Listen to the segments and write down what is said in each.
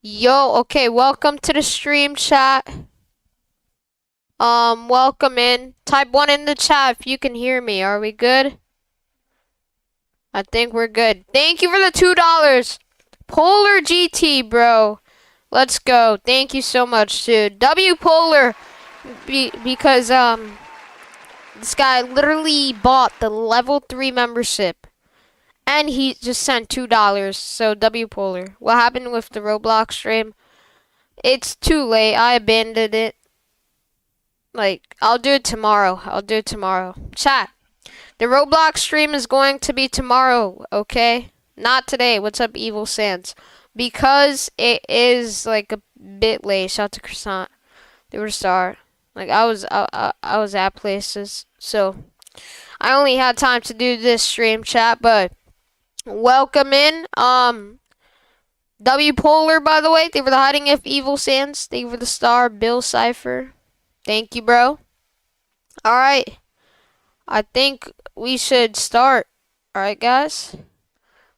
Yo, okay, welcome to the stream chat. Welcome in. Type 1 in the chat if you can hear me. Are we good? I think we're good. Thank you for the $2. Polar GT, bro. Let's go. Thank you so much, dude. W Polar, because, this guy literally bought the level 3 membership. And he just sent $2. So, W Polar. What happened with the Roblox stream? It's too late. I abandoned it. Like, I'll do it tomorrow. Chat. The Roblox stream is going to be tomorrow, okay? Not today. What's up, Evil Sands? Because it is, like, a bit late. Shout out to Croissant. They were star. Like, I was at places. So, I only had time to do this stream, chat. But, welcome in. W Polar, by the way. Thank you for the hiding if Evil Sands. Thank you for the star, Bill Cipher. Thank you, bro. Alright. I think we should start. Alright, guys.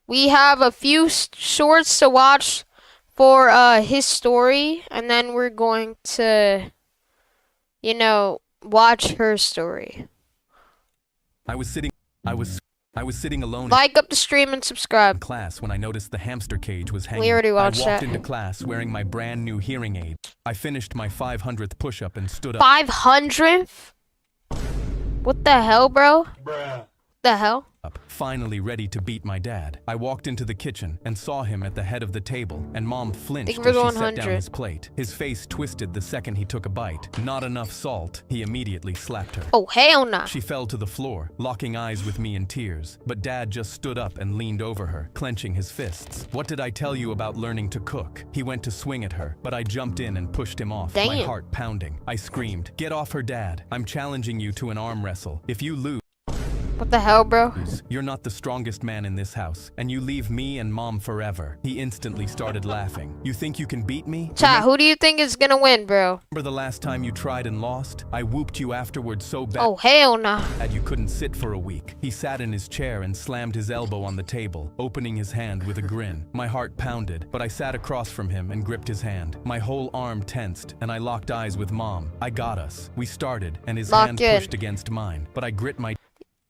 We have a few shorts to watch for his story. And then we're going to, watch her story. I was sitting alone Like up the stream and in subscribe. class when I noticed the hamster cage was hanging. We already watched I walked that. into class wearing my brand new hearing aid. I finished my 500th push-up and stood up. 500th? What the hell, bro? The hell? Finally ready to beat my dad. I walked into the kitchen and saw him at the head of the table, and Mom flinched Thank you as for the she set down 100. his plate. His face twisted the second he took a bite. Not enough salt. He immediately slapped her. Oh, hell nah. She fell to the floor, locking eyes with me in tears. But Dad just stood up and leaned over her, clenching his fists. What did I tell you about learning to cook? He went to swing at her, but I jumped in and pushed him off, my Damn. heart pounding. I screamed, "Get off her, Dad. I'm challenging you to an arm wrestle. If you lose, What the hell, bro? you're not the strongest man in this house, and you leave me and Mom forever." He instantly started laughing. "You think you can beat me? Chat, who do you think is gonna win, bro? Remember the last time you tried and lost? I whooped you afterwards so bad Oh, hell nah. you couldn't sit for a week." He sat in his chair and slammed his elbow on the table, opening his hand with a grin. My heart pounded, but I sat across from him and gripped his hand. My whole arm tensed, and I locked eyes with Mom. "I got us." We started, and his Lock hand in. pushed against mine, but I grit my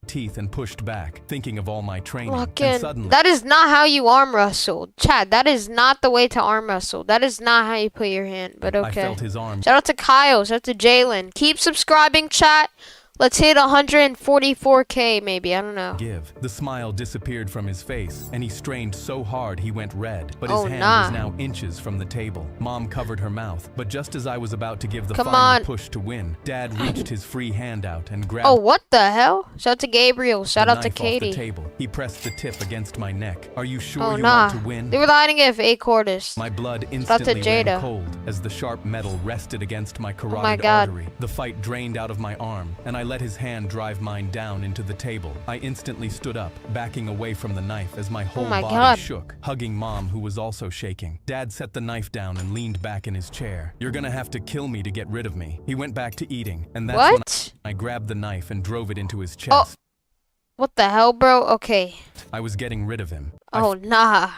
teeth and pushed back, thinking of all my training. Lock And in. suddenly, That is not how you arm wrestle. Chad, that is not the way to arm wrestle. That is not how you put your hand, but I okay. felt his arm Shout out to Kyle. Shout out to Jalen. Keep subscribing, chat. Let's hit 144K maybe. I don't know. give. The smile disappeared from his face, and he strained so hard he went red, but his Oh, hand nah. was now inches from the table. Mom covered her mouth, but just as I was about to give the Come final on. push to win, Dad reached his free hand out and grabbed Oh, what the hell? Shout out to Gabriel. Shout the out to knife off the Katie. table. He pressed the tip against my neck. "Are you sure Oh, you nah. want to win?" They were hiding it if A Cordis. My blood out to instantly ran Jada. cold as the sharp metal rested against my carotid my God. artery. The fight drained out of my arm, and I let his hand drive mine down into the table. I instantly stood up, backing away from the knife as my whole my body God. shook, hugging Mom, who was also shaking. Dad set the knife down and leaned back in his chair. "You're gonna have to kill me to get rid of me." He went back to eating, and that's when What? I grabbed the knife and drove it into his chest. What the hell, bro? Okay. I was getting rid of him. Oh, nah.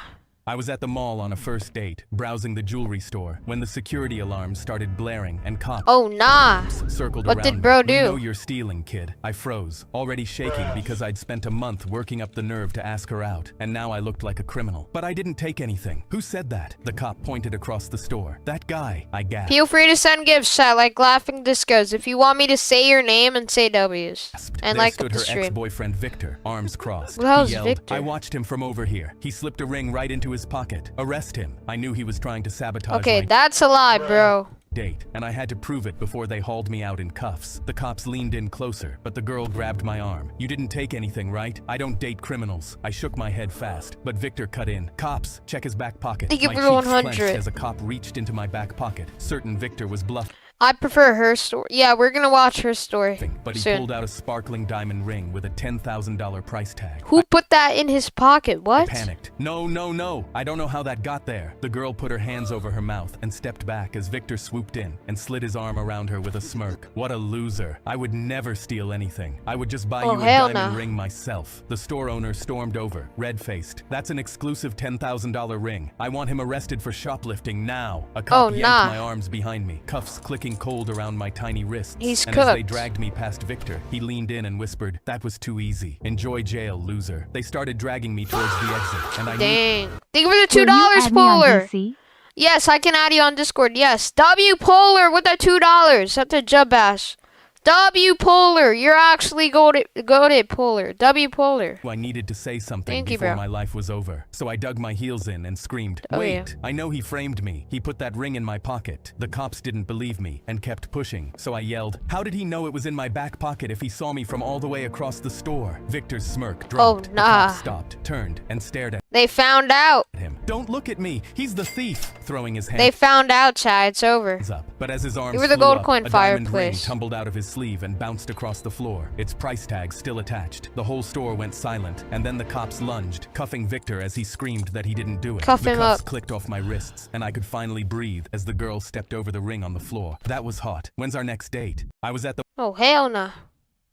I was at the mall on a first date, browsing the jewelry store, when the security alarms started blaring and cops Oh, nah. circled What around did me. bro "You do?" know you're stealing, kid." I froze, already shaking because I'd spent a month working up the nerve to ask her out, and now I looked like a criminal. "But I didn't take anything." "Who said that?" The cop pointed across the store. "That guy," I gasped. Feel free to send gifts, chat, like Laughing Discos. If you want me to say your name and say W's. And There like stood up the her stream. ex-boyfriend Victor, arms crossed. Who the hell is He yelled, Victor? "I watched him from over here. He slipped a ring right into his pocket. Arrest him." I knew he was trying to sabotage Okay, my that's a lie, bro. date, and I had to prove it before they hauled me out in cuffs. The cops leaned in closer, but the girl grabbed my arm. "You didn't take anything, right?" "I don't date criminals." I shook my head fast, but Victor cut in. "Cops, check his back pocket." Thank you My for the cheeks 100. clenched as a cop reached into my back pocket, certain Victor was bluffing. I prefer her story. Yeah, we're gonna watch her story But he soon. pulled out a sparkling diamond ring with a $10,000 price tag. Who put that in his pocket? I What? panicked. No, no, no. I don't know how that got there. The girl put her hands over her mouth and stepped back as Victor swooped in and slid his arm around her with a smirk. What a loser. I would never steal anything. I would just buy Oh, you a hell diamond no. ring myself. The store owner stormed over, red-faced. That's an exclusive $10,000 ring. I want him arrested for shoplifting now. A cop yanked nah. my arms behind me, cuffs clicking cold around my tiny wrists. He's and as they cooked. dragged me past Victor, he leaned in and whispered, "That was too easy. Enjoy jail, loser." They started dragging me towards the exit, and I knew Dang. Thank you for the Will you $2, add me on Polar. DC? Yes, I can add you on Discord. Yes. W Polar with the $2. That's a jub bash. W Polar. You're actually goated Polar. W Polar. I needed to say something Thank you, before bro. my life was over. So I dug my heels in and screamed, Oh, "Wait, yeah. I know he framed me. He put that ring in my pocket." The cops didn't believe me and kept pushing. So I yelled, "How did he know it was in my back pocket if he saw me from all the way across the store?" Victor's smirk dropped. nah. The cops stopped, turned, and stared at They found out. him. "Don't look at me. He's the thief," throwing his hand. They found out, Chad. It's over. Up. But as his arms You were the flew gold up, coin a diamond ring fireplace. tumbled out of his sleeve and bounced across the floor, its price tag still attached. The whole store went silent, and then the cops lunged, cuffing Victor as he screamed that he didn't do it. Cuff the him cuffs up. clicked off my wrists, and I could finally breathe as the girl stepped over the ring on the floor. That was hot. When's our next date? I was at the... Oh, hell no.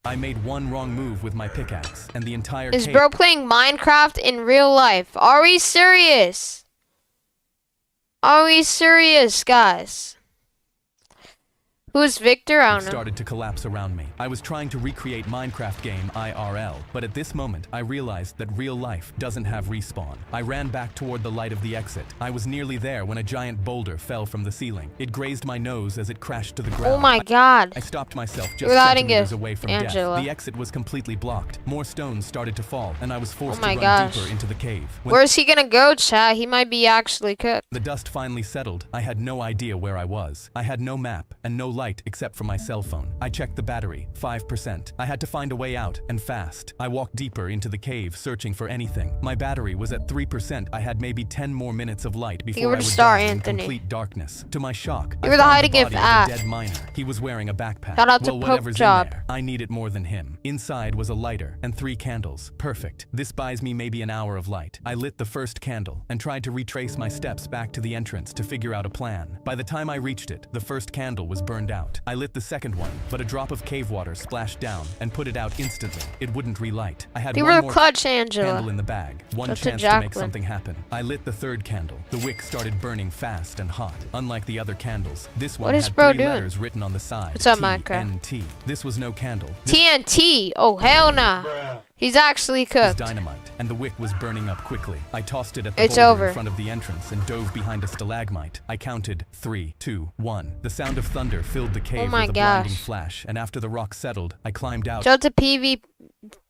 I made one wrong move with my pickaxe, and the entire Is cave... bro playing Minecraft in real life? Are we serious? Are we serious, guys? Who's Victor? I don't know. started to collapse around me. I was trying to recreate Minecraft game IRL, but at this moment, I realized that real life doesn't have respawn. I ran back toward the light of the exit. I was nearly there when a giant boulder fell from the ceiling. It grazed my nose as it crashed to the ground. Oh my god. I stopped myself just You're hiding centimeters it, away from Angela. death. The exit was completely blocked. More stones started to fall, and I was forced Oh my to run gosh. deeper into the cave. When Where's he gonna go, chat? He might be actually cooked. the dust finally settled, I had no idea where I was. I had no map and no light except for my cell phone. I checked the battery, 5%. I had to find a way out, and fast. I walked deeper into the cave, searching for anything. My battery was at 3%. I had maybe 10 more minutes of light before were I the would star, die in Anthony. complete darkness. To my shock, You I were the found hiding body if of a app. dead miner. He was wearing a backpack. Shout out to well, Poke whatever's Job. in there, I need it more than him. Inside was a lighter and 3 candles. Perfect. This buys me maybe an hour of light. I lit the first candle and tried to retrace my steps back to the entrance to figure out a plan. By the time I reached it, the first candle was burned out. I lit the second one, but a drop of cave water splashed down and put it out instantly. It wouldn't relight. I had You one were more clutch, candle Angela. in the bag. One That's a chance to make Jacqueline. something happen. I lit the third candle. The wick started burning fast and hot. Unlike the other candles, this one What is had bro 3 doing? letters written on the side. What's up, Minecraft? TNT. This was no candle. This TNT. Oh, hell nah. He's actually was cooked. dynamite, and the wick was burning up quickly. I tossed it at the It's boulder over. in front of the entrance and dove behind a stalagmite. I counted 3, 2, 1. The sound of thunder filled the cave my with a blinding gosh. flash, and after the rock settled, I climbed out Shout out to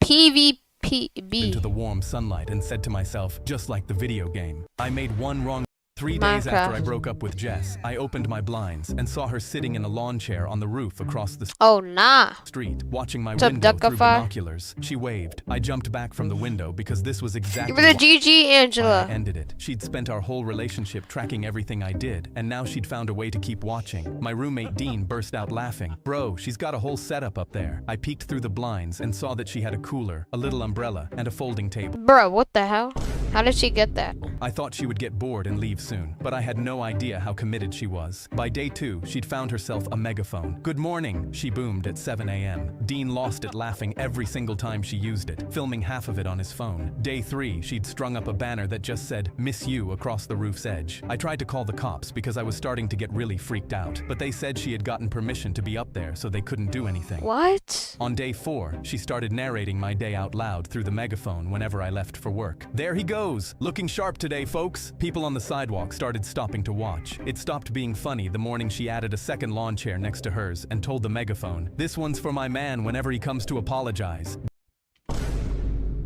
PvPB. into the warm sunlight and said to myself, just like the video game, I made one wrong. 3 days after I Minecraft. broke up with Jess, I opened my blinds and saw her sitting in a lawn chair on the roof across the Oh, nah. street, watching my What's up, window through Duckify? binoculars. She waved. I jumped back from the window because this was exactly You were the why GG, I Angela. ended it. She'd spent our whole relationship tracking everything I did, and now she'd found a way to keep watching. My roommate Dean burst out laughing. Bro, she's got a whole setup up there. I peeked through the blinds and saw that she had a cooler, a little umbrella, and a folding table. Bro, what the hell? How did she get that? I thought she would get bored and leave soon, but I had no idea how committed she was. By day 2, she'd found herself a megaphone. "Good morning," she boomed at 7 a.m. Dean lost it laughing every single time she used it, filming half of it on his phone. Day 3, she'd strung up a banner that just said, "Miss you," across the roof's edge. I tried to call the cops because I was starting to get really freaked out, but they said she had gotten permission to be up there so they couldn't do anything. What? On day 4, she started narrating my day out loud through the megaphone whenever I left for work. "There he goes! Looking sharp today, folks!" People on the sidewalk started stopping to watch. It stopped being funny the morning she added a second lawn chair next to hers and told the megaphone, "This one's for my man whenever he comes to apologize."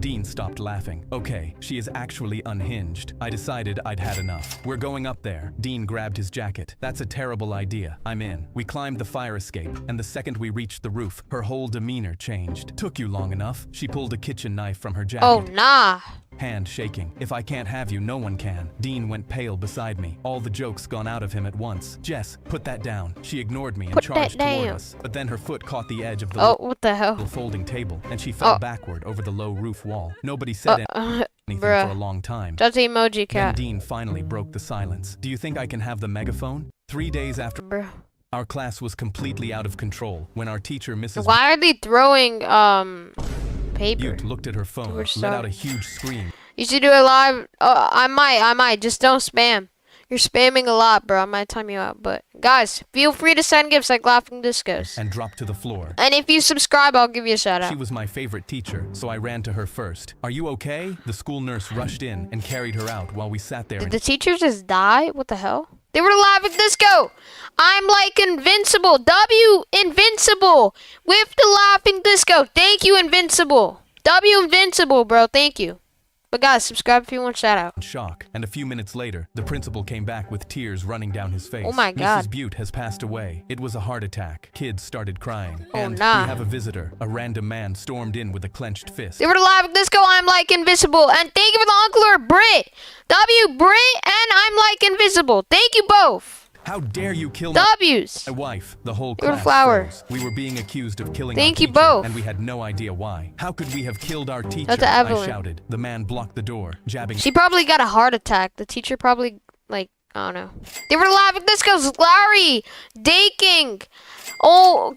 Dean stopped laughing. Okay, she is actually unhinged. I decided I'd had enough. "We're going up there." Dean grabbed his jacket. "That's a terrible idea." "I'm in." We climbed the fire escape, and the second we reached the roof, her whole demeanor changed. "Took you long enough." She pulled a kitchen knife from her jacket. Oh, nah. hand shaking. If I can't have you, no one can. Dean went pale beside me, all the jokes gone out of him at once. Jess, put that down. She ignored me and charged toward us, but then her foot caught the edge of the what the hell? little folding table, and she fell backward over the low roof wall. Nobody said anything for a long time. That's the emoji cat. Then Dean finally broke the silence. Do you think I can have the megaphone? 3 days after our class was completely out of control when our teacher, Mrs. Why are they throwing paper? Butte looked at her phone, let out a huge scream. You should do it live. I might. Just don't spam. You're spamming a lot, bro. I might time you out. But guys, feel free to send gifts like laughing discos. And dropped to the floor. And if you subscribe, I'll give you a shout out. She was my favorite teacher, so I ran to her first. Are you okay? The school nurse rushed in and carried her out while we sat there. Did the teacher just die? What the hell? They were laughing disco. I'm like invincible. W invincible with the laughing disco. Thank you, invincible. W invincible, bro. Thank you. But guys, subscribe if you want a shout out. Shock. And a few minutes later, the principal came back with tears running down his face. Oh my God. Mrs. Butte has passed away. It was a heart attack. Kids started crying. Oh and nah. we have a visitor. A random man stormed in with a clenched fist. They were laughing disco. I'm like invisible. And thank you for the Uncle Brit. W Brit and I'm like invisible. Thank you both. How dare you kill W's. my wife? The whole You're a class flower. froze. We were being accused of killing Thank our you teacher, both. and we had no idea why. How could we have killed our teacher? That's Evelyn. I shouted. The man blocked the door, jabbing. She probably got a heart attack. The teacher probably, like, I don't know. They were laughing discos. Larry, Daking,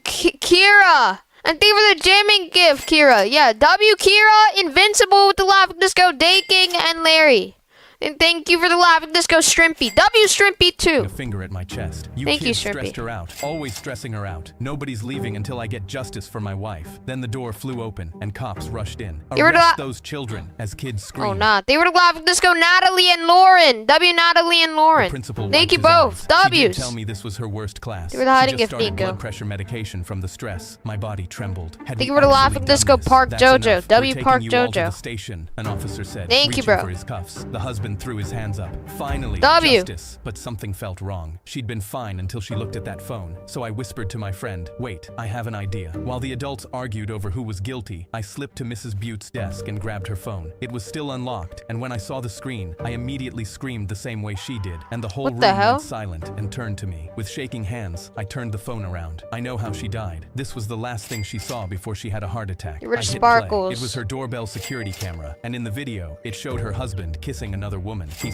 Kira. And thank you for the jamming gift, Kira. Yeah, W, Kira, Invincible with the laughing disco, Daking, and Larry. And thank you for the laughing disco, Shrimpy. W Shrimpy too. A finger at my chest. Thank you, kids Shrimpy. stressed her out, always stressing her out. Nobody's leaving until I get justice for my wife. Then the door flew open and cops rushed in. They were Arrest those children, as kids screamed. Oh, nah. They were the laughing disco, Natalie and Lauren. W, Natalie and Lauren. The principal Thank you wiped his both. eyes. She didn't W's. tell me this was her worst class. They were the hiding She just gift, started Nico. blood pressure medication from the stress. My body trembled. Had Thank we you for the actually laughing done disco, this? Park That's Jojo. enough. W, We're taking Park you all to Jojo. the station, an officer said, Thank you, reaching bro. for his cuffs. The husband threw his hands up. Finally, W. justice. But something felt wrong. She'd been fine until she looked at that phone. So I whispered to my friend, wait, I have an idea. While the adults argued over who was guilty, I slipped to Mrs. Butte's desk and grabbed her phone. It was still unlocked, and when I saw the screen, I immediately screamed the same way she did, and the whole What room the hell? went silent and turned to me. With shaking hands, I turned the phone around. I know how she died. This was the last thing she saw before she had a heart attack. You were I hit play. sparkles. It was her doorbell security camera, and in the video, it showed her husband kissing another woman. He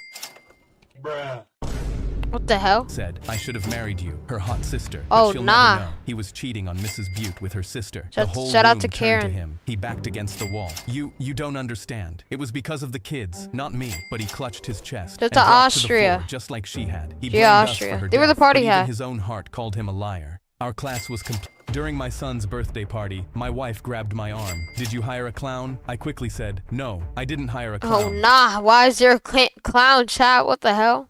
What the hell? said, I should have married you, her hot sister. Oh, but she'll nah. never know. He was cheating on Mrs. Butte with her sister. Shout- the whole shout out room to turned to Karen. him. He backed against the wall. You don't understand. It was because of the kids, not me. But he clutched his chest Shout and out to dropped to the Austria. floor, just like she had. He Yeah, blamed us Austria. for her They were the death, party but even hat. his own heart called him a liar. Our class was complete. During my son's birthday party, my wife grabbed my arm. Did you hire a clown? I quickly said, no, I didn't hire a clown. Oh, nah. Why is there a clown chat? What the hell?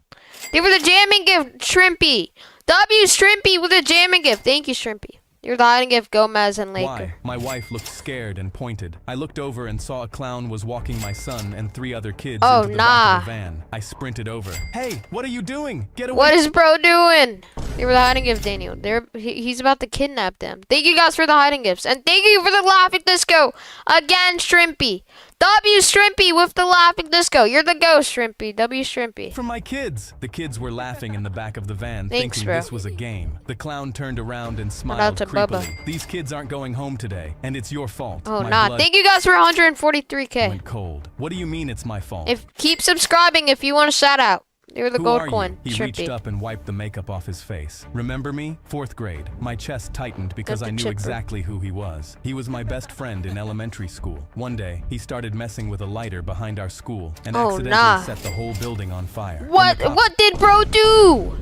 They were the jamming gift, Shrimpy. W Shrimpy with a jamming gift. Thank you, Shrimpy. You're the hiding gift, Gomez and Laker. Why? My wife looked scared and pointed. I looked over and saw a clown was walking my son and 3 other kids Oh, into the nah. back of the van. I sprinted over. Hey, what are you doing? Get away! What is bro doing? They were the hiding gift, Daniel. He's about to kidnap them. Thank you guys for the hiding gifts. And thank you for the laughing disco. Again, Shrimpy. W Shrimpy with the laughing disco. You're the ghost, Shrimpy. W Shrimpy. From my kids. The kids were laughing in the back of the van, Thanks, thinking bro. this was a game. The clown turned around and out smiled to creepily. Bubba. These kids aren't going home today, and it's your fault. Oh, My nah. blood Thank you guys for 143K. went cold. What do you mean it's my fault? Keep subscribing if you want a shout out. You're the Who gold are coin, you? He reached Shrimpy. up and wiped the makeup off his face. Remember me? 4th grade. My chest tightened because That's I a knew chipper. exactly who he was. He was my best friend in elementary school. One day, he started messing with a lighter behind our school and Oh, accidentally nah. set the whole building on fire. When What? the cops What did bro do?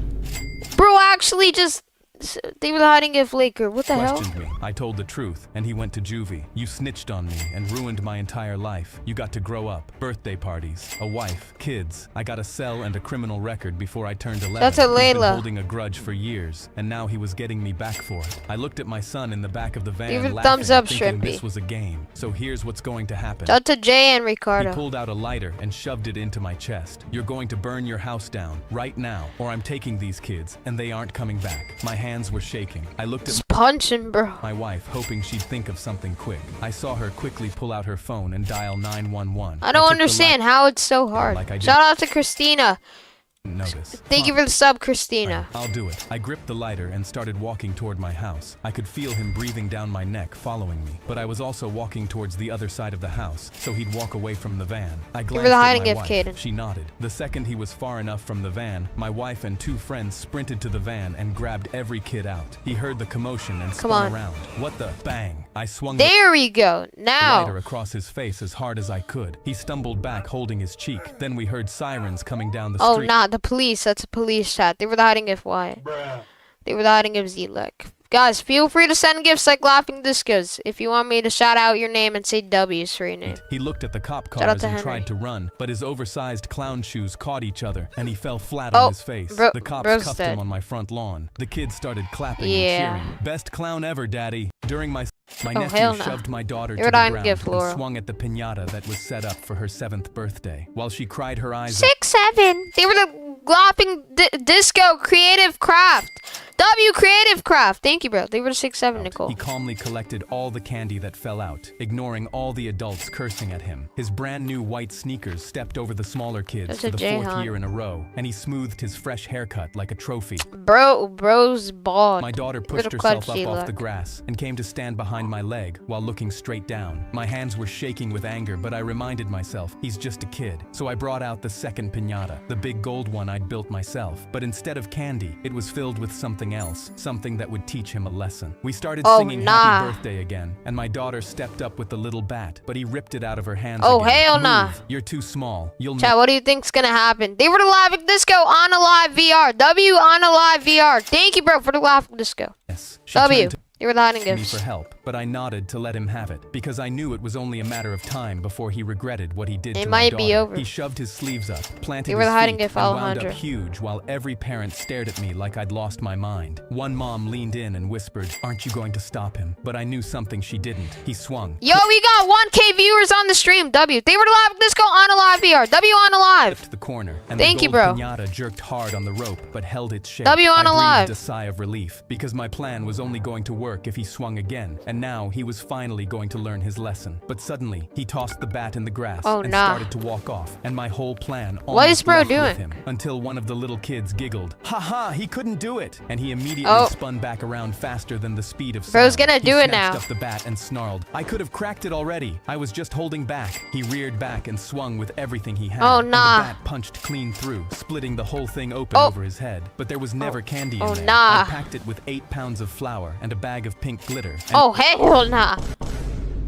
Bro actually just... They were the hiding gift, Laker. What the hell? questioned me, I told the truth, and he went to juvie. You snitched on me and ruined my entire life. You got to grow up. Birthday parties, a wife, kids. I got a cell and a criminal record before I turned 11. That's a He's been Layla. holding a grudge for years, and now he was getting me back for it. I looked at my son in the back of the van, Give it a laughing, thumbs up, thinking Shrimpy. this was a game. So here's what's going to happen. Shout out to Jay and He Ricardo. pulled out a lighter and shoved it into my chest. You're going to burn your house down right now, or I'm taking these kids, and they aren't coming back. My hands were shaking. I looked at Just punch him, bro. my wife, hoping she'd think of something quick. I saw her quickly pull out her phone and dial 911. I don't understand how it's so hard. like I Shout out to Christina. Notice. Thank you for the sub, Christina. I'll do it. I gripped the lighter and started walking toward my house. I could feel him breathing down my neck, following me. But I was also walking towards the other side of the house, so he'd walk away from the van. I glanced the at hiding my gift, wife. Caden. She nodded. The second he was far enough from the van, my wife and 2 friends sprinted to the van and grabbed every kid out. He heard the commotion and spun around. What the? Bang! I swung There we go. the Now. lighter across his face as hard as I could. He stumbled back, holding his cheek. Then we heard sirens coming down the Oh, street. nah, the police. That's a police chat. They were the hiding gift. Why? They were the hiding gift. Z-Luck. Guys, feel free to send gifts like laughing discos if you want me to shout out your name and say W's for your name. He looked at the cop Shout out cars to and Henry. tried to run, but his oversized clown shoes caught each other, and he fell flat on his face. The cops bro's cuffed dead. him on my front lawn. The kids started clapping Yeah. and cheering. Best clown ever, Daddy. During my Oh, nephew hell no. shoved my daughter to You're the not in ground gift, and Laura. swung at the piñata that was set up for her 7th birthday. While she cried her eyes out, 6-7. They were the laughing disco creative craft. W creative craft. Thank you, bro. They were the 6-7, Nicole. he calmly collected all the candy that fell out, ignoring all the adults cursing at him. His brand new white sneakers stepped over the smaller kids That's for a the J, 4th huh? year in a row, and he smoothed his fresh haircut like a trophy. Bro's bald. My daughter Little pushed herself clutchy up off look. the grass and came to stand behind my leg while looking straight down. My hands were shaking with anger, but I reminded myself, he's just a kid. So I brought out the second piñata, the big gold one I'd built myself. But instead of candy, it was filled with something else, something that would teach him a lesson. We started singing Happy Birthday again, and my daughter stepped up with the little bat, but he ripped it out of her hands Oh, again. hell Move. nah. You're too small. You'll Chat, what do you think's gonna happen? They were the laughing disco on a live VR. W on a live VR. Thank you, bro, for the laughing disco. Yes. She W. turned to They were the hiding me gifts. for help, but I nodded to let him have it because I knew it was only a matter of time before he regretted what he did It to my might be daughter. over. He shoved his sleeves up, planted They were his the hiding feet, gift, and wound up Alejandro. huge while every parent stared at me like I'd lost my mind. One mom leaned in and whispered, "Aren't you going to stop him?" But I knew something she didn't. He swung. Yo, we got 1K viewers on the stream. W. They were the laughing disco on a live VR. W on a live. Flipped the corner, and Thank the you, gold bro. piñata jerked hard on the rope but held its shape. W on I a live. breathed a sigh of relief because my plan was only going to work if he swung again, and now he was finally going to learn his lesson. But suddenly, he tossed the bat in the grass Oh, and nah. started to walk off, and my whole plan What is almost bro left with doing? him until one of the little kids giggled. "Ha ha, he couldn't do it!" And he immediately Oh. spun back around faster than the speed of sound. Bro's gonna He do it snatched now. up the bat and snarled, "I could have cracked it already. I was just holding back." He reared back and swung with everything he had. Oh, and nah. the bat punched clean through, splitting the whole thing open Oh. over his head. But there was never candy in Oh, there. nah. I packed it with 8 pounds of flour and a bag of pink glitter. And Oh, hell nah.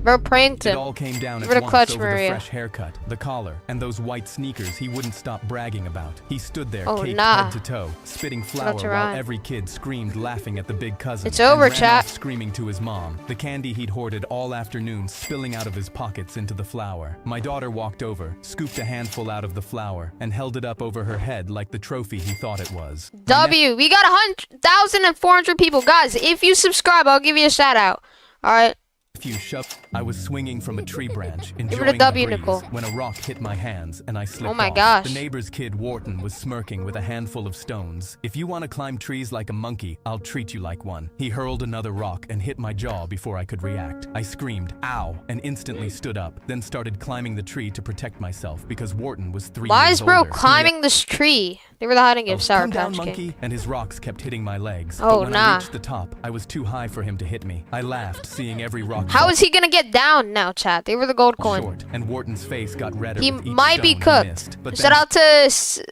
Bro pranked it him. all came down Give at it a once clutch, over Maria. the fresh haircut, the collar, and those white sneakers he wouldn't stop bragging about. He stood there, Oh, caked nah. head to toe, spitting Shout flour out to while Ryan. every kid screamed, laughing at the big cousin. It's over, and ran chat. off screaming to his mom. The candy he'd hoarded all afternoon spilling out of his pockets into the flour. My daughter walked over, scooped a handful out of the flour, and held it up over her head like the trophy he thought it was. W. We got 1,400 people. Guys, if you subscribe, I'll give you a shout out. Alright. Few shoved. I was swinging from a tree branch, Give it a enjoying the W, breeze, Nicole. when a rock hit my hands and I slipped Oh my off. gosh. The neighbor's kid Wharton was smirking with a handful of stones. "If you want to climb trees like a monkey, I'll treat you like one." He hurled another rock and hit my jaw before I could react. I screamed, "Ow!" and instantly stood up, then started climbing the tree to protect myself because Wharton was 3 Why years is bro older. climbing this tree? They were the hiding gift. Sour Come down, Patch Kid. monkey, and his rocks kept hitting my legs. Oh, but when nah. I reached the top, I was too high for him to hit me. I laughed, seeing every rock How fall is he gonna get down now, chat? They were the gold coin. short, and Wharton's face got redder He with each might be stone he cooked. missed. But Shout then out to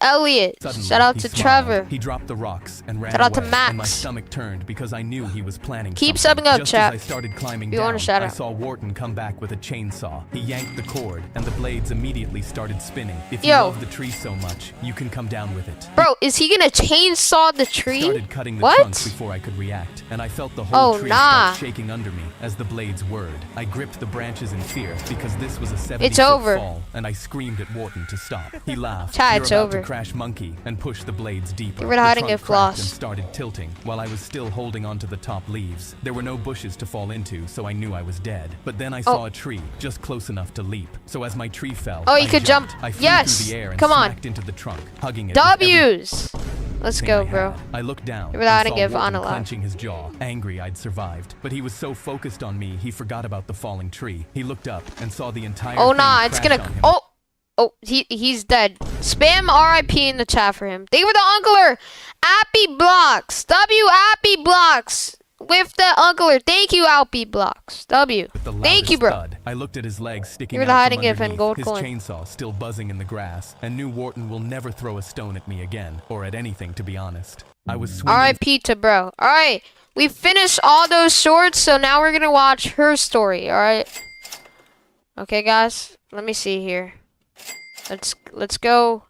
Elliot. suddenly, Shout out he to smiled. Trevor. He dropped the rocks and ran Shout out to away, Max. and my stomach turned because I knew he was planning Keep something. subbing up, Just chat. as I started climbing You want down, a shout I out. saw Wharton come back with a chainsaw. He yanked the cord, and the blades immediately started spinning. If you Yo. love the tree so much, you can come down with it. Bro, is he gonna chainsaw the tree? Started cutting the What? trunk before I could react, and I felt the whole Oh, tree nah. start shaking under me as the blades whirred. I gripped the branches in fear because this was a 70-foot It's over. fall, and I screamed at Wharton to stop. He laughed. Chat, "You're it's about over. to crash, monkey," and pushed the blades deeper. You were The hiding trunk a cracked floss. and started tilting while I was still holding onto the top leaves. There were no bushes to fall into, so I knew I was dead. But then I saw a tree just close enough to leap. So as my tree fell, Oh, you I could jump. jumped. I flew Yes. through the air and Come on. smacked into the trunk, hugging it. with every W's. Let's thing go, I bro. had. I looked down We're not and gonna saw give Wharton Anna life. clenching his jaw, angry I'd survived. But he was so focused on me, he forgot about the falling tree. He looked up and saw the entire Oh thing nah, it's crash gonna. on him. Oh, he's dead. Spam RIP in the chat for him. Thank you for the uncler. Appy blocks. W Appy blocks with the uncler. Thank you, Appy blocks. W. With the Thank you, loudest bro. thud. I looked at his legs sticking You're out the from hiding gift and underneath, gold his coin. chainsaw still buzzing in the grass, and knew Wharton will never throw a stone at me again, or at anything, to be honest. I was swinging. RIP to bro. All right, we finished all those swords, so now we're gonna watch her story. All right. Okay, guys. Let me see here. Let's go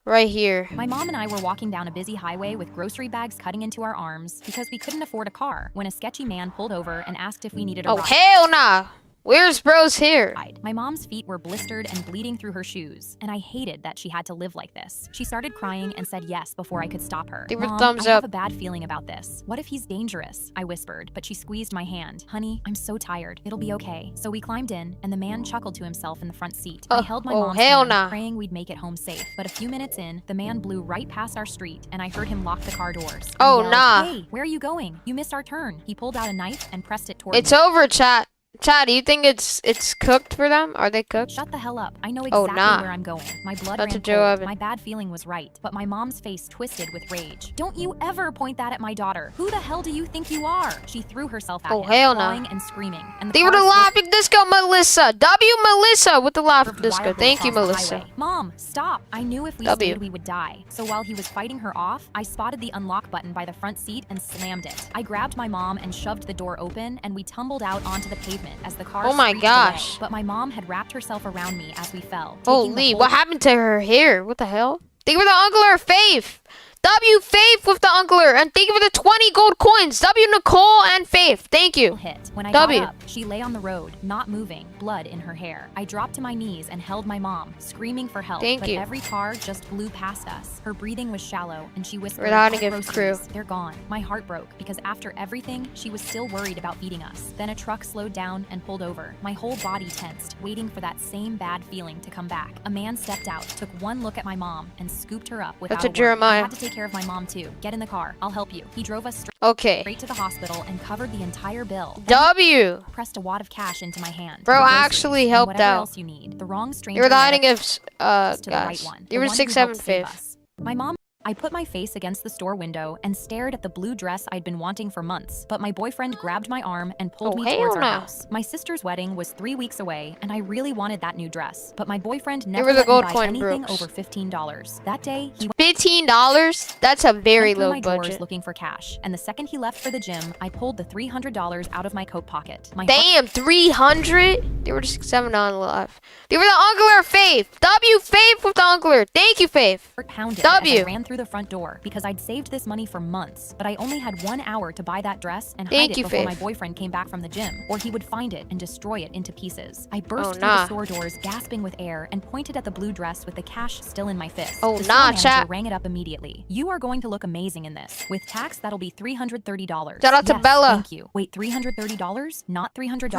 right here. My mom and I were walking down a busy highway with grocery bags cutting into our arms because we couldn't afford a car when a sketchy man pulled over and asked if we needed a Oh ride. hell nah. Where's bro's hair? My mom's feet were blistered and bleeding through her shoes, and I hated that she had to live like this. She started crying and said yes before I could stop her. Give her Mom, thumbs I have up. a bad feeling about this. What if he's dangerous? I whispered, but she squeezed my hand. Honey, I'm so tired. It'll be okay. So we climbed in, and the man chuckled to himself in the front seat. I held my mom's hell hand, nah. praying we'd make it home safe. But a few minutes in, the man blew right past our street, and I heard him lock the car doors. I Oh, yelled, nah. Hey, where are you going? You missed our turn. He pulled out a knife and pressed it toward It's me. over, chat. Chat, do you think it's cooked for them? Are they cooked? Shut the hell up. I know Oh, exactly nah. where I'm going. My blood That's a ran Joe cold. Evan. My bad feeling was right, but my mom's face twisted with rage. Don't you ever point that at my daughter. Who the hell do you think you are? She threw herself at Oh, him, hell nah. clawing and screaming. And They were the laughing disco, Melissa. W Melissa with the laughing curved disco. wildly Thank you, across the Melissa. highway. Mom, stop. I knew if we W. stayed, we would die. So while he was fighting her off, I spotted the unlock button by the front seat and slammed it. I grabbed my mom and shoved the door open, and we tumbled out onto the pavement as the car Oh my screeched gosh. away. But my mom had wrapped herself around me as we fell. taking the Holy, whole what happened to her hair? What the hell? Thank you for the uncler, Faith. W Faith with the uncler, and thank you for the 20 gold coins. W Nicole and Faith. Thank you. hit. When I W. got up, she lay on the road, not moving, blood in her hair. I dropped to my knees and held my mom, screaming for help. Thank but you. every car just blew past us. Her breathing was shallow, and she whispered, We're not "Our gonna give groceries, crew." they're gone." My heart broke because after everything, she was still worried about feeding us. Then a truck slowed down and pulled over. My whole body tensed, waiting for that same bad feeling to come back. A man stepped out, took one look at my mom, and scooped her up without That's a word. Jeremiah. I had to take care of my mom too. Get in the car. I'll help you. He drove us Okay. straight to the hospital and covered the entire bill. W. Pressed a wad of cash into my hand. Bro, The I groceries actually and helped whatever out. else you need. The wrong stranger You were the led hiding us of to the right guys. one. You were the one who 6, 7, helped save 5. us. My mom. I put my face against the store window and stared at the blue dress I'd been wanting for months, but my boyfriend grabbed my arm and pulled Oh, me towards our hell no. house. My sister's wedding was 3 weeks away, and I really wanted that new dress, but my boyfriend were never the let me gold buy coin anything Brooks. over $15. That day, he $15? That's a very went through low my drawers budget. looking for cash, and the second he left for the gym, I pulled the $300 out of my coat pocket. My heart Damn, 300? They were just 7 on left. They were the uncler, Faith. W Faith with the uncler. Thank you, Faith. pounded W. as I ran through the front door because I'd saved this money for months, but I only had 1 hour to buy that dress and Thank hide it you, before my Faith. boyfriend came back from the gym, or he would find it and destroy it into pieces. I burst Oh, through nah. the store doors, gasping with air, and pointed at the blue dress with the cash still in my fist. Oh, the nah, store manager chat. rang it up immediately. "You are going to look amazing in this. With tax, that'll be $330. Shout out to Yes, Bella. Thank you. Wait, $330? Not $300?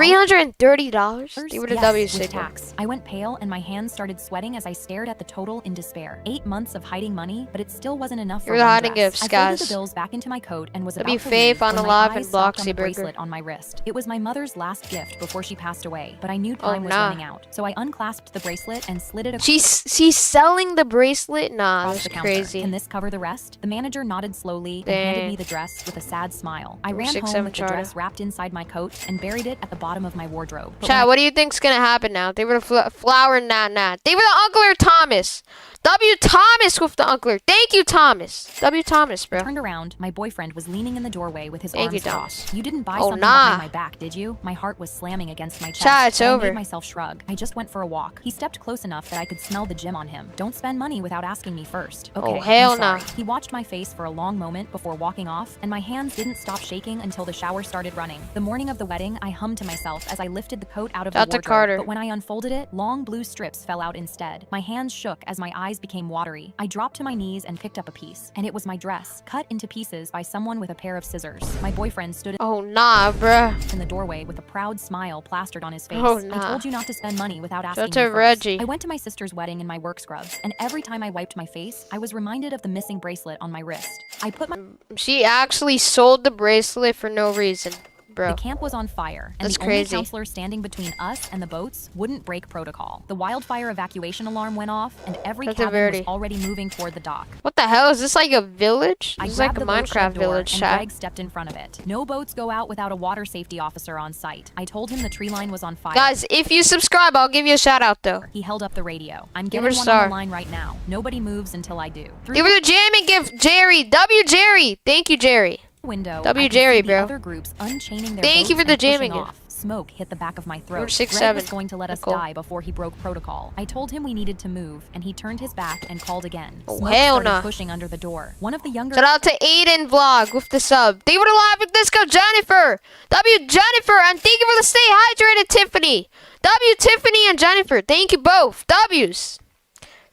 $330? They were the Yes, W with signal. tax. I went pale and my hands started sweating as I stared at the total in despair. 8 months of hiding money, but it still wasn't enough for You're the one hiding dress. gifts, I folded guys. the bills back into my coat and was That'd be about to Faith leave on when the my live eyes and stopped on Bloxy the Burger. bracelet on my wrist. It was my mother's last gift before she passed away, but I knew Oh, time was nah. running out. So I unclasped the bracelet and slid it She's selling the bracelet? Nah, across that's the counter. crazy. Can this cover the rest? The manager nodded slowly and handed Dang. me the dress with a sad smile. I ran 6, home 7 with the charter. dress wrapped inside my coat and buried it at the bottom of my wardrobe. But when Chat, what do you think's gonna happen now? They were the flower nah. They were the uncler Thomas. W Thomas with the uncler. Thank you, Thomas. W Thomas, bro. turned around, my boyfriend was leaning in the doorway with his Thank arms you, Thomas. crossed. "You didn't buy Oh, something nah. behind my back, did you?" My heart was slamming against my chest. Chat, it's but I over. made myself shrug. "I just went for a walk." He stepped close enough that I could smell the gym on him. "Don't spend money without asking me first." "Okay, Oh, hell I'm sorry." nah. He watched my face for a long moment before walking off, and my hands didn't stop shaking until the shower started running. The morning of the wedding, I hummed to myself as I lifted the coat out of the Shout out to wardrobe, Carter. but when I unfolded it, long blue strips fell out instead. My hands shook as my eyes became watery. I dropped to my knees and picked up a piece, and it was my dress, cut into pieces by someone with a pair of scissors. My boyfriend stood Oh, nah, bruh. in the doorway with a proud smile plastered on his face. Oh, I nah. told you not to spend money without asking Shout me out to first. Reggie. I went to my sister's wedding in my work scrubs, and every time I wiped my face, I was reminded of the missing bracelet on my wrist. I put my She actually sold the bracelet for no reason, bro. The camp was on fire, and That's the only crazy. counselor standing between us and the boats wouldn't break protocol. The wildfire evacuation alarm went off, and every That's a cabin Verdi. was already moving toward the dock. What the hell? Is this like a village? I This is like grabbed a the boat shed Minecraft door, village, and chat. Greg stepped in front of it. No boats go out without a water safety officer on site. I told him the tree line was on fire. Guys, if you subscribe, I'll give you a shout out though. He held up the radio. I'm Give getting her a one star. on the line right now. Nobody moves until I do. Through Give her the jamming gift, Jerry. W Jerry. Thank you, Jerry. the window, W I could Jerry, see bro. the other groups unchaining their Thank you boats for the and pushing jamming gift. off. Smoke hit the back of my throat. We're 6'7". Greg was going to let us Nicole. die before he broke protocol. I told him we needed to move, and he turned his back and called again. Oh, Smoke hell started nah. pushing under the door. One of the younger Shout out to Aiden Vlog with the sub. Thank you for the live with Disco Jennifer. W Jennifer, and thank you for the stay hydrated Tiffany. W Tiffany and Jennifer. Thank you both. W's.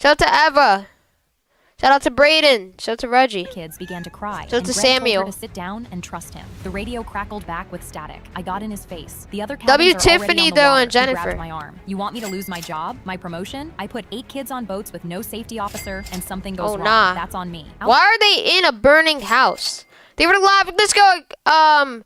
Shout out to Eva. Shout out to Brayden. Shout out to Reggie. kids began to cry. Shout out and to Greg told Samuel. her to sit down and trust him. The radio crackled back with static. I got in his face. The other W cabins are already Tiffany, on the though, water. and He Jennifer. grabbed my arm. You want me to lose my job, my promotion? I put 8 kids on boats with no safety officer, and something goes Oh, wrong. nah. That's on me. Why are they in a burning house? They were live. Let's go.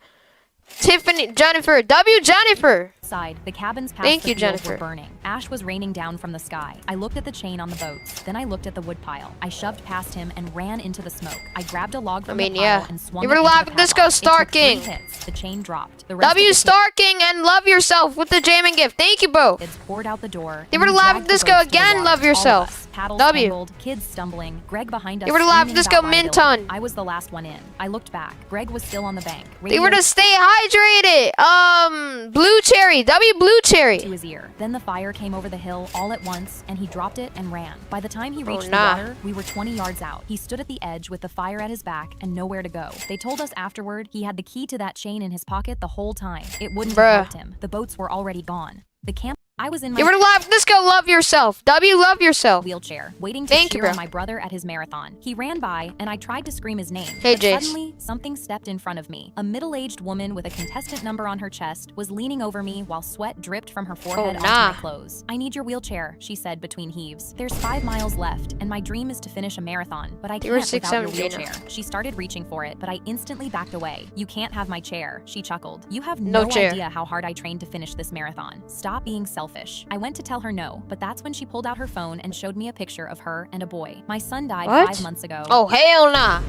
Tiffany, Jennifer. W Jennifer. Outside, the cabins past Thank the you, fields Jennifer. were burning. Ash was raining down from the sky. I looked at the chain on the boats. Then I looked at the woodpile. I shoved past him and ran into the smoke. I grabbed a log from the pile yeah. and swung You it were into live. the Let's padlock. go, Star It took 3 King. hits. The chain dropped. The rest of W the Star King and love yourself with the jamming gift. Thank you both. kids poured out the door. They and were we live. dragged the Let's go boats to the again. water. Love All of yourself. us. Paddles W. tangled, kids stumbling, Greg behind us. They were live. screaming Let's about go, liability. Minton. I was the last one in. I looked back. Greg was still on the bank. They were Radio to stay hydrated. Blue Cherry. W Blue Cherry. to his ear. Then the fire came over the hill all at once, and he dropped it and ran. By the time he reached nah. the water, we were 20 yards out. He stood at the edge with the fire at his back and nowhere to go. They told us afterward he had the key to that chain in his pocket the whole time. It wouldn't Bruh. have helped him. The boats were already gone. The camp. I was in my They were live. Let's go. Love yourself. W Love yourself. wheelchair, waiting to Thank you, cheer on bro. my brother at his marathon. He ran by, and I tried to scream his name. Hey, but Jace. suddenly, something stepped in front of me. A middle-aged woman with a contestant number on her chest was leaning over me while sweat dripped from her forehead onto nah. my clothes. I need your wheelchair, she said between heaves. There's 5 miles left, and my dream is to finish a marathon, but I You were can't without your 6'7", Gina. wheelchair. She started reaching for it, but I instantly backed away. You can't have my chair, she chuckled. You have No no chair. idea how hard I trained to finish this marathon. Stop being selfish. I went to tell her no, but that's when she pulled out her phone and showed me a picture of her and a boy. My son died What? 5 months ago. Oh, hell nah.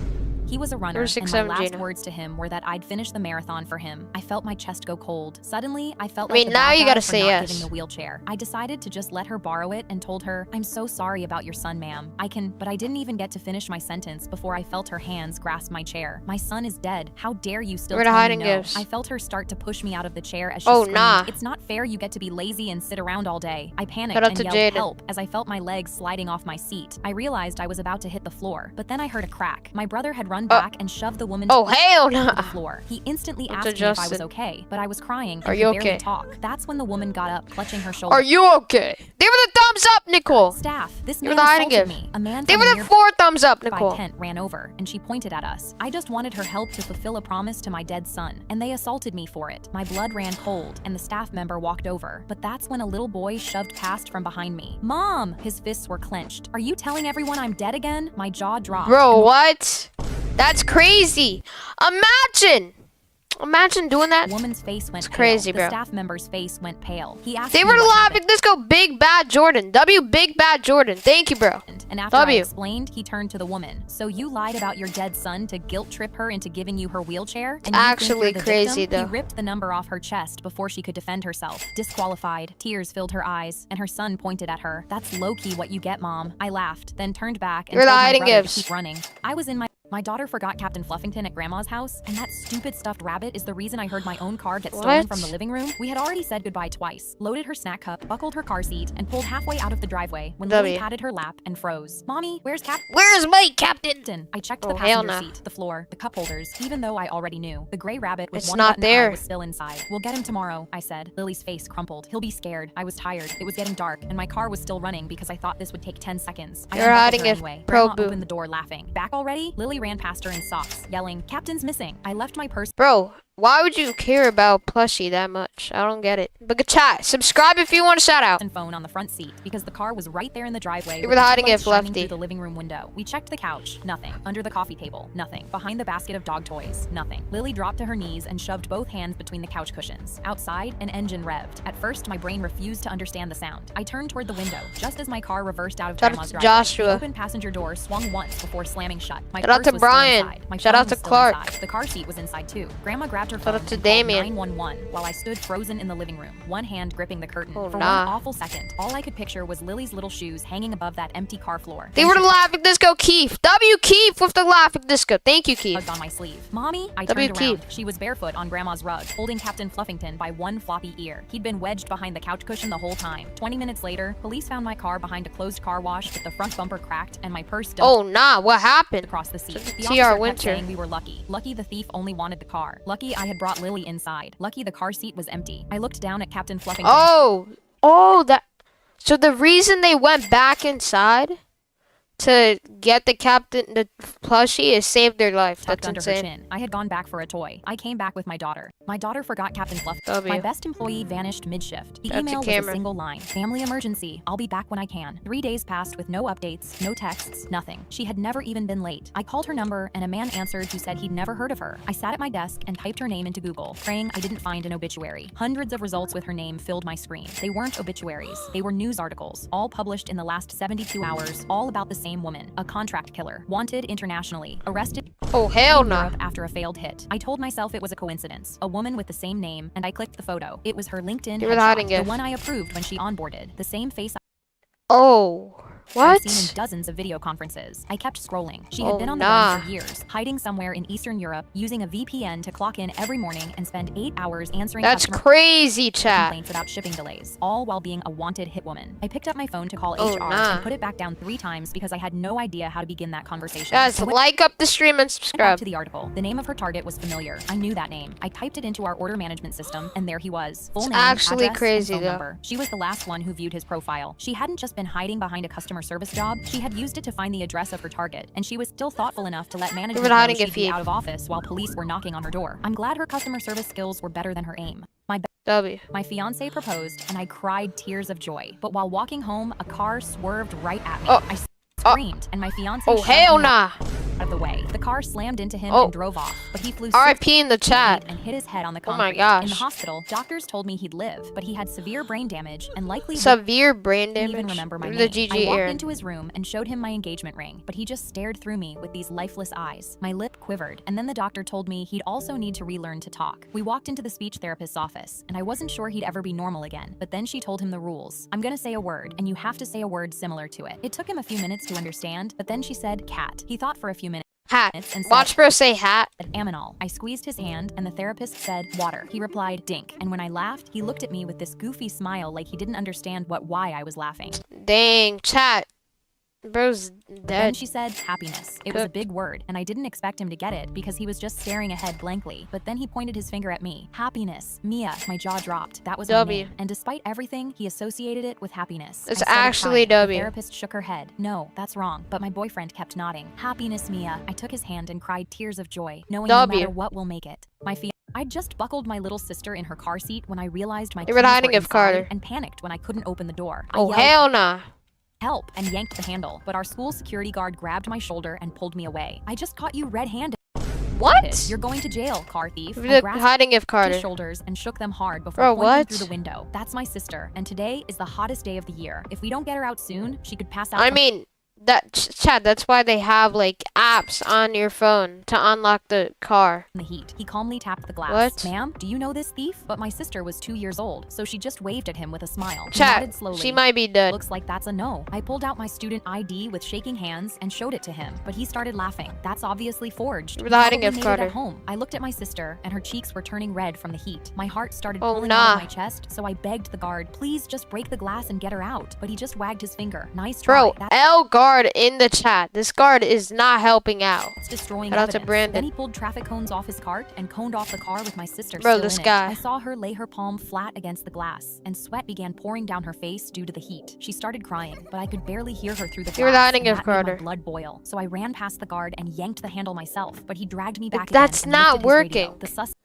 He was a runner, You're and 6'7", my last Gina. words to him were that I'd finish the marathon for him. I felt my chest go cold. Suddenly, I felt I like mean, the now bad you guy gotta for say not yes. giving the wheelchair. I decided to just let her borrow it and told her, "I'm so sorry about your son, ma'am. But I didn't even get to finish my sentence before I felt her hands grasp my chair. My son is dead. How dare you still Where the tell me hiding no?" gifts? I felt her start to push me out of the chair as she Oh, screamed, nah. "It's not fair you get to be lazy and sit around all day." I panicked Shout out and to yelled Jaden. help as I felt my legs sliding off my seat. I realized I was about to hit the floor, but then I heard a crack. My brother had run back and shoved the woman Oh, hell to the nah. floor. He instantly What's asked me if I was Justin? okay, but I was crying and Are you could barely okay? talk. That's when the woman got up, clutching her shoulder. Are you okay? They were the thumbs up, Nicole. Staff, this You're man the hiding assaulted gift. me. A man They from were a the nearby 4 thumbs up, Nicole. tent ran over, and she pointed at us. I just wanted her help to fulfill a promise to my dead son, and they assaulted me for it. My blood ran cold, and the staff member walked over. But that's when a little boy shoved past from behind me. Mom! His fists were clenched. Are you telling everyone I'm dead again? My jaw dropped. Bro, what? That's crazy. Imagine doing that. The woman's face went pale. crazy, The bro. staff member's face went pale. He asked They me were what live. happened. Let's go, Big Bad Jordan. W Big Bad Jordan. Thank you, bro. And after I W. explained, he turned to the woman. So you lied about your dead son to guilt trip her into giving you her wheelchair? And you think actually you're the crazy, victim? though. He ripped the number off her chest before she could defend herself. Disqualified. Tears filled her eyes, and her son pointed at her. That's low-key what you get, Mom. I laughed, then turned back and You're the told my hiding brother gifts. to keep running. I was in my daughter forgot Captain Fluffington at Grandma's house, and that stupid stuffed rabbit is the reason I heard my own car get What? stolen from the living room? We had already said goodbye twice, loaded her snack cup, buckled her car seat, and pulled halfway out of the driveway when Lily W. patted her lap and froze. Mommy, where's Where's my captain? I checked Oh, the hell passenger nah. seat, the floor, the cup holders, even though I already knew. The gray rabbit with It's one not button eye there. was still inside. We'll get him tomorrow, I said. Lily's face crumpled. He'll be scared. I was tired. It was getting dark, and my car was still running because I thought this would take 10 seconds. I You're unbuckled hiding her it, anyway. Pro Grandma Boo. opened the door laughing. Back already? Lily ran past her in socks, yelling, "Captain's missing." I left my purse Bro, why would you care about plushie that much? I don't get it. But good chat. Subscribe if you want a shout out. and phone on the front seat because the car was right there in the driveway. You with were the hiding headlights it, shining Lefty. through the living room window. We checked the couch, nothing. Under the coffee table, nothing. Behind the basket of dog toys, nothing. Lily dropped to her knees and shoved both hands between the couch cushions. Outside, an engine revved. At first, my brain refused to understand the sound. I turned toward the window just as my car reversed out of Shout out Grandma's to driveway. Joshua. The open passenger door swung once before slamming shut. My Shout out purse to was still Brian. inside. My Shout phone out to was still Clark. inside. The car seat was inside too. Grandma grabbed her Shout phone out to and called Damien. 911 while I stood frozen in the living room, one hand gripping the curtain. Oh, For nah. one awful second, all I could picture was Lily's little shoes hanging above that empty car floor. They Then were she the laughing disco Keith. W Keith with the laughing disco. Thank you, Keith. tugged on my sleeve. Mommy, I W. turned around. Keith. She was barefoot on Grandma's rug, holding Captain Fluffington by one floppy ear. He'd been wedged behind the couch cushion the whole time. 20 minutes later, police found my car behind a closed car wash with the front bumper cracked and my purse dumped Oh, nah. What happened? across the seat. It's The TR officer kept Winter. saying we were lucky. Lucky the thief only wanted the car. Lucky I had brought Lily inside. Lucky the car seat was empty. I looked down at Captain Fluffington. Oh, that. So the reason they went back inside to get the plushie, is save their life. Tucked That's under her insane. chin. I had gone back for a toy. I came back with my daughter. My daughter forgot Captain Fluff. W. My best employee vanished mid-shift. The That's a email was a camera. single line. Family emergency. I'll be back when I can. 3 days passed with no updates, no texts, nothing. She had never even been late. I called her number and a man answered who said he'd never heard of her. I sat at my desk and typed her name into Google, praying I didn't find an obituary. Hundreds of results with her name filled my screen. They weren't obituaries. They were news articles, all published in the last 72 hours, all about the same woman, a contract killer, wanted internationally, arrested Oh, hell in nah. Europe after a failed hit. I told myself it was a coincidence. A woman with the same name, and I clicked the photo. It was her LinkedIn You were hiding headshot, the it. one I approved when she onboarded. The same face Oh, I've what? seen in dozens of video conferences. I kept scrolling. She Oh, had been on the nah. run for years, hiding somewhere in Eastern Europe, using a VPN to clock in every morning and spend 8 hours answering That's customer crazy, chat. complaints about shipping delays, all while being a wanted hit woman. I picked up my phone to call Oh, HR nah. and put it back down 3 times because I had no idea how to begin that conversation. Guys, I went like up the stream and back subscribe. to the article. The name of her target was familiar. I knew that name. I typed it into our order management system, and there he was. Full It's name, actually address, crazy, and phone though. number. She was the last one who viewed his profile. She hadn't just been hiding behind a customer service job. She had used it to find the address of her target, and she was still thoughtful enough to let management know hiding it, she'd be Phoebe. out of office while police were knocking on her door. I'm glad her customer service skills were better than her aim. W. My fiance proposed, and I cried tears of joy. But while walking home, a car swerved right at me. Oh. I screamed, and my fiance Oh, shoved hell me nah. out of the way. The car slammed into him Oh. and drove off, but he flew RIP in the chat. and hit his head on the Oh my concrete. gosh. In the hospital, doctors told me he'd live, but he had severe brain damage and likely Severe brain didn't even damage. remember my The name. GG I walked Aaron. into his room and showed him my engagement ring, but he just stared through me with these lifeless eyes. My lip quivered, and then the doctor told me he'd also need to relearn to talk. We walked into the speech therapist's office, and I wasn't sure he'd ever be normal again, but then she told him the rules. I'm gonna say a word, and you have to say a word similar to it. It took him a few minutes to understand, but then she said cat. He thought for a few minutes Hat. and said, Watch bro say hat. Aminol. I squeezed his hand, and the therapist said, water. He replied, dink. And when I laughed, he looked at me with this goofy smile like he didn't understand why I was laughing. Dang, chat. Bro's Then dead. she said, happiness. It was a big word, and I didn't expect him to get it because he was just staring ahead blankly. But then he pointed his finger at me. Happiness. Mia. My jaw dropped. That was my W. name. And despite everything, he associated it with happiness. It's I started actually crying. W. The therapist shook her head. No, that's wrong. But my boyfriend kept nodding. Happiness, Mia. I took his hand and cried tears of joy, knowing no W. matter what will make it. I'd just buckled my little sister in her car seat when I realized my You were keys hiding were of inside Carter. and panicked when I couldn't open the door. I Oh, yelled, hell nah. help, and yanked the handle, but our school security guard grabbed my shoulder and pulled me away. I just caught you red-handed. What? You're going to jail, car thief. I The grasped hiding of his Carter. shoulders and shook them hard before Bro, pointing what? through the window. That's my sister, and today is the hottest day of the year. If we don't get her out soon, she could pass out. I from mean, that chat. That's why they have like taps on your phone to unlock the car. in the heat. He calmly tapped the glass. What? Ma'am, do you know this thief? But my sister was 2 years old, so she just waved at him with a smile. He Chat, nodded slowly. she might be dead. Looks like that's a no. I pulled out my student ID with shaking hands and showed it to him, but he started laughing. That's obviously forged. We're the hiding Probably gift made it Carter. at home. I looked at my sister, and her cheeks were turning red from the heat. My heart started Oh, pulling nah. out of my chest, so I begged the guard, please just break the glass and get her out. But he just wagged his finger. Nice try. Bro, L guard in the chat. This guard is not helping out. That's destroying Shout out to evidence. Brandon. Then he pulled traffic cones off his cart and coned off the car with my sister Bro, still this in it. guy. I saw her lay her palm flat against the glass, and sweat began pouring down her face due to the heat. She started crying, but I could barely hear her through the glass. You were the hiding and gift that made my Carter. blood boil. So I ran past the guard and yanked the handle myself, but he dragged me back That's again and not lifted his radio. working. The suspect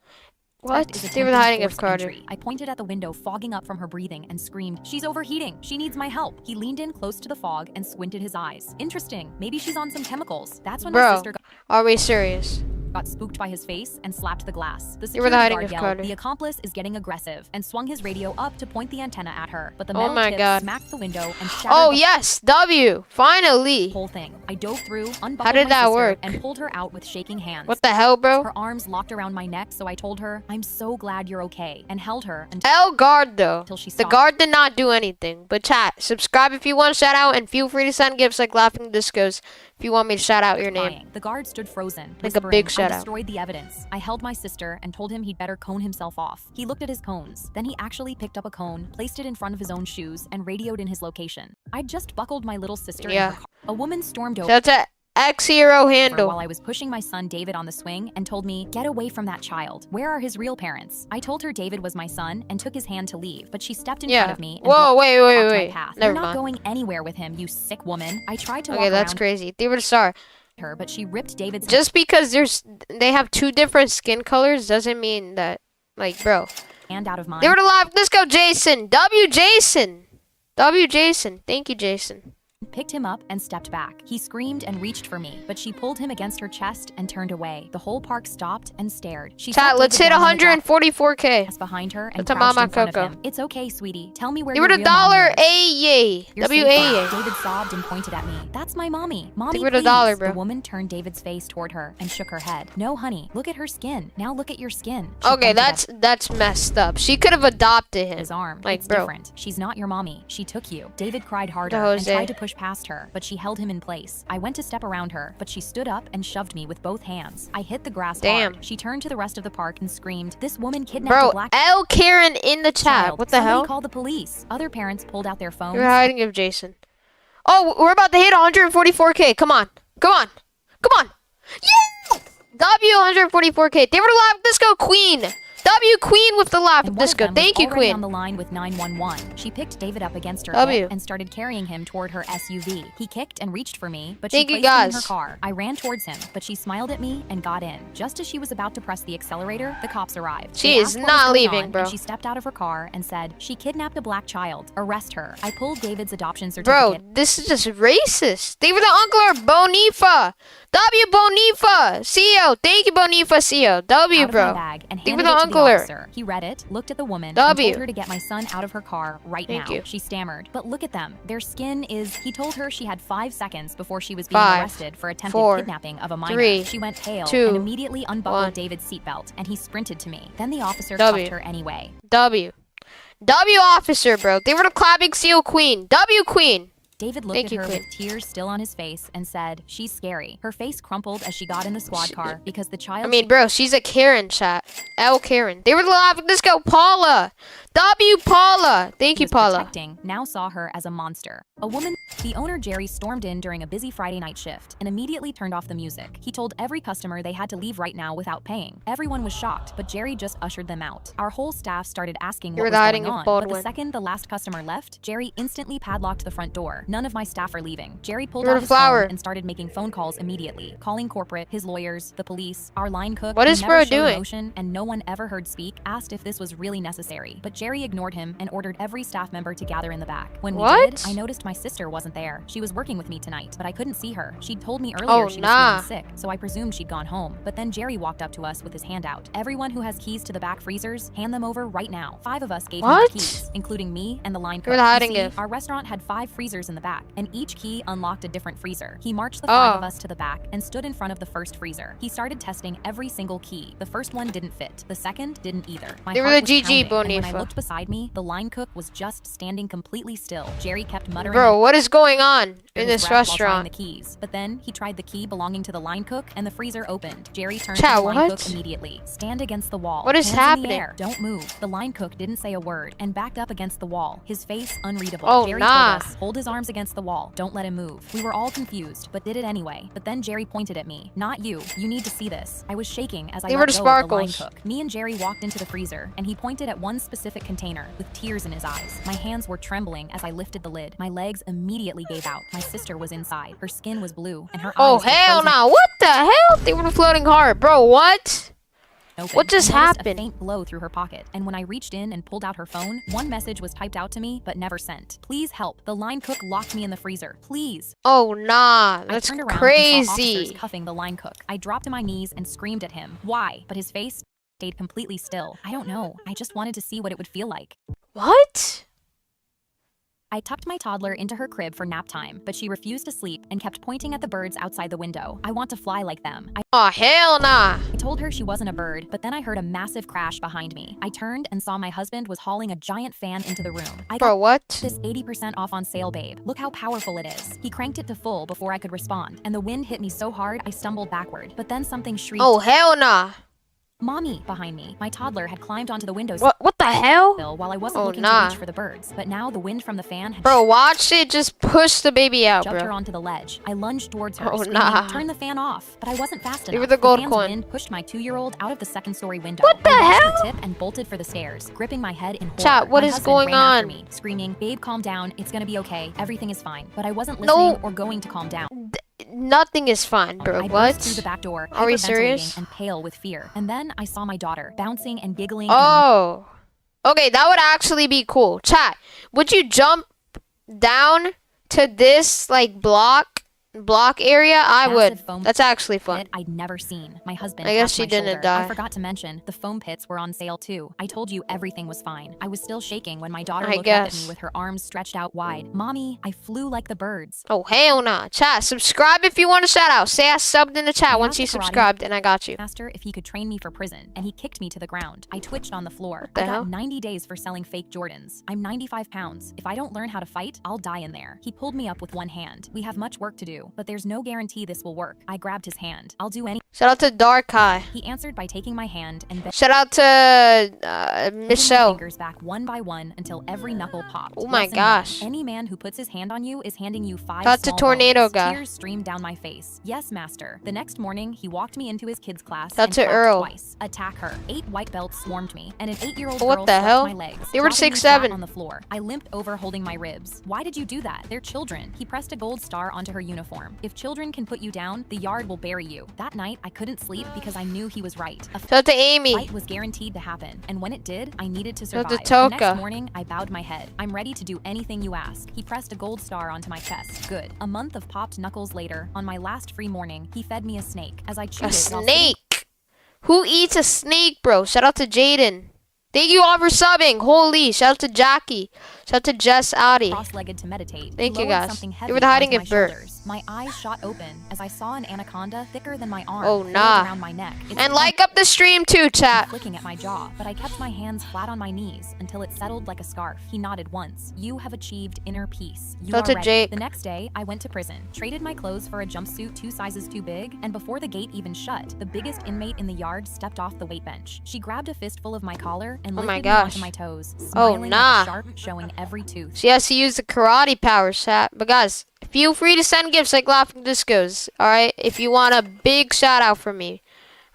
What? is They were the attempting hiding gift forced Carter. entry. I pointed at the window, fogging up from her breathing, and screamed, she's overheating. She needs my help. He leaned in close to the fog and squinted his eyes. Interesting. Maybe she's on some chemicals. That's when my Bro, sister are we serious? got spooked by his face and slapped the glass. The You were security the hiding guard gift yelled, Carter. the accomplice is getting aggressive, and swung his radio up to point the antenna at her. But the Oh metal my tip God. smacked the window and shattered Oh, the yes. W. Finally. whole thing. I dove through, unbuckled How did my that sister, work? and pulled her out with shaking hands. What the hell, bro? Her arms locked around my neck, so I told her, I'm so glad you're okay, and held her until L guard, though. she The stopped. guard did not do anything. But chat, subscribe if you want a shout out, and feel free to send gifts like Laughing Discos if you want me to shout out your name. crying. The guard stood frozen, Like a whispering, big shout I out. destroyed the evidence. I held my sister and told him he'd better cone himself off. He looked at his cones. Then he actually picked up a cone, placed it in front of his own shoes, and radioed in his location. I'd just buckled my little sister in Yeah. her car. A woman stormed over Shout out to X Hero while Handle. I was pushing my son David on the swing and told me, get away from that child. Where are his real parents? I told her David was my son and took his hand to leave, but she stepped in front Yeah. of me and Whoa, wait, blocked my wait. path. Never You're not mind. going anywhere with him, you sick woman. I tried to Okay, walk that's around crazy. They were the star. her, but she ripped David's Just because they have two different skin colors doesn't mean that, like, bro. hand out of mine. They were alive. Let's go, Jason. W. Jason. W. Jason. Thank you, Jason. Picked him up and stepped back. He screamed and reached for me, but she pulled him against her chest and turned away. The whole park stopped and stared. She Chat, set let's David hit down on the 144K. grass behind her and That's a crouched Mama in front Coco. of him. It's okay, sweetie. Tell me where They your were the real mommy dollar. is. A yay. You're W safe A now. yay. David sobbed and pointed at me. That's my mommy. Mommy, were the please. dollar, bro. The woman turned David's face toward her and shook her head. No, honey. Look at her skin. Now look at your skin. She Okay, pointed at that's messed up. She could have adopted him. his arm. Like, It's bro. different. She's not your mommy. She took you. David cried harder and Jose. tried to push past her, but she held him in place. I went to step around her, but she stood up and shoved me with both hands. I hit the grass Damn. hard. She turned to the rest of the park and screamed, this woman kidnapped a Bro, black L Karen in the chat. child. What the Somebody hell? called the police. Other parents pulled out their phones. You're hiding of Jason. Oh, we're about to hit 144K. Come on. Come on. Come on. Yeah! W 144K. They were alive. Let's go, Queen. W Queen with the laugh. And one Let's of go. them was Thank you, already Queen. on the line with 911. She picked David up against her W. hip and started carrying him toward her SUV. He kicked and reached for me, but Thank she you, placed him in her guys. car. I ran towards him, but she smiled at me and got in. Just as she was about to press the accelerator, the cops arrived. She They is asked what not was going leaving, on, bro. And she stepped out of her car and said, she kidnapped a black child. Arrest her. I pulled David's adoption Bro, certificate. this is just racist. They were the uncle Bonifa. W Bonifa. CEO. Thank you, Bonifa. CEO. W, out of my bro. bag and They were handed the it to uncle. the officer. He read it, looked at the woman, and W. told her to get my son out of her car right Thank now. you. She stammered, but look at them. Their skin is... He told her she had 5 seconds before she was being 5, arrested for attempted 4, kidnapping of a minor. 3, She went pale 2, and immediately unbuckled 1. David's seatbelt, and he sprinted to me. Then the officer W. cuffed her anyway. W. W officer, bro. They were the clapping seal queen. W queen. David looked Thank at you, her Queen. with tears still on his face and said, she's scary. Her face crumpled as she got in the squad car because the child... I mean, bro, she's a Karen, chat. L Karen. They were the laughing. Let's go, Paula. W Paula. Thank he you, was Paula. protecting now saw her as a monster. A woman, the owner Jerry stormed in during a busy Friday night shift and immediately turned off the music. He told every customer they had to leave right now without paying. Everyone was shocked, but Jerry just ushered them out. Our whole staff started asking You were what the was hiding going of on, but the Baldwin. second the last customer left, Jerry instantly padlocked the front door. None of my staff are leaving. Jerry pulled You were out the his flower. phone and started making phone calls immediately, calling corporate, his lawyers, the police, our line cook. What who is never bro showed doing? emotion and no one ever heard speak, asked if this was really necessary. But Jerry ignored him and ordered every staff member to gather in the back. When we What? did, I noticed my sister wasn't there. She was working with me tonight, but I couldn't see her. She'd told me earlier Oh, she nah. was feeling sick, so I presumed she'd gone home. But then Jerry walked up to us with his hand out. Everyone who has keys to the back freezers, hand them over right now. 5 of us gave him What? the keys, including me and the line You're cook. the You hiding see, gift. our restaurant had 5 freezers in the the back, and each key unlocked a different freezer. He marched the 5 of Oh. us to the back and stood in front of the first freezer. He started testing every single key. The first one didn't fit. The second didn't either. My They were heart the was GG pounding, and when I Bonifa. looked beside me, the line cook was just standing completely still. Jerry kept muttering Bro, what is going on in his this breath while trying the restaurant? keys. But then he tried the key belonging to the line cook, and the freezer opened. Jerry turned Chat, to the line what? cook immediately. Stand against the wall. What is Hands in the happening? air. Don't move. The line cook didn't say a word and backed up against the wall. His face unreadable. Oh, Jerry nah. told us, hold his arms against the wall. Don't let him move. We were all confused, but did it anyway. But then Jerry pointed at me. Not you. You need to see this. I was shaking as I They let were the go of the line sparkles. cook. Me and Jerry walked into the freezer, and he pointed at one specific container with tears in his eyes. My hands were trembling as I lifted the lid. My legs immediately gave out. My sister was inside. Her skin was blue, and her Oh, eyes were hell frozen no. What the hell? They were floating hard. Bro, what? open. What just I noticed happened? A faint glow through her pocket, and when I reached in and pulled out her phone, one message was typed out to me but never sent. Please help. The line cook locked me in the freezer. Please. Oh, nah. I That's turned around and saw officers crazy. cuffing the line cook. I dropped to my knees and screamed at him. Why? But his face stayed completely still. I don't know. I just wanted to see what it would feel like. What? I tucked my toddler into her crib for nap time, but she refused to sleep and kept pointing at the birds outside the window. I want to fly like them. Oh, hell nah. I told her she wasn't a bird, but then I heard a massive crash behind me. I turned and saw my husband was hauling a giant fan into the room. I Bro, got what? this 80% off on sale, babe. Look how powerful it is. He cranked it to full before I could respond, and the wind hit me so hard I stumbled backward. But then something shrieked. Oh, hell nah. Mommy! Behind me. My toddler had climbed onto the window What the hell? sill while I wasn't Oh, looking nah. to reach for the birds. But now the wind from the fan had Bro, watch it just push the baby out, shoved her bro. onto the ledge. I lunged towards her, Oh, screaming, nah. turn the fan off. But I wasn't fast Give enough. her the gold fan's coin. wind pushed my 2-year-old out of the second-story window. What the I watched hell? her tip and bolted for the stairs, gripping my head in horror. Chat, what My is husband going ran after on? me, screaming, babe, calm down. It's gonna be okay. Everything is fine. But I wasn't listening No. or going to calm down. Nothing is fine, bro. I What? burst through the back door, Are we hyperventilating serious? and pale with fear. And then I saw my daughter bouncing and giggling. in a Oh. Okay, that would actually be cool. Chat, would you jump down to this, like, block area? I Massive would. foam That's actually fun. pit I'd never seen. My husband I guess tapped she my didn't shoulder. die. I forgot to mention, the foam pits were on sale too. I told you everything was fine. I was still shaking when my daughter I looked up at guess. me with her arms stretched out wide. Mommy, I flew like the birds. Oh, hell nah. Chat, subscribe if you want a shout out. Say I subbed in the chat I once asked you the karate subscribed, and I got you. Asked if he could train me for prison, and he kicked me to the ground. I twitched on the floor. the I got hell? 90 days for selling fake Jordans. I'm 95 pounds. If I don't learn how to fight, I'll die in there. He pulled me up with one hand. We have much work to do, but there's no guarantee this will work. I grabbed his hand. I'll do anything. Shout out to Dark Eye. He answered by taking my hand and Shout out to pulling my Michelle. fingers back one by one until every knuckle popped. Oh my Lesson gosh. 1. Any man who puts his hand on you is handing you 5 Shout out to small Tornado bones. Guy. Tears streamed down my face. Yes, master. The next morning, he walked me into his kids' class Shout out and to clapped Earl. twice. Attack her. 8 white belts swarmed me, and an 8-year-old What girl the swept hell? my legs. They were dropping me 6'7". flat on the floor. I limped over holding my ribs. Why did you do that? They're children. He pressed a gold star onto her uniform. If children can put you down, the yard will bury you. That night, I couldn't sleep because I knew he was right. A Shout out to Amy. fight was guaranteed to happen, and when it did, I needed to Shout out survive. to The Toka. next morning, I bowed my head. I'm ready to do anything you ask. He pressed a gold star onto my chest. Good. A month of popped knuckles later, on my last free morning, he fed me a snake. As I chewed A it while sitting snake. Who eats a snake, bro? Shout out to Jaden. Thank you all for subbing. Holy. Shout out to Jackie. Shout out to Jess Audi. cross-legged to meditate. Thank He you, lowered guys. something You heavy were the hiding onto my gift bird. shoulders. My eyes shot open as I saw an anaconda thicker than my arm Oh, coiled nah. around my neck. Its And like up the stream too, chat. flicking at my jaw, but I kept my hands flat on my knees until it settled like a scarf. He nodded once. You have achieved inner peace. You Shout out are to ready. Jake. The next day, I went to prison, traded my clothes for a jumpsuit 2 sizes too big, and before the gate even shut, the biggest inmate in the yard stepped off the weight bench. She grabbed a fistful of my collar and Oh lifted my me gosh. onto my toes, Oh, smiling nah. like a shark, showing every tooth. She has to use the karate powers, chat. But guys, feel free to send gifts like Laughing Discos. Alright? If you want a big shout out from me.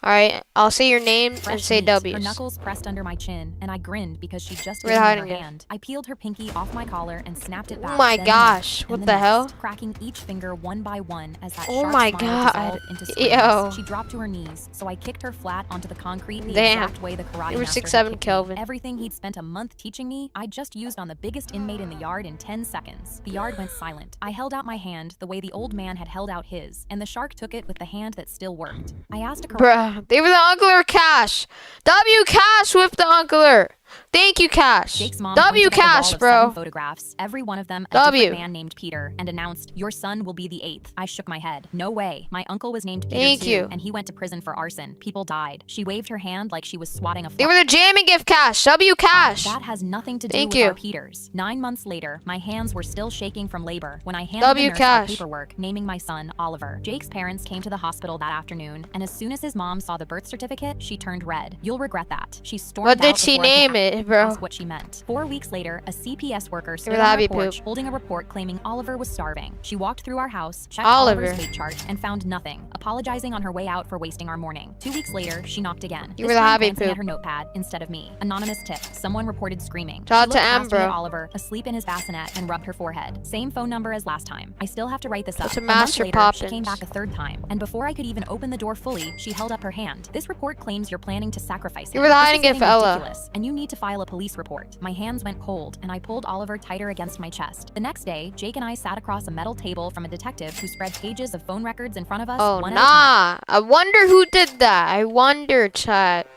Alright? I'll say your name and Fresh say meat. Her W's. knuckles pressed under my chin, and I grinned because she just We're given me hiding her it. hand. I peeled her pinky off my collar and snapped it back. Oh my then gosh, next, what and the next, hell? cracking each finger one by one as that Oh sharp my smile God. dissolved into screams. Yo. She dropped to her knees, so I kicked her flat onto the concrete the Damn. exact way the karate You were master 6'7", had kicked me. Kelvin. Everything he'd spent a month teaching me, I just used on the biggest inmate in the yard in 10 seconds. The yard went silent. I held out my hand the way the old man had held out his, and the shark took it with the hand that still worked. I asked a karate Bruh, they were the Uncler Cash. W Cash with the Uncler. Thank you, Cash. Jake's mom W pointed at the wall Cash, of bro. 7 photographs, every one of them a W. different man named Peter, and announced, "Your son will be the 8th." I shook my head. No way. My uncle was named Peter Thank too, you. and he went to prison for arson. People died. She waved her hand like she was swatting a They were the jamming gift, Cash. W Cash. That has nothing to do Thank with you. our Peters. 9 months later, my hands were still shaking from labor when I handed W the nurse our Cash. paperwork naming my son Oliver. Jake's parents came to the hospital that afternoon, and as soon as his mom saw the birth certificate, she turned red. You'll regret that. She stormed What did out she before I could name it, bro? ask what she meant. 4 weeks later, a CPS worker stood were on our happy porch poop. holding a report claiming Oliver was starving. She walked through our house, checked Oliver. Oliver's weight chart, and found nothing, apologizing on her way out for wasting our morning. 2 weeks later, she knocked again. You This were the time happy glancing poop. at her notepad instead of me. Anonymous tip. Someone reported screaming. Shout out She to looked M, past me bro. at Oliver, asleep in his bassinet, and rubbed her forehead. Same phone number as last time. I still have to write this up. It's a month Master later, Poppins. she came back a third time, and before I could even open the door fully, she held up her hand. This report claims you're planning to sacrifice him. You were the This is hiding gift, getting Ella. ridiculous, and you need to file a police report. My hands went cold, and I pulled Oliver tighter against my chest. The next day, Jake and I sat across a metal table from a detective who spread pages of phone records in front of us. Oh, one at a time. nah. I wonder who did that. I wonder, chat.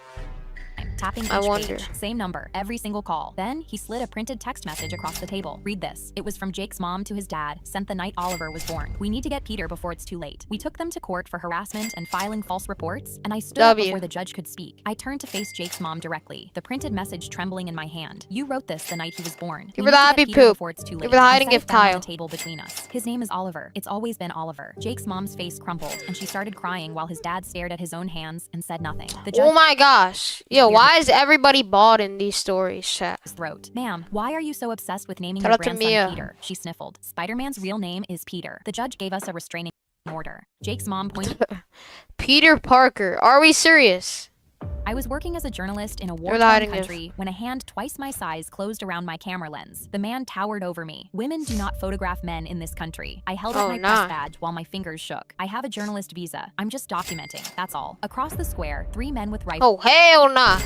Tapping each I wonder. page. Same number, every single call. Then he slid a printed text message across the table. Read this. It was from Jake's mom to his dad, sent the night Oliver was born. "We need to get Peter before it's too late." We took them to court for harassment and filing false reports, and I stood up W. before the judge could speak. I turned to face Jake's mom directly, the printed message trembling in my hand. "You wrote this the night he was born. You We were the need to happy get Peter poop. before it's too You late." were the I hiding set it gift down on Kyle. the table between us. "His name is Oliver. It's always been Oliver." Jake's mom's face crumpled, and she started crying while his dad stared at his own hands and said nothing. The judge Oh my gosh. Yo, why is everybody bald in these stories, chat? his throat. "Ma'am, why are you so obsessed with naming Shout your out to grandson Mia. Peter?" She sniffled. "Spider-Man's real name is Peter." The judge gave us a restraining order. Jake's mom pointed. Peter Parker. Are we serious? I was working as a journalist in a the war-torn hiding gift. country when a hand twice my size closed around my camera lens. The man towered over me. "Women do not photograph men in this country." I held up Oh, my nah. press badge while my fingers shook. "I have a journalist visa. I'm just documenting. That's all." Across the square, 3 men with rifles Oh, hell nah.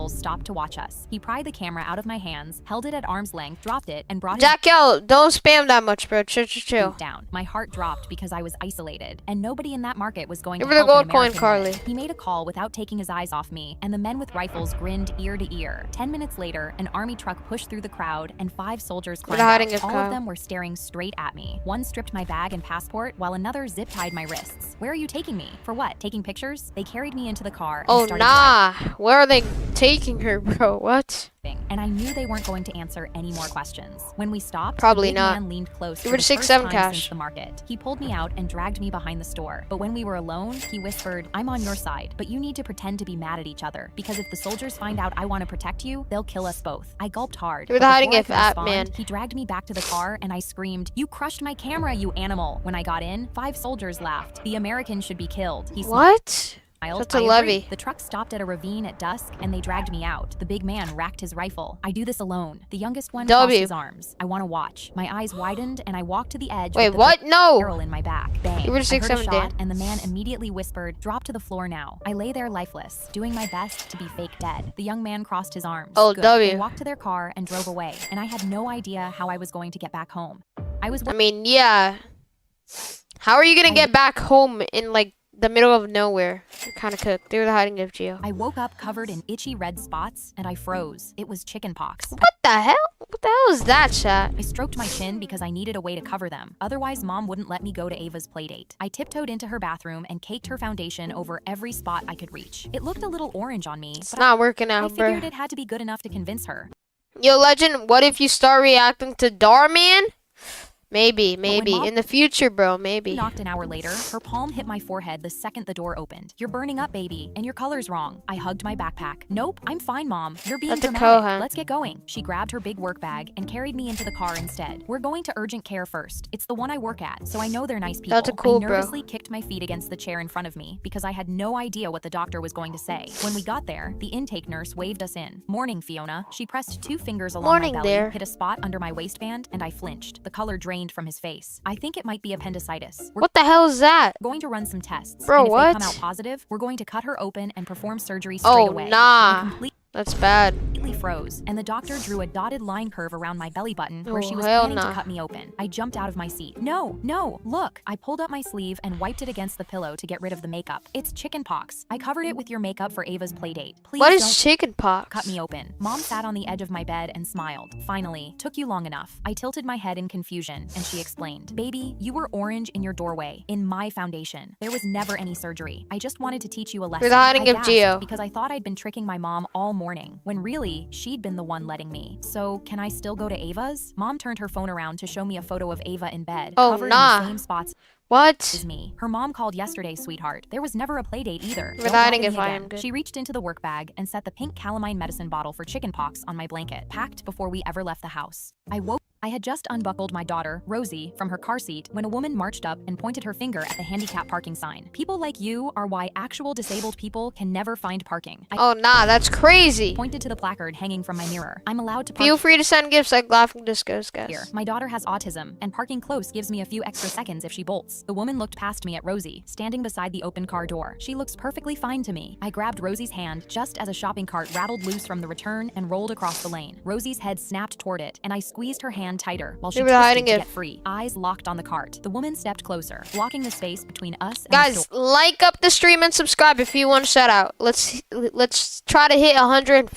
stopped to watch us. He pried the camera out of my hands, held it at arm's length, dropped it, and brought his Jackel, don't spam that much, bro. Chill. down. My heart dropped because I was isolated, and nobody in that market was going Give to her the help an gold coin, American Carly. woman. He made a call without taking his eyes off me, and the men with rifles grinned ear to ear. 10 minutes later, an army truck pushed through the crowd, and 5 soldiers climbed hiding out. it, All Kyle. of them were staring straight at me. One stripped my bag and passport, while another zip-tied my wrists. "Where are you taking me? For what? Taking pictures?" They carried me into the car and Oh, started nah. Where are they taking her, bro? What? driving, and I knew they weren't going to answer any more questions. When we stopped, Probably the big not. man leaned close You for were the 6'7" first time Cash. since the market. He pulled me out and dragged me behind the store. But when we were alone, he whispered, "I'm on your side, but you need to pretend to be mad at each other, because if the soldiers find out I want to protect you, they'll kill us both." I gulped hard. You were but the hiding before I gift could app, respond, man. He dragged me back to the car, and I screamed, "You crushed my camera, you animal!" When I got in, 5 soldiers laughed. "The American should be killed." He What? smiled. Such a I agree. levy. The truck stopped at a ravine at dusk, and they dragged me out. The big man racked his rifle. "I do this alone." The youngest one crossed W. his arms. "I want to watch." My eyes widened, and I walked to the edge. Wait, with the what? No. barrel in my back. Bang. You were I 6'7" heard a Dan. shot, and the man immediately whispered, "Drop to the floor now." I lay there lifeless, doing my best to be fake dead. The young man crossed his arms. Oh, Good. W. They walked to their car and drove away, and I had no idea how I was going to get back home. I was I mean, yeah. How are you gonna get back home in, like, the middle of nowhere? You're kind of cooked. They were the hiding gift, Gio. I woke up covered in itchy red spots, and I froze. It was chickenpox. What the hell? What the hell is that, chat? I stroked my chin because I needed a way to cover them. Otherwise, Mom wouldn't let me go to Ava's playdate. I tiptoed into her bathroom and caked her foundation over every spot I could reach. It looked a little orange on me, It's but not working I out, bro. figured it had to be good enough to convince her. Yo, Legend, what if you start reacting to Darman? Maybe. Mom- In the future, bro, maybe. Knocked an hour later, her palm hit my forehead the second the door opened. "You're burning up, baby, and your color's wrong." I hugged my backpack. "Nope, I'm fine, Mom. You're being That's a dramatic. Kohan. Let's get going." She grabbed her big work bag and carried me into the car instead. "We're going to urgent care first. It's the one I work at, so I know they're nice people." That's a cool, I bro. nervously kicked my feet against the chair in front of me because I had no idea what the doctor was going to say. When we got there, the intake nurse waved us in. "Morning, Fiona." She pressed 2 fingers along Morning my belly, there. hit a spot under my waistband, and I flinched. The color drained from his face. "I think it might be appendicitis. We're What the hell is that? going to run some tests. Bro, and if what? they come out positive, we're going to cut her open and perform surgery straight Oh, away. nah. In complete That's bad. Completely froze, and the doctor drew a dotted line curve around my belly button where Oh, she was hell planning nah. to cut me open. I jumped out of my seat. No, look. I pulled up my sleeve and wiped it against the pillow to get rid of the makeup. It's chicken pox. I covered it with your makeup for Ava's playdate. Please What don't is chicken pox? cut me open. Mom sat on the edge of my bed and smiled. Finally, took you long enough. I tilted my head in confusion, and she explained, baby, you were orange in your doorway, in my foundation. There was never any surgery. I just wanted to teach you a lesson. You're the hiding I of gasped Geo. because I thought I'd been tricking my mom all morning, when really, she'd been the one letting me. So, can I still go to Ava's? Mom turned her phone around to show me a photo of Ava in bed, Oh, covered nah. in the same spots What? as me. Her mom called yesterday, sweetheart. There was never a play date either. We're Don't hiding bother if me I again. am good. She reached into the work bag and set the pink calamine medicine bottle for chickenpox on my blanket, packed before we ever left the house. I woke. I had just unbuckled my daughter, Rosie, from her car seat when a woman marched up and pointed her finger at the handicap parking sign. People like you are why actual disabled people can never find parking. I Oh, nah, that's crazy. pointed to the placard hanging from my mirror. I'm allowed to park Feel free to send gifts like Laughing Discos, here. guys. My daughter has autism, and parking close gives me a few extra seconds if she bolts. The woman looked past me at Rosie, standing beside the open car door. She looks perfectly fine to me. I grabbed Rosie's hand just as a shopping cart rattled loose from the return and rolled across the lane. Rosie's head snapped toward it, and I squeezed her hand tighter while she They were twisted hiding to it. get free. Eyes locked on the cart. The woman stepped closer, blocking the space between us and the Guys, store. like up the stream and subscribe if you want a shout out. Let's try to hit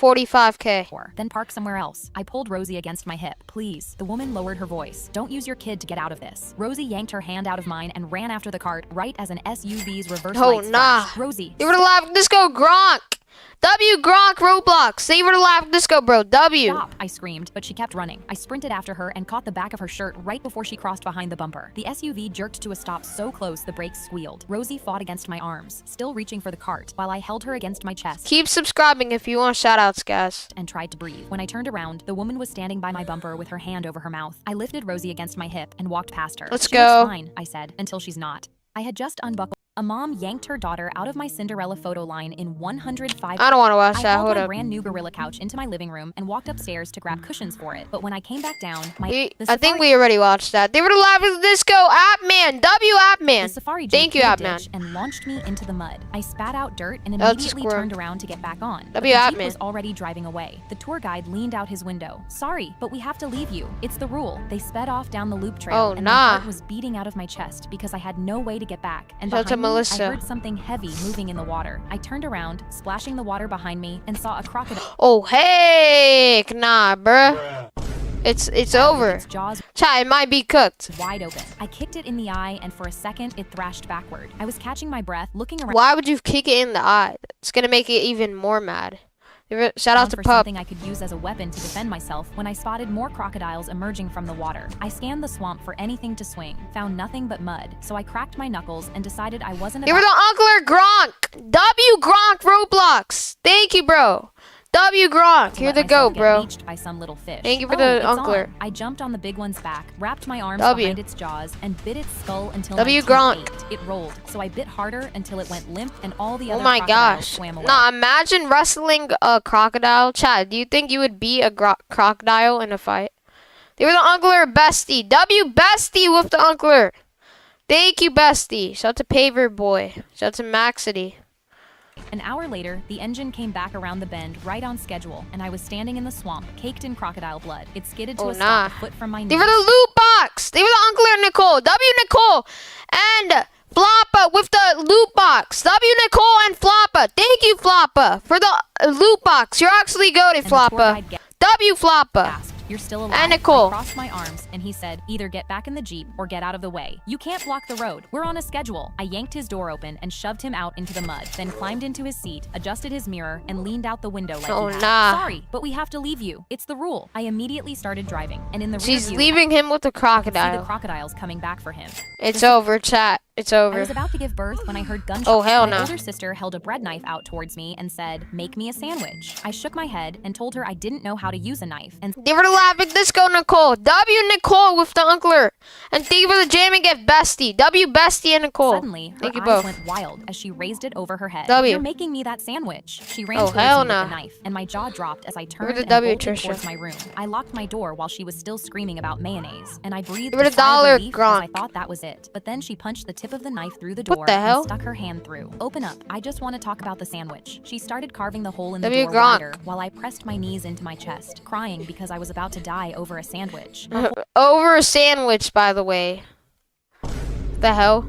145k. Then park somewhere else. I pulled Rosie against my hip. Please. The woman lowered her voice. Don't use your kid to get out of this. Rosie yanked her hand out of mine and ran after the cart right as an SUV's reverse Oh, lights nah. flashed. Rosie. They were the Laughing Disco Gronk. W Gronk Roblox. They were the Laughing Disco, bro. W. Stop, I screamed, but she kept running. I sprinted after her and caught the back of her shirt right before she crossed behind the bumper. The SUV jerked to a stop so close the brakes squealed. Rosie fought against my arms, still reaching for the cart, while I held her against my chest Keep subscribing if you want shout outs, guys. and tried to breathe. When I turned around, the woman was standing by my bumper with her hand over her mouth. I lifted Rosie against my hip and walked past her. Let's She looks go. fine, I said, until she's not. I had just unbuckled. A mom yanked her daughter out of my Cinderella photo line in 105. I don't want to watch I that. hauled Hold my up. brand new gorilla couch into my living room and walked upstairs to grab cushions for it. But when I came back down, I think safari- we already watched that. They were the Laughing Disco App Man. W App Man. the safari Thank jeep you, hit a Appman. ditch and launched me into the mud. I spat out dirt and That's immediately squirm. turned around to get back on. But W the Appman. jeep was already driving away. The tour guide leaned out his window. Sorry, but we have to leave you. It's the rule. They sped off down the loop trail, Oh, and nah. my heart was beating out of my chest because I had no way to get back. And Shout out to behind me, Melissa. I heard something heavy moving in the water. I turned around, splashing the water behind me, and saw a crocodile. Oh, heck nah, bruh. It's over. Its jaws Chat, it might be cooked. wide open. I kicked it in the eye, and for a second, it thrashed backward. I was catching my breath, looking around. Why would you kick it in the eye? It's gonna make it even more mad. Shout out to for Pup. something I could use as a weapon to defend myself when I spotted more crocodiles emerging from the water. I scanned the swamp for anything to swing, found nothing but mud, so I cracked my knuckles and decided I wasn't They were about the Uncler Gronk. W Gronk Roblox. Thank you, bro. W Gronk. to You're let the myself goat, get bro. leached by some little fish. Thank you for Oh, the it's uncler. on. I jumped on the big one's back, wrapped my arms W. behind its jaws, and bit its skull until W my teeth Gronk. ached. It rolled, so I bit harder until it went limp and all the Oh other my crocodiles gosh. swam away. Nah, imagine wrestling a crocodile. Chad, do you think you would beat a crocodile in a fight? They were the Uncler Bestie. W Bestie with the Uncler. Thank you, Bestie. Shout out to Paver Boy. Shout out to Maxity. An hour later, the engine came back around the bend right on schedule, and I was standing in the swamp, caked in crocodile blood. It skidded to Oh, a stop nah. a foot from my They knees. were the loot box. They were the Uncler Nicole. W Nicole and Floppa with the loot box. W Nicole and Floppa. Thank you, Floppa, for the loot box. You're actually goated, And the tour Floppa. guide W Floppa. gasped, "You're still alive." And Nicole. I crossed my arms, and he said, "Either get back in the Jeep or get out of the way. You can't block the road. We're on a schedule." I yanked his door open and shoved him out into the mud, then climbed into his seat, adjusted his mirror, and leaned out the window like Oh, he had. nah. "Sorry, but we have to leave you. It's the rule." I immediately started driving, and in the rear She's view, leaving him with the I could see the crocodile. crocodiles coming back for him. It's over, chat. It's I over. was about to give birth when I heard gunshots. Oh, hell My no. older sister held a bread knife out towards me and said, "Make me a sandwich." I shook my head and told her I didn't know how to use a knife, and They were the Laughing Disco Nicole. W Nicole with the Uncler. And thank you for the jamming gift, Bestie. W Bestie and Nicole. suddenly, her Thank you eyes both. went wild as she raised it over her head. W. "You're making me that sandwich." She ran Oh, towards hell me no. with the knife, and my jaw dropped as I turned the and W, bolted Trisha. towards my room. I locked my door while she was still screaming about mayonnaise, and I breathed They were a the sigh of dollar relief as I Gronk. thought that was it. But then she punched the tip tip of the knife through the What door the hell? and stuck her hand through. Open up. I just want to talk about the sandwich. She started carving the hole in the W. door Gronk. wider while I pressed my knees into my chest, crying because I was about to die over a sandwich. Over a sandwich, by the way. The hell?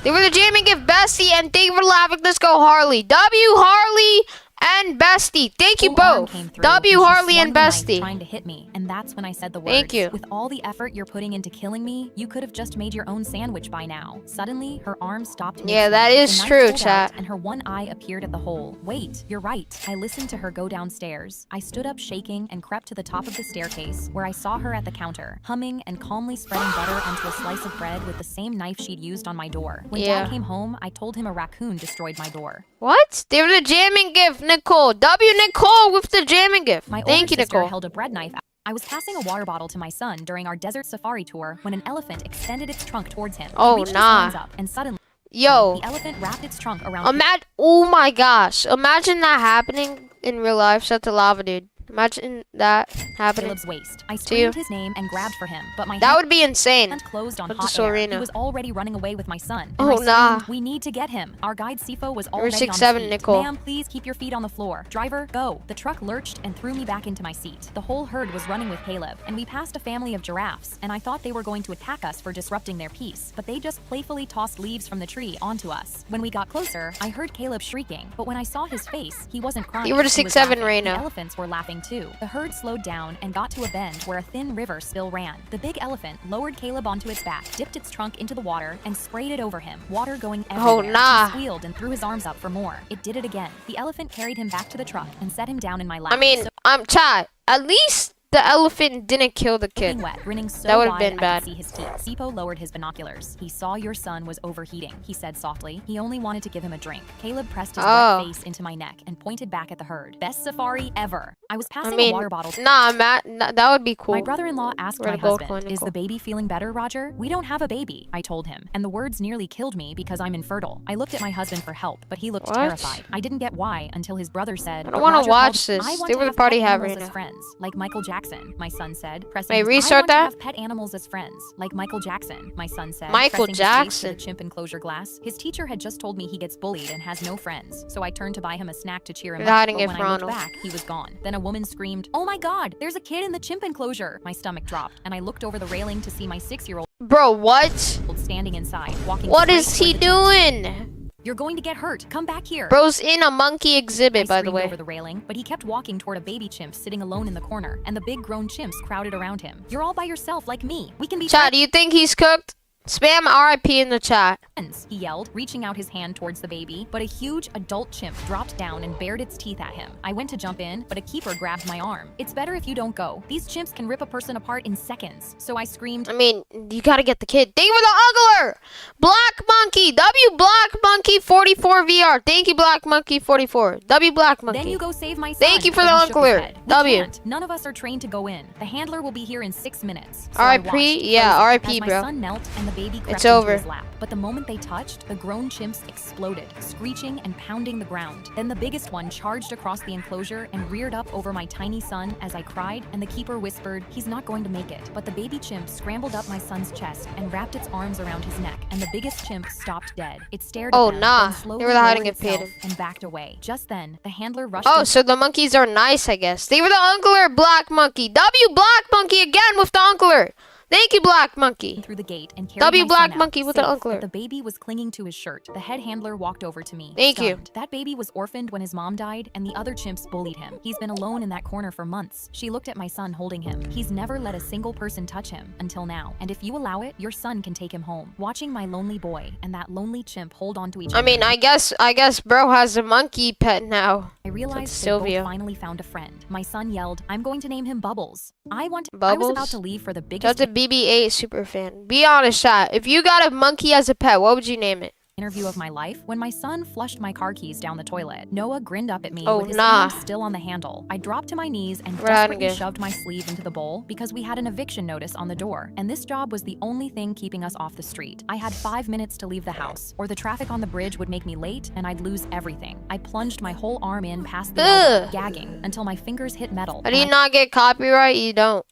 They were the jamming gift, Bestie, and thank you for laughing. Let's go, Harley. W. Harley and Bestie. Thank you Full arm both. came through, W. and she Harley swung and the knife Bestie. trying to hit me, and that's when I said the words. Thank you. With all the effort you're putting into killing me, you could have just made your own sandwich by now. Suddenly, her arm stopped Yeah, mid-swing. that is The knife true, pulled chat. out, and her one eye appeared at the hole. Wait, you're right. I listened to her go downstairs. I stood up shaking and crept to the top of the staircase, where I saw her at the counter, humming and calmly spreading butter onto a slice of bread with the same knife she'd used on my door. When Yeah. Dad came home, I told him a raccoon destroyed my door. What? They were the jamming gift, Nicole. W. Nicole with the jamming gift. My Thank older you, sister Nicole. held a bread knife. I was passing a water bottle to my son during our desert safari tour when an elephant extended its trunk towards him. He Oh, reached his nah. hands up, and suddenly, Yo. the elephant wrapped its trunk around Oh my gosh. Imagine that happening in real life. Shut the lava, dude. Imagine that happening. Caleb's waist. I you. screamed his name and grabbed for him, but my That would be insane. hand closed on With hot the air. Serena. He was already running away with my son. And Oh, I screamed, nah. We need to get him. Our guide Sifo was You're already 6'7", on his feet. Nicole. Ma'am, please keep your feet on the floor. Driver, go. The truck lurched and threw me back into my seat. The whole herd was running with Caleb, and we passed a family of giraffes, and I thought they were going to attack us for disrupting their peace, but they just playfully tossed leaves from the tree onto us. When we got closer, I heard Caleb shrieking, but when I saw his face, he wasn't crying. You were the he was 6'7" laughing. Reina. The elephants were laughing too. The herd slowed down and got to a bend where a thin river still ran. The big elephant lowered Caleb onto its back, dipped its trunk into the water, and sprayed it over him, water going everywhere. nah. He squealed and threw his arms up for more. It did it again. The elephant carried him back to the truck and set him down in my lap. I mean, Chad, at least the elephant didn't kill the kid. Soaking wet, grinning so That would've wide been I bad. could see his teeth. Sipo lowered his binoculars. He saw your son was overheating, he said softly. He only wanted to give him a drink. Caleb pressed his Oh. wet face into my neck and pointed back at the herd. Best safari ever. I was passing I mean, a water bottle. nah, Matt, that would be cool. My brother-in-law asked We're my the gold husband, coin, is the Nicole. baby feeling better, Roger? We don't have a baby, I told him, and the words nearly killed me because I'm infertile. I looked at my husband for help, but he looked What? terrified. I didn't get why until his brother said, I don't "But wanna Roger watch called- this. I want They to were the have party pet haver animals as now. friends, like Michael Jackson," my son said. Pressing Wait, his- restart I want to that? have pet animals as friends, like Michael Jackson, my son said. Michael pressing his face to Jackson. the chimp enclosure glass. His teacher had just told me he gets bullied and has no friends, so I turned to buy him a snack to cheer him You're up. hiding But it when from I looked Ronald. back, he was gone. Then a woman screamed, "Oh my God, there's a kid in the chimp enclosure!" My stomach dropped, and I looked over the railing to see my 6-year-old Bro, what? standing inside, walking. What straight is he toward the chimps. doing? You're going to get hurt. Come back here. Bro's in a monkey I exhibit, by the screamed way. over the railing, but he kept walking toward a baby chimp sitting alone in the corner, and the big grown chimps crowded around him. You're all by yourself like me. We can be Chat, do you think he's cooked? Spam RIP in the chat. friends, he yelled, reaching out his hand towards the baby, but a huge adult chimp dropped down and bared its teeth at him. I went to jump in, but a keeper grabbed my arm. It's better if you don't go. These chimps can rip a person apart in seconds. So I screamed, I mean, you gotta get the kid. Thank you for the Ugler! Black Monkey! W Black Monkey 44 VR. Thank you, Black Monkey 44. W Black Monkey. Then you go save my son. Thank you for But the he shook his unclear. head. We W. can't. None of us are trained to go in. The handler will be here in 6 minutes. So I R.I.P. watched, Yeah, frozen, R.I.P., as my bro. son knelt and the baby crept It's into over. his lap. But the moment they touched, the grown chimps exploded, screeching and pounding the ground. Then the biggest one charged across the enclosure and reared up over my tiny son as I cried, and the keeper whispered, "He's not going to make it." But the baby chimp scrambled up my son's chest and wrapped its arms around his neck, and the biggest chimp stopped dead. It stared Oh, at them, nah. then slowly They were hiding lowered it, paid itself and backed away. Just then, the handler rushed Oh, in so the monkeys are nice, I guess. They were the Uncler Black Monkey. W Black Monkey again with the Uncler. Thank you, Black Monkey. through the gate and carried W my Black son out, Monkey with safe, an uncler. but the baby was clinging to his shirt. The head handler walked over to me. Thank you. stunned. That baby was orphaned when his mom died, and the other chimps bullied him. He's been alone in that corner for months. She looked at my son holding him. He's never let a single person touch him until now. And if you allow it, your son can take him home. Watching my lonely boy and that lonely chimp hold on to each other. I mean, I guess bro has a monkey pet now. I realized they Sylvia. both finally found a friend. My son yelled, "I'm going to name him Bubbles." I was Bubbles? about to leave for the biggest That's a BB-8 super fan. Be honest, chat. If you got a monkey as a pet, what would you name it? interview of my life when my son flushed my car keys down the toilet. Noah grinned up at me Oh, with his nah. hand still on the handle. I dropped to my knees and We're hiding desperately it. shoved my sleeve into the bowl because we had an eviction notice on the door, and this job was the only thing keeping us off the street. I had 5 minutes to leave the house, or the traffic on the bridge would make me late and I'd lose everything. I plunged my whole arm in past the elbow, Ugh. gagging until my fingers hit metal. How do and you not get copyright? You don't.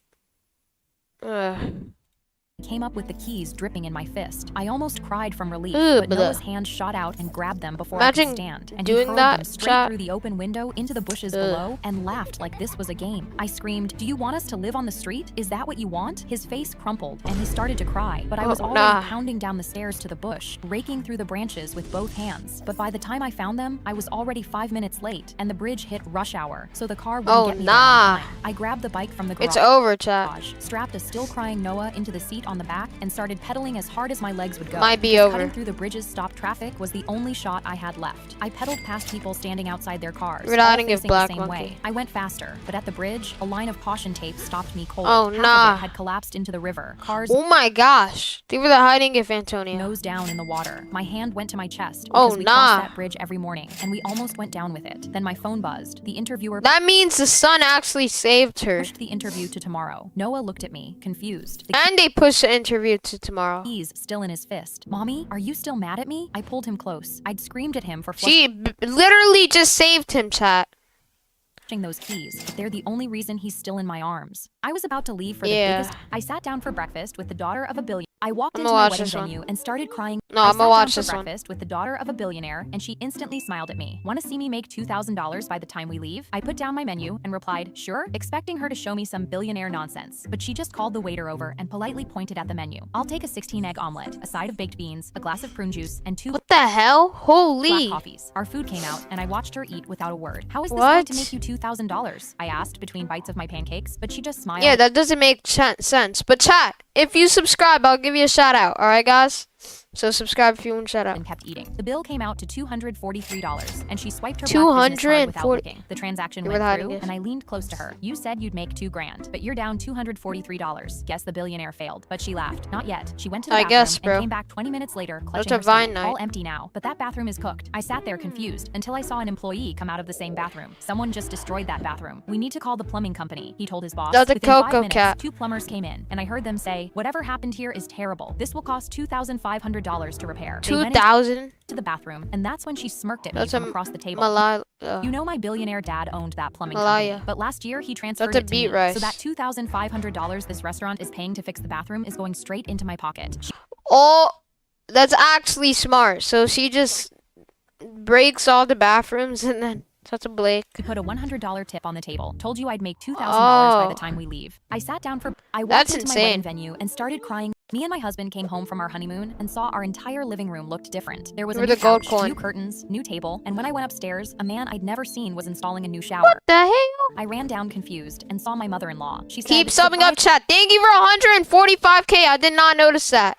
Ugh. came up with the keys dripping in my fist. I almost cried from relief, Ugh, but Noah's hand shot out and grabbed them before I Imagine could stand, and doing he hurled that, them straight chat. through the open window into the bushes below and laughed like this was a game. I screamed, "Do you want us to live on the street? Is that what you want?" His face crumpled and he started to cry, but I was already pounding down the stairs to the bush, raking through the branches with both hands. But by the time I found them, I was already 5 minutes late, and the bridge hit rush hour, so the car wouldn't get me there on time. I grabbed the bike from the garage. It's over, chat. Strapped a still crying Noah into the seat on the back and started pedaling as hard as my legs would go. Might be Because over. Cutting through the bridge's stopped traffic was the only shot I had left. I pedaled past people standing outside their cars, We're all not gonna give facing Black the same Monkey. way. I went faster, but at the bridge, a line of caution tape stopped me cold. Oh, Half nah. of it had collapsed into the river. Cars Oh my gosh. They were the hiding if Antonio. nose down in the water. My hand went to my chest Oh, because we nah. crossed that bridge every morning, and we almost went down with it. Then my phone buzzed. The interviewer That means the sun actually saved her. pushed the interview to tomorrow. Noah looked at me, confused. The And they pushed the interview to tomorrow. keys still in his fist. "Mommy, are you still mad at me?" I pulled him close. I'd screamed at him for She literally just saved him, chat. flushing those keys, but they're the only reason he's still in my arms. I was about to leave for the Yeah. biggest. I sat down for breakfast with the daughter of a billionaire. I walked I'ma into my watch wedding this one. venue and started crying. No, I I'ma sat down watch for this one. breakfast with the daughter of a billionaire, and she instantly smiled at me. "Want to see me make $2,000 by the time we leave?" I put down my menu and replied, "Sure," expecting her to show me some billionaire nonsense. But she just called the waiter over and politely pointed at the menu. "I'll take a 16-egg omelet, a side of baked beans, a glass of prune juice, and 2 What the hell? Holy. black coffees." Our food came out, and I watched her eat without a word. "How is this going to What? make you $2,000? I asked between bites of my pancakes, but she just smiled. Yeah, that doesn't make sense. But chat, if you subscribe, I'll give you a shout out. Alright, guys? So subscribe if you want a shout out. And kept eating. The bill came out to $243, and she swiped her black business card without 240 looking. The transaction You went were hiding through, it. and I leaned close to her. "You said you'd make $2,000, but you're down $243. Guess the billionaire failed." But she laughed. "Not yet." She went to the I bathroom guess, bro. and came back 20 minutes later, clutching a her Vine stomach. night. "All empty now, but that bathroom is cooked." I sat there confused until I saw an employee come out of the same bathroom. "Someone just destroyed that bathroom. We need to call the plumbing company," he told his boss. That's a Within 5 Coco minutes, Cat. 2 plumbers came in, and I heard them say, "Whatever happened here is terrible. This will cost $2,500 to repair." They went 2,000? to the bathroom, and that's when she smirked at me That's from a across the table. Malaya. "You know my billionaire dad owned that plumbing Malaya. company, but last year he transferred That's a it to beet me. rice. So that $2,500 this restaurant is paying to fix the bathroom is going straight into my pocket." She Oh, that's actually smart. So she just breaks all the bathrooms and then that's a Blake. put a $100 tip on the table. "Told you I'd make $2,000 by Oh. the time we leave." I sat down for. I walked That's into my insane. wedding venue and started crying. Me and my husband came home from our honeymoon and saw our entire living room looked different. There was a Where'd new the gold couch, coin? new curtains, new table, and when I went upstairs, a man I'd never seen was installing a new shower. What the hell? I ran down confused and saw my mother-in-law. She said, Keep subbing "Surprise up, chat. Thank you for 145K. I did not notice that.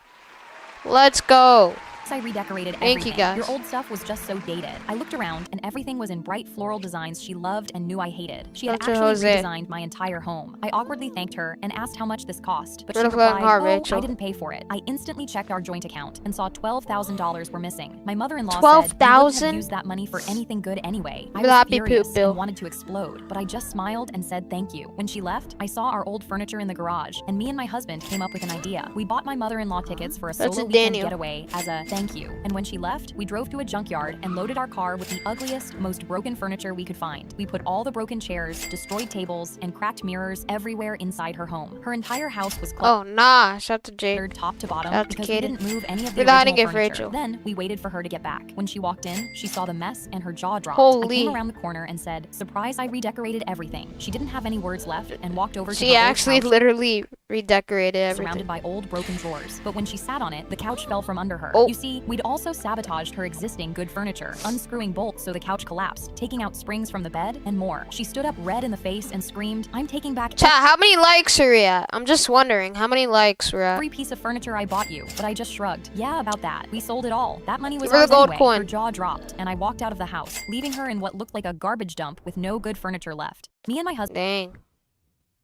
Let's go. I redecorated Thank everything. you, guys. Your old stuff was just so dated. I looked around and everything was in bright floral designs she loved and knew I hated. She had Dr. actually Jose. redesigned my entire home. I awkwardly thanked her and asked how much this cost, but What she a floating replied, heart, "Oh, Rachel." I didn't pay for it." I instantly checked our joint account and saw $12,000 were missing. My mother-in-law said, "You wouldn't have 12,000? used that money for anything good anyway." I The was happy poop furious bill. and wanted to explode, but I just smiled and said thank you. When she left, I saw our old furniture in the garage, and me and my husband came up with an idea. We bought my mother-in-law tickets for a That's solo a weekend Daniel. getaway as a thank you. And when she left, we drove to a junkyard and loaded our car with the ugliest, most broken furniture we could find. We put all the broken chairs, destroyed tables, and cracked mirrors everywhere inside her home. Her entire house was Oh, nah. Shout to Jake. cluttered top to bottom Shout out to because we Kaden. didn't move any of the We're hiding original it for furniture. Rachel. Then we waited for her to get back. When she walked in, she saw the mess and her jaw dropped. I Holy. came around the corner and said, "Surprise, I redecorated everything." She didn't have any words left and walked over to She her old actually couch literally redecorated everything. surrounded by old broken drawers. But when she sat on it, the couch fell from under her. Oh. You see, we'd also sabotaged her existing good furniture, unscrewing bolts so the couch collapsed, taking out springs from the bed, and more. She stood up red in the face and screamed, "I'm taking back Chat, how many likes are we at? I'm just wondering how many likes we're at. every piece of furniture I bought you." But I just shrugged. "Yeah, about that. We sold it all. That money was Give her ours the gold anyway." coin. Her jaw dropped, and I walked out of the house, leaving her in what looked like a garbage dump with no good furniture left. Me and my husband, Dang.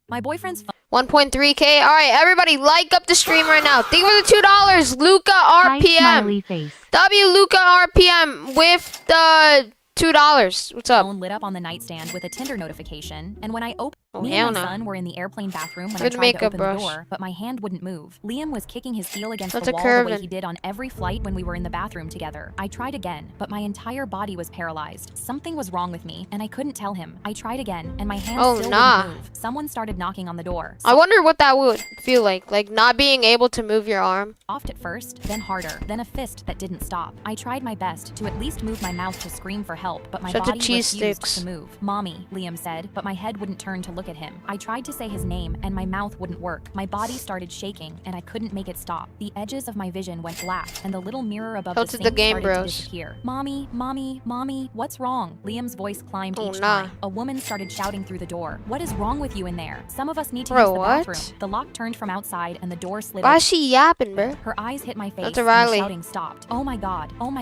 my boyfriend's phone 1.3K. All right, everybody, like up the stream right now. Thank you for the $2, Luca Hi, RPM. smiley face. W Luca RPM with the $2. What's up? lit up on the nightstand with a Tinder notification, and when I opened Oh, Me hell and my no. son were in the airplane bathroom when I Where'd the tried to makeup open brush? the door, but my hand wouldn't move. Liam was kicking his heel against That's the a wall curve the way and- he did on every flight when we were in the bathroom together. I tried again, but my entire body was paralyzed. Something was wrong with me, and I couldn't tell him. I tried again, and my hand Oh, still nah. wouldn't move. Someone started knocking on the door. I wonder what that would feel like not being able to move your arm. Soft at first, then harder, then a fist that didn't stop. I tried my best to at least move my mouth to scream for help, but my Shut the body cheese refused sticks. to move. Mommy, Liam said, but my head wouldn't turn to look at him. I tried to say his name, and my mouth wouldn't work. My body started shaking, and I couldn't make it stop. The edges of my vision went black, and the little mirror above Tilted the the sink Game started to Bros. disappear. Mommy, mommy, mommy, what's wrong? Liam's voice climbed Oh, each nah. time. A woman started shouting through the door. What is wrong with you in there? Some of us need to Bro, use the what? bathroom. The lock turned from outside, and the door slid Why open. is she yapping, bro? Her eyes hit my face That's a and the Riley. shouting stopped. Oh my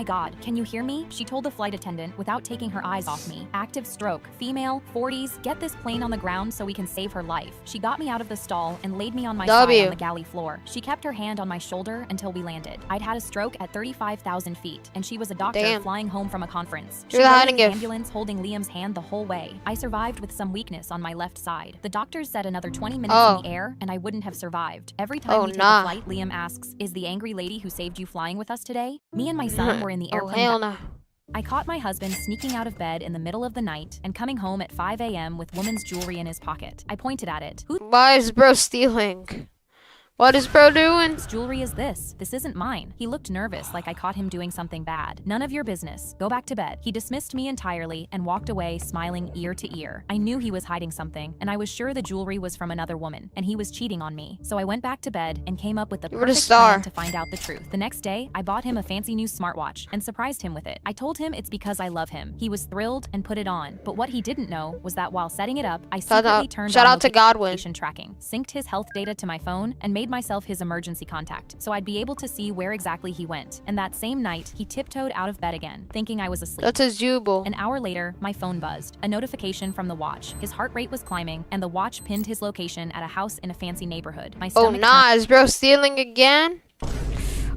god, can you hear me? She told the flight attendant without taking her eyes off me. Active stroke, female, 40s, get this plane on the ground so we can save her life. She got me out of the stall and laid me on my side W. on the galley floor. She kept her hand on my shoulder until we landed. I'd had a stroke at 35,000 feet, and she was a doctor Damn. flying home from a conference. She You're the rode hiding in the gift. ambulance holding Liam's hand the whole way. I survived with some weakness on my left side. The doctors said another 20 minutes Oh. in the air, and I wouldn't have survived. Every time Oh, we take nah. a flight, Liam asks, is the angry lady who saved you flying with us today? Me and my son were in the Oh, airplane. hell no. I caught my husband sneaking out of bed in the middle of the night and coming home at 5 a.m. with woman's jewelry in his pocket. I pointed at it. Whose Why is bro stealing? What is bro doing? jewelry is this? This isn't mine. He looked nervous, like I caught him doing something bad. None of your business. Go back to bed. He dismissed me entirely and walked away, smiling ear to ear. I knew he was hiding something, and I was sure the jewelry was from another woman, and he was cheating on me. So I went back to bed and came up with the You were the perfect star. plan to find out the truth. The next day, I bought him a fancy new smartwatch and surprised him with it. I told him it's because I love him. He was thrilled and put it on, but what he didn't know was that while setting it up, I secretly turned Shout on out to Godwin. location tracking, synced his health data to my phone, and made myself his emergency contact, so I'd be able to see where exactly he went. And that same night, he tiptoed out of bed again, thinking I was asleep. That's a jubal. An hour later, my phone buzzed. A notification from the watch. His heart rate was climbing, and the watch pinned his location at a house in a fancy neighborhood. My Oh, stomach nah. Is bro stealing again?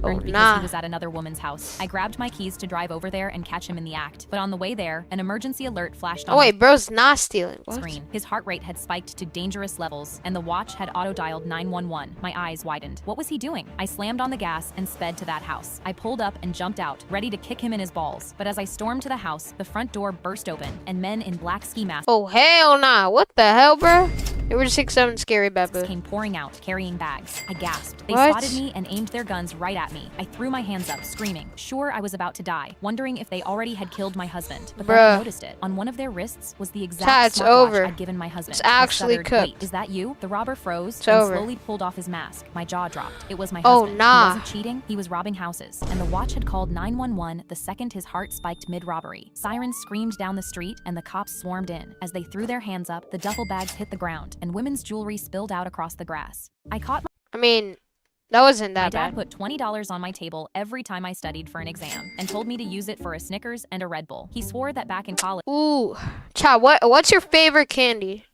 Oh, turned because nah. he was at another woman's house. I grabbed my keys to drive over there and catch him in the act. But on the way there, an emergency alert flashed on Oh, wait. Bro's not stealing. my What? screen. His heart rate had spiked to dangerous levels, and the watch had auto-dialed 911. My eyes widened. What was he doing? I slammed on the gas and sped to that house. I pulled up and jumped out, ready to kick him in his balls. But as I stormed to the house, the front door burst open, and men in black ski masks Oh, hell nah. What the hell, bro? You were 6'7" scary babu. came pouring out, carrying bags. I gasped. They What? spotted me and aimed their guns right at me. I threw my hands up, screaming. Sure, I was about to die, wondering if they already had killed my husband. But then I Bruh. noticed it. On one of their wrists was the exact Chat, it's smartwatch over. I'd given my husband. It's I actually stuttered, cooked. Wait, is that you? The robber froze It's and over. slowly pulled off his mask. My jaw dropped. It was my Oh, husband. nah. He wasn't cheating. He was robbing houses. And the watch had called 911 the second his heart spiked mid-robbery. Sirens screamed down the street, and the cops swarmed in. As they threw their hands up, the duffel bags hit the ground, and women's jewelry spilled out across the grass. I caught I mean, that wasn't my that dad bad. put $20 on my table every time I studied for an exam and told me to use it for a Snickers and a Red Bull. He swore that back in college, Ooh. Chat, what's your favorite candy?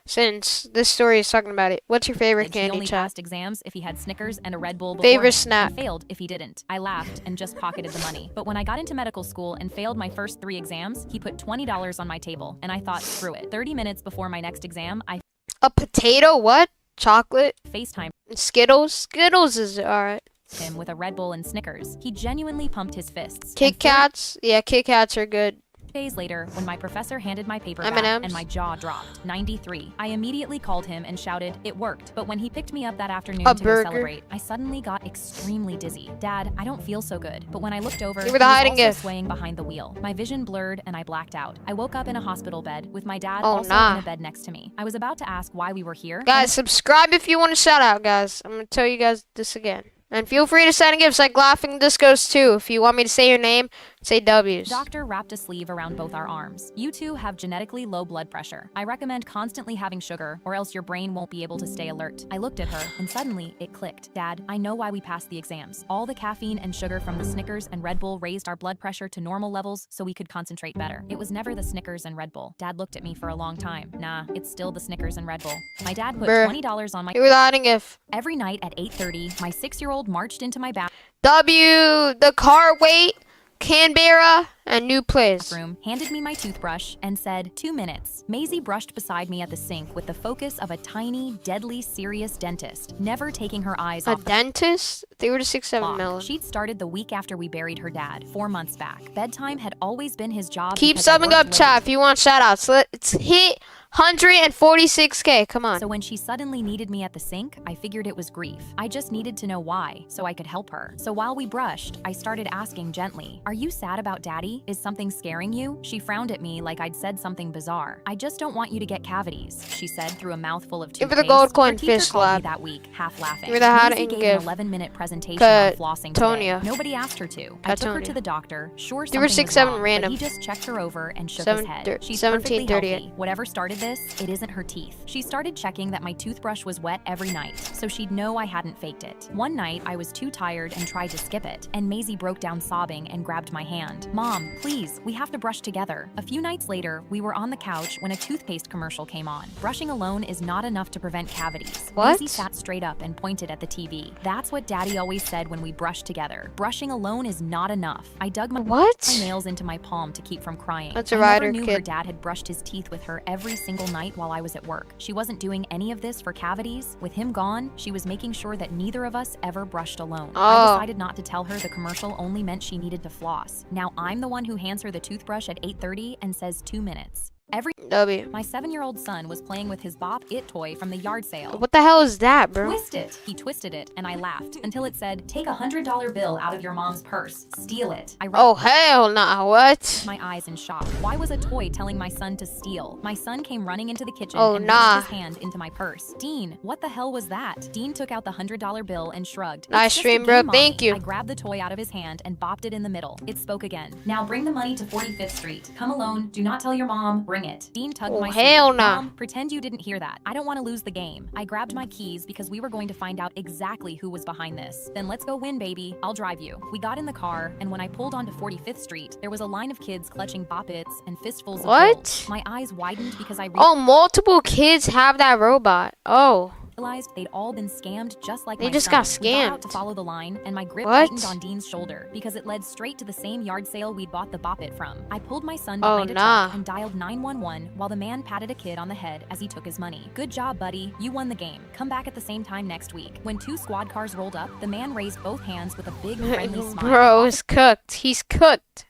Since this story is talking about it. What's your favorite he candy, only chat? passed exams if he had Snickers and a Red Bull Favorite beforehand, snack? and failed if he didn't. I laughed and just pocketed the money. But when I got into medical school and failed my first 3 exams, he put $20 on my table, and I thought, screw it. 30 minutes before my next exam, I A potato? What? Chocolate? FaceTimed Skittles? Skittles is alright. him with a Red Bull and Snickers. He genuinely pumped his fists. Kit And 30 Kats? Yeah, Kit Kats are good. days later, when my professor handed my paper back M&Ms? and my jaw dropped, 93, I immediately called him and shouted, it worked. But when he picked me up that afternoon A to burger? go celebrate, I suddenly got extremely dizzy. Dad, I don't feel so good. But when I looked over, You he were the was hiding also gift. swaying behind the wheel. My vision blurred and I blacked out. I woke up in a hospital bed with my dad Oh, also nah. in a bed next to me. I was about to ask why we were here. Guys, subscribe if you want a shout out, guys. I'm gonna tell you guys this again. And feel free to send gifts like Laughing Discos too. If you want me to say your name, say W's. Doctor wrapped a sleeve around both our arms. You two have genetically low blood pressure. I recommend constantly having sugar, or else your brain won't be able to stay alert. I looked at her, and suddenly it clicked. Dad, I know why we passed the exams. All the caffeine and sugar from the Snickers and Red Bull raised our blood pressure to normal levels so we could concentrate better. It was never the Snickers and Red Bull. Dad looked at me for a long time. Nah, it's still the Snickers and Red Bull. My dad put Bruh. $20 on my... You were the hiding gift. Every night at 8:30, my 6-year-old marched into my bathroom. W, the car weight, Canberra. and new plays. Bathroom, handed me my toothbrush, and said, 2 minutes. Maisie brushed beside me at the sink with the focus of a tiny, deadly serious dentist, never taking her eyes A off the dentist? 3 to 6, 7 clock. million. She'd started the week after we buried her dad, 4 months back. Bedtime had always been his job. Keep because I subbing worked up, late. chat, if you want shoutouts. Let's hit 146K. Come on. So when she suddenly needed me at the sink, I figured it was grief. I just needed to know why, so I could help her. So while we brushed, I started asking gently, "Are you sad about Daddy? Is something scaring you?" She frowned at me like I'd said something bizarre. "I just don't want you to get cavities," she said through a mouthful of Give toothpaste. her the gold coin Her teacher fist called me slap. that week, half laughing. Give her the hot Maisie and gave give. an 11-minute presentation on flossing today. Tonya. Nobody asked her to. I took her Tonya. to the doctor, sure Give her something 6, was 7 wrong, random. but he just checked her over and shook 7, his head. She's 17, perfectly 38. healthy. Whatever started this, it isn't her teeth. She started checking that my toothbrush was wet every night, so she'd know I hadn't faked it. One night, I was too tired and tried to skip it, and Maisie broke down sobbing and grabbed my hand. "Mom, please, we have to brush together." A few nights later, we were on the couch when a toothpaste commercial came on. Brushing alone is not enough to prevent cavities. What? Maisie sat straight up and pointed at the TV. "That's what Daddy always said when we brushed together. Brushing alone is not enough." I dug my What? nails into my palm to keep from crying. That's a I never rider knew her kid. dad had brushed his teeth with her every single night while I was at work. She wasn't doing any of this for cavities. With him gone, she was making sure that neither of us ever brushed alone. Oh. I decided not to tell her the commercial only meant she needed to floss. Now I'm the one who hands her the toothbrush at 8:30 and says 2 minutes. Every W. My 7-year-old son was playing with his Bop It toy from the yard sale. What the hell is that, bro? Twist it. He twisted it, and I laughed until it said, "Take a $100 bill out of your mom's purse. Steal it." I Oh, hell nah. What? my eyes in shock. Why was a toy telling my son to steal? My son came running into the kitchen Oh, and nah. reached his hand into my purse. "Dean, what the hell was that?" Dean took out the $100 bill and shrugged. "It's Nice just a stream, game, bro. Mommy." Thank you. I grabbed the toy out of his hand and bopped it in the middle. It spoke again. "Now bring the money to 45th Street. Come alone. Do not tell your mom. Bring it." Dean tugged Oh, my hell sleeve. nah. "Mom, pretend you didn't hear that. I don't want to lose the game." I grabbed my keys because we were going to find out exactly who was behind this. "Then let's go win, baby. I'll drive you." We got in the car, and when I pulled onto 45th Street, there was a line of kids clutching Bop Its and fistfuls of What? gold. My eyes widened because I Oh, multiple kids have that robot. Oh. realized they'd all been scammed just like They my just son. got We got out to scammed. follow the line, and my grip What? tightened on Dean's shoulder because it led straight to the same yard sale we'd bought the Bop It from. I pulled my son Oh, behind a nah. truck and dialed 911 while the man patted a kid on the head as he took his money. "Good job, buddy. You won the game. Come back at the same time next week." When 2 squad cars rolled up, the man raised both hands with a big friendly smile. Bro is cooked. He's cooked.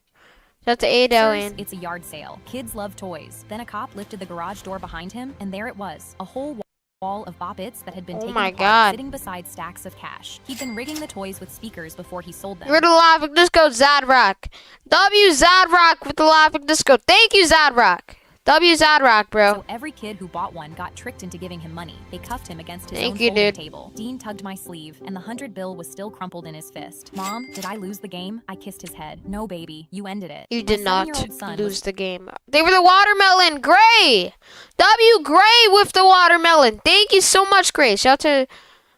That's the 8 Sirs, in. it's a yard sale. Kids love toys. Then a cop lifted the garage door behind him, and there it was, a whole wall of Bop Its that had been Oh taken my apart, God. sitting beside stacks of cash. He'd been rigging the toys with speakers before he sold them. We're the laughing disco, Zadrock. W Zadrock with the laughing disco. Thank you, Zadrock. W Zadrock, bro. So every kid who bought one got tricked into giving him money. They cuffed him against his Thank own you, folding dude. table. Dean tugged my sleeve, and the 100 bill was still crumpled in his fist. "Mom, did I lose the game?" I kissed his head. "No, baby, you ended it." You My did not 7-year-old son was lose the game. They were the watermelon. Gray. W Gray with the watermelon. Thank you so much, Gray. Shout out to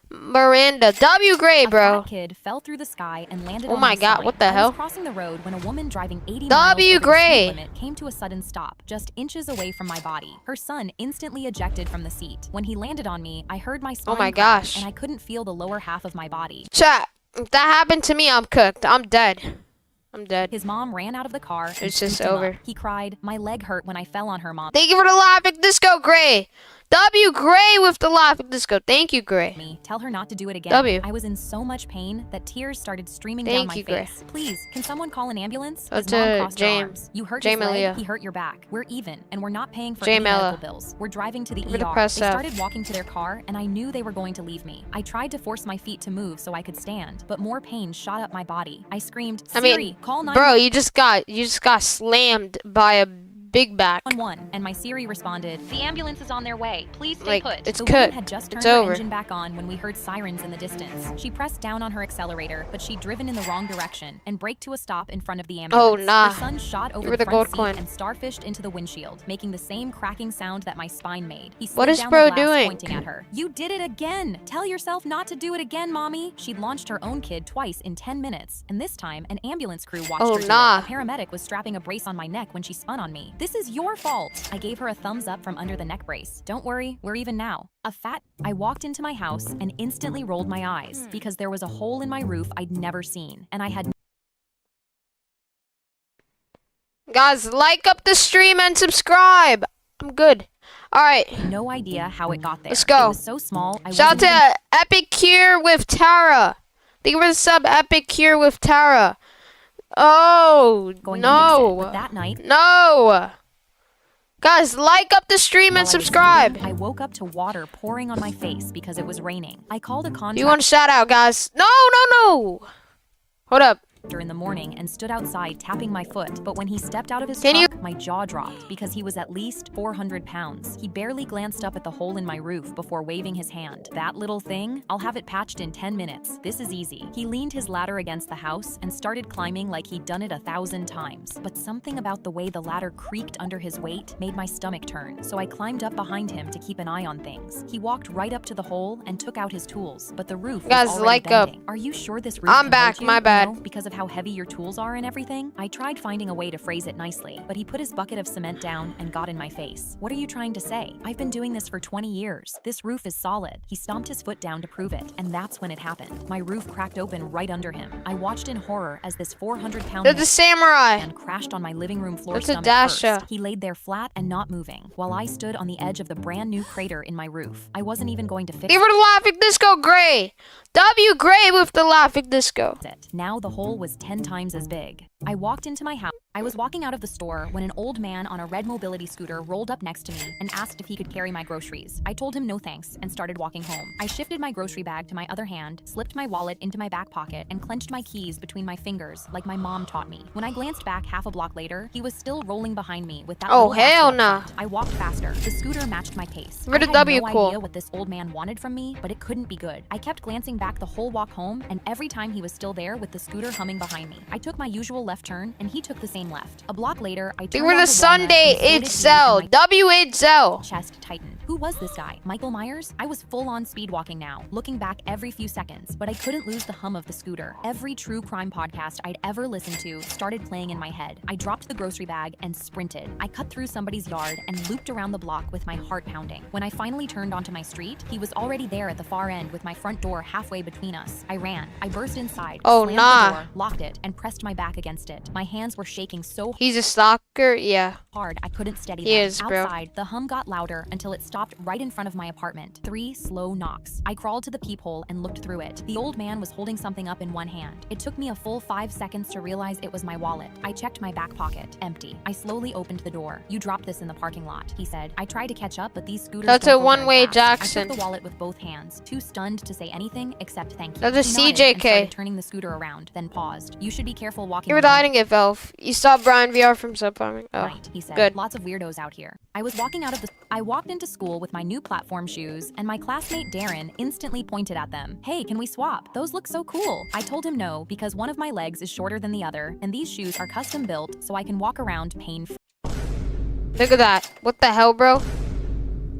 Miranda. W Gray, A bro. fat kid fell through the sky and landed Oh on my my God, stomach. what the I hell? was crossing the road when a woman driving 80 W. miles over the Gray. speed limit came to a sudden stop, just inches away from my body. Her son instantly ejected from the seat. When he landed on me, I heard my spine Oh my crack, gosh. and I couldn't feel the lower half of my body. Chat. If that happened to me, I'm cooked. I'm dead. I'm dead. His mom ran out of the car and It's just scooped him over. up. He cried, "My leg hurt when I fell on her, Mom." Thank you for the laughing disco, Gray. W Gray with the laughing disco. Thank you, Gray. Me. Tell her not to do it again. W. I was in so much pain that tears started streaming Thank down my you, Gray. face. "Please, can someone call an ambulance?" Oh, His to mom crossed her James. arms. "You hurt Jay his leg, Malia. he hurt your back. We're even, and we're not paying for Jay any Mella. medical bills. We're driving to the Give it a ER." press They F. started walking to their car, and I knew they were going to leave me. I tried to force my feet to move so I could stand, but more pain shot up my body. I screamed, "Siri, call 911." Bro, you just got slammed by a big back. And my Siri responded, "The ambulance is on their way. Please stay Like, put." it's The woman cooked. had just It's turned her over. engine back on when we heard sirens in the distance. She pressed down on her accelerator, but she'd driven in the wrong direction and braked to a stop in front of the ambulance. Oh, nah. Her son shot over Give her the the front gold seat coin. and starfished into the windshield, making the same cracking sound that my spine made. He What slid is down bro the glass, doing? pointing at her. "You did it again! Tell yourself not to do it again, Mommy!" She'd launched her own kid twice in 10 minutes, and this time an ambulance crew watched Oh, her do it. nah. A paramedic was strapping a brace on my neck when she spun on me. "This is your fault!" I gave her a thumbs up from under the neck brace. "Don't worry, we're even now." I walked into my house and instantly rolled my eyes because there was a hole in my roof I'd never seen, and I had Guys, like up the stream and subscribe. I'm good. All right, No idea how it got there. let's go. It was so small. I Shout wasn't even out to Epicure with Tara. Thank you for the sub, Epicure with Tara. Oh, going to fix it. But no. that night, No. Guys, like up the stream while and I was subscribe. sleeping, I woke up to water pouring on my face because it was raining. I called a You contractor want a shout out, guys? No. Hold up. in the morning and stood outside tapping my foot, but when he stepped out of his Can you- truck, my jaw dropped because he was at least 400 pounds. He barely glanced up at the hole in my roof before waving his hand. That little thing? I'll have it patched in 10 minutes. This is easy. He leaned his ladder against the house and started climbing like he'd done it 1,000 times. But something about the way the ladder creaked under his weight made my stomach turn, so I climbed up behind him to keep an eye on things. He walked right up to the hole and took out his tools, but the roof Guys, was already like up. bending. Are you sure this roof I'm can back, hold you? my bad. You know, because of how heavy your tools are and everything? I tried finding a way to phrase it nicely, but he put his bucket of cement down and got in my face. What are you trying to say? I've been doing this for 20 years. This roof is solid. He stomped his foot down to prove it, and that's when it happened. My roof cracked open right under him. I watched in horror as this 400-pound There's a samurai. man crashed on my living room floor That's a stomach Dasha. first. He laid there flat and not moving, while I stood on the edge of the brand new crater in my roof. I wasn't even going to fix Give her the laughing disco gray. W Gray with the laughing disco. it. Now the hole was 10 times as big. I walked into my house. I was walking out of the store when an old man on a red mobility scooter rolled up next to me and asked if he could carry my groceries. I told him no thanks and started walking home. I shifted my grocery bag to my other hand, slipped my wallet into my back pocket, and clenched my keys between my fingers like my mom taught me. When I glanced back half a block later, he was still rolling behind me with that Oh, little hell accident nah. front. I walked faster. The scooter matched my pace. Where I did had W no cool? idea what this old man wanted from me, but it couldn't be good. I kept glancing back the whole walk home, and every time he was still there with the scooter humming behind me. I took my usual left turn, and he took the same left. A block later, I They turned were the onto Walnut Sunday and so did he, itself. and my W itself. chest tightened. Who was this guy? Michael Myers? I was full on speed walking now, looking back every few seconds, but I couldn't lose the hum of the scooter. Every true crime podcast I'd ever listened to started playing in my head. I dropped the grocery bag and sprinted. I cut through somebody's yard and looped around the block with my heart pounding. When I finally turned onto my street, he was already there at the far end with my front door halfway between us. I ran. I burst inside, Oh, slammed nah. the door, locked it, and pressed my back against it. My hands were shaking so He's a stalker. Yeah. hard I couldn't steady He them. is, bro. Outside, the hum got louder until it stopped right in front of my apartment. 3 slow knocks. I crawled to the peephole and looked through it. The old man was holding something up in one hand. It took me a full 5 seconds to realize it was my wallet. I checked my back pocket. Empty. I slowly opened the door. You dropped this in the parking lot, he said. I tried to catch up, but these scooters That's don't a go very one-way fast. Jackson. I took the wallet with both hands, too stunned to say anything except thank you. That's a He nodded CJK. and started turning the scooter around, then paused. You should be careful walking You were around hiding it, Velf. You stopped Brian VR from sub-farming. Oh. night, he said. Good. Lots of weirdos out here. I walked into school with my new platform shoes, and my classmate Darren instantly pointed at them. Hey, can we swap? Those look so cool. I told him no, because one of my legs is shorter than the other, and these shoes are custom built so I can walk around pain-free. Look at that. What the hell, bro?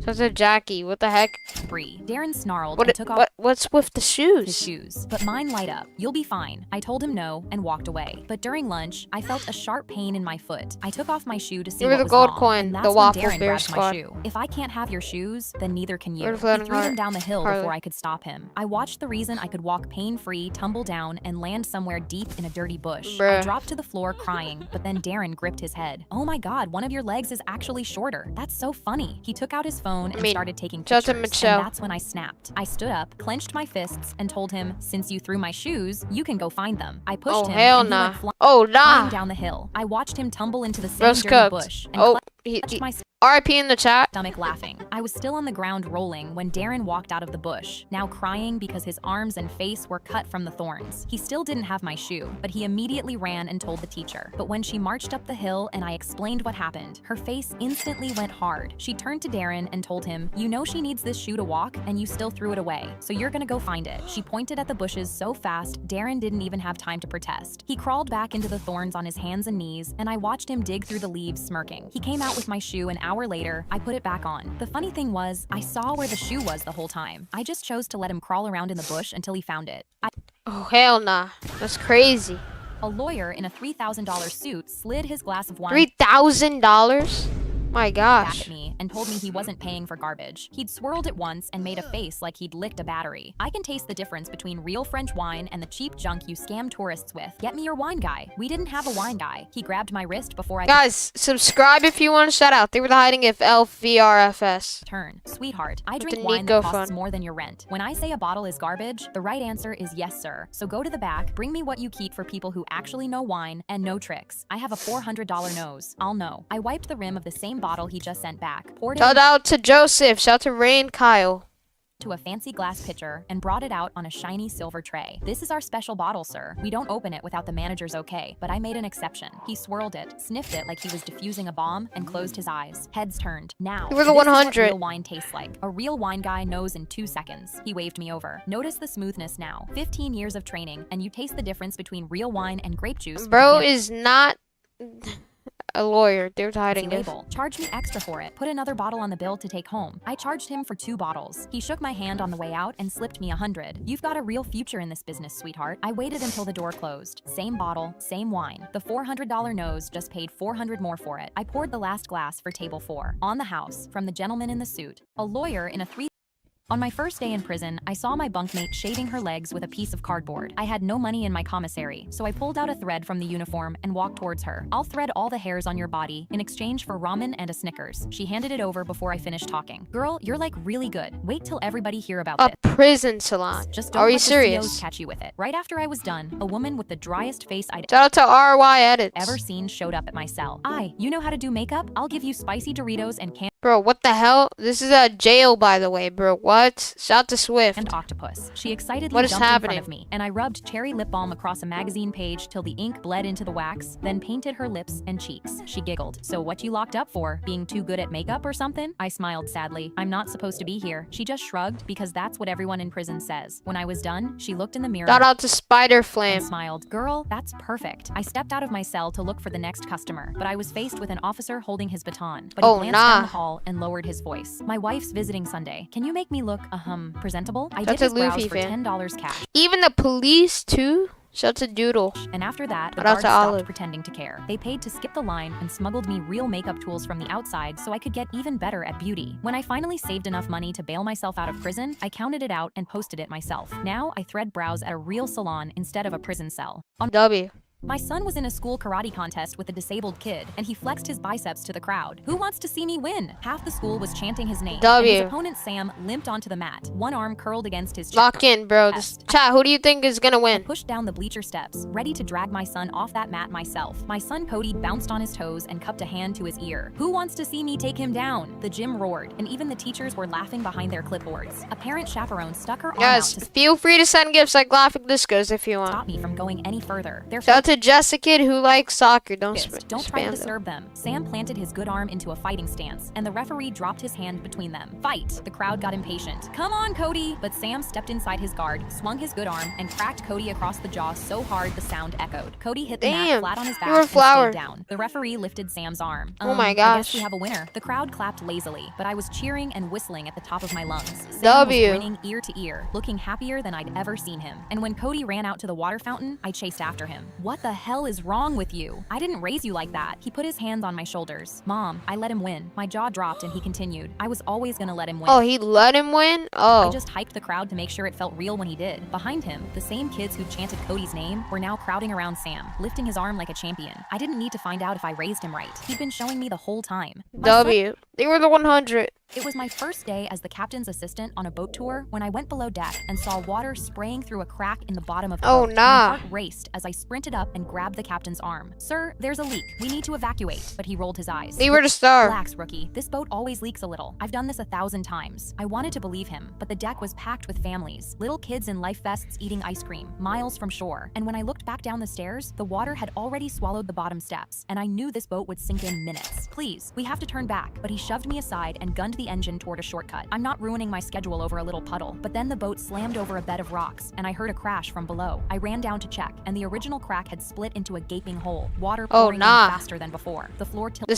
Such a Jackie. What the heck? Darren snarled and took off What's with the his shoes? shoes, but mine light up. You'll be fine. I told him no and walked away. But during lunch, I felt a sharp pain in my foot. I took off my shoe to see You're what the was gold wrong, coin, and the that's when Waffle Darren Bear grabbed squad. my shoe. If I can't have your shoes, then neither can you. We're He floating threw them hard. down the hill Harley. before I could stop him. I watched the reason I could walk pain-free tumble down and land somewhere deep in a dirty bush. I Bruh. dropped to the floor crying, but then Darren gripped his head. Oh my god, one of your legs is actually shorter. That's so funny. He took out his phone and started taking shout out to pictures. Michelle. And that's when I snapped. I stood up, clenched my fists, and told him, since you threw my shoes, you can go find them. I pushed Oh, him, hell and he nah. went flying Oh, nah. down the hill. I watched him tumble into the same Bro's dirty cooked. bush and Oh, clutched my RIP in the chat. stomach laughing. I was still on the ground rolling when Darren walked out of the bush, now crying because his arms and face were cut from the thorns. He still didn't have my shoe, but he immediately ran and told the teacher. But when she marched up the hill and I explained what happened, her face instantly went hard. She turned to Darren and told him, you know she needs this shoe to walk, and you still threw it away, so you're gonna go find it. She pointed at the bushes so fast, Darren didn't even have time to protest. He crawled back into the thorns on his hands and knees, and I watched him dig through the leaves smirking. He came out with my shoe an hour later. I put it back on. The funny thing was, I saw where the shoe was the whole time. I just chose to let him crawl around in the bush until he found it. Oh, hell nah. That's crazy. A lawyer in a $3,000 suit slid his glass of wine $3,000? My back gosh. at me and told me he wasn't paying for garbage. He'd swirled it once and made a face like he'd licked a battery. I can taste the difference between real French wine and the cheap junk you scam tourists with. Get me your wine guy. We didn't have a wine guy. He grabbed my wrist before I Guys, subscribe if you want a shout out. They were the hiding if LVRFS. turn. Sweetheart, I the drink wine Nico that costs fund. more than your rent. When I say a bottle is garbage, the right answer is yes, sir. So go to the back, bring me what you keep for people who actually know wine and no tricks. I have a $400 nose. I'll know. I wiped the rim of the same bottle he just sent back, poured it Shout out to Joseph. Shout out to Ray and Kyle. into a fancy glass pitcher, and brought it out on a shiny silver tray. This is our special bottle, sir. We don't open it without the manager's okay, but I made an exception. He swirled it, sniffed it like he was diffusing a bomb, and closed his eyes. Heads turned. Now, You were the this is what 100. real wine tastes like. A real wine guy knows in 2 seconds. He waved me over. Notice the smoothness now. 15 years of training, and you taste the difference between real wine and grape juice. Bro is not a lawyer. They were the hiding if. label. Charge me extra for it. Put another bottle on the bill to take home. I charged him for 2 bottles. He shook my hand on the way out and slipped me 100. You've got a real future in this business, sweetheart. I waited until the door closed. Same bottle, same wine. The $400 nose just paid $400 more for it. I poured the last glass for table 4. On the house, from the gentleman in the suit. A lawyer in a 3. On my first day in prison, I saw my bunkmate shaving her legs with a piece of cardboard. I had no money in my commissary, so I pulled out a thread from the uniform and walked towards her. I'll thread all the hairs on your body in exchange for ramen and a Snickers. She handed it over before I finished talking. Girl, you're like really good. Wait till everybody hear about A this. prison salon. Just don't Are let you the serious? COs catch you with it. Right after I was done, a woman with the driest face I'd Shout out to RY Edits. ever seen showed up at my cell. You know how to do makeup? I'll give you spicy Doritos and Bro, what the hell? This is a jail, by the way, bro. What? Shout out to Swift. and octopus. She excitedly What is jumped in happening? front of me, and I rubbed cherry lip balm across a magazine page till the ink bled into the wax, then painted her lips and cheeks. She giggled. So what you locked up for? Being too good at makeup or something? I smiled sadly. I'm not supposed to be here. She just shrugged because that's what everyone in prison says. When I was done, she looked in the mirror Shout out to Spider and Flame. smiled. Girl, that's perfect. I stepped out of my cell to look for the next customer, but I was faced with an officer holding his baton. But he Oh, glanced nah. down the hall and lowered his voice. My wife's visiting Sunday. Can you make me look, presentable? I That's did a his brows Luffy for fan. $10 cash. Even the police, too? Shout out to Doodle. And after that, the Shout out guards to stopped Olive. pretending to care. They paid to skip the line and smuggled me real makeup tools from the outside so I could get even better at beauty. When I finally saved enough money to bail myself out of prison, I counted it out and posted it myself. Now I thread brows at a real salon instead of a prison cell. On W. My son was in a school karate contest with a disabled kid, and he flexed his biceps to the crowd. Who wants to see me win? Half the school was chanting his name. And his W. opponent Sam limped onto the mat, one arm curled against his chest. Lock in, bro. This chat, who do you think is gonna win? Pushed down the bleacher steps, ready to drag my son off that mat myself. My son Cody bounced on his toes and cupped a hand to his ear. Who wants to see me take him down? The gym roared, and even the teachers were laughing behind their clipboards. A parent chaperone stuck her arm Guys, out to feel free to send gifts like Graphic Discos if you want. stop me from going any further. Their Shout out to Jessica who likes soccer. Don't Don't try to spam them. disturb them. Sam planted his good arm into a fighting stance, and the referee dropped his hand between them. Fight! The crowd got impatient. Come on, Cody! But Sam stepped inside his guard, swung his good arm, and cracked Cody across the jaw so hard the sound echoed. Cody hit the mat Damn, flat on his you back were a and flower. stayed down. The referee lifted Sam's arm. Oh my I guess gosh. we have a winner. The crowd clapped lazily, but I was cheering and whistling at the top of my lungs. Sam W. was grinning ear to ear, looking happier than I'd ever seen him. And when Cody ran out to the water fountain, I chased after him. What the hell is wrong with you? I didn't raise you like that. He put his hands on my shoulders. Mom, I let him win. My jaw dropped and he continued. I was always gonna let him win. Oh, he let him win? I Oh. just hyped the crowd to make sure it felt real when he did. Behind him, the same kids who chanted Cody's name were now crowding around Sam, lifting his arm like a champion. I didn't need to find out if I raised him right. He'd been showing me the whole time. My son- W. They were the 100. It was my first day as the captain's assistant on a boat tour when I went below deck and saw water spraying through a crack in the bottom of the Oh, boat. nah. My heart raced as I sprinted up and grabbed the captain's arm. Sir, there's a leak. We need to evacuate. But he rolled his eyes. They were the star. Relax, rookie. This boat always leaks a little. I've done this 1,000 times. I wanted to believe him, but the deck was packed with families. Little kids in life vests eating ice cream, miles from shore. And when I looked back down the stairs, the water had already swallowed the bottom steps, and I knew this boat would sink in minutes. Please, we have to turn back. But he shoved me aside and gunned the the engine toward a shortcut. I'm not ruining my schedule over a little puddle, but then the boat slammed over a bed of rocks, and I heard a crash from below. I ran down to check, and the original crack had split into a gaping hole, water pouring in faster than before. The floor tilted.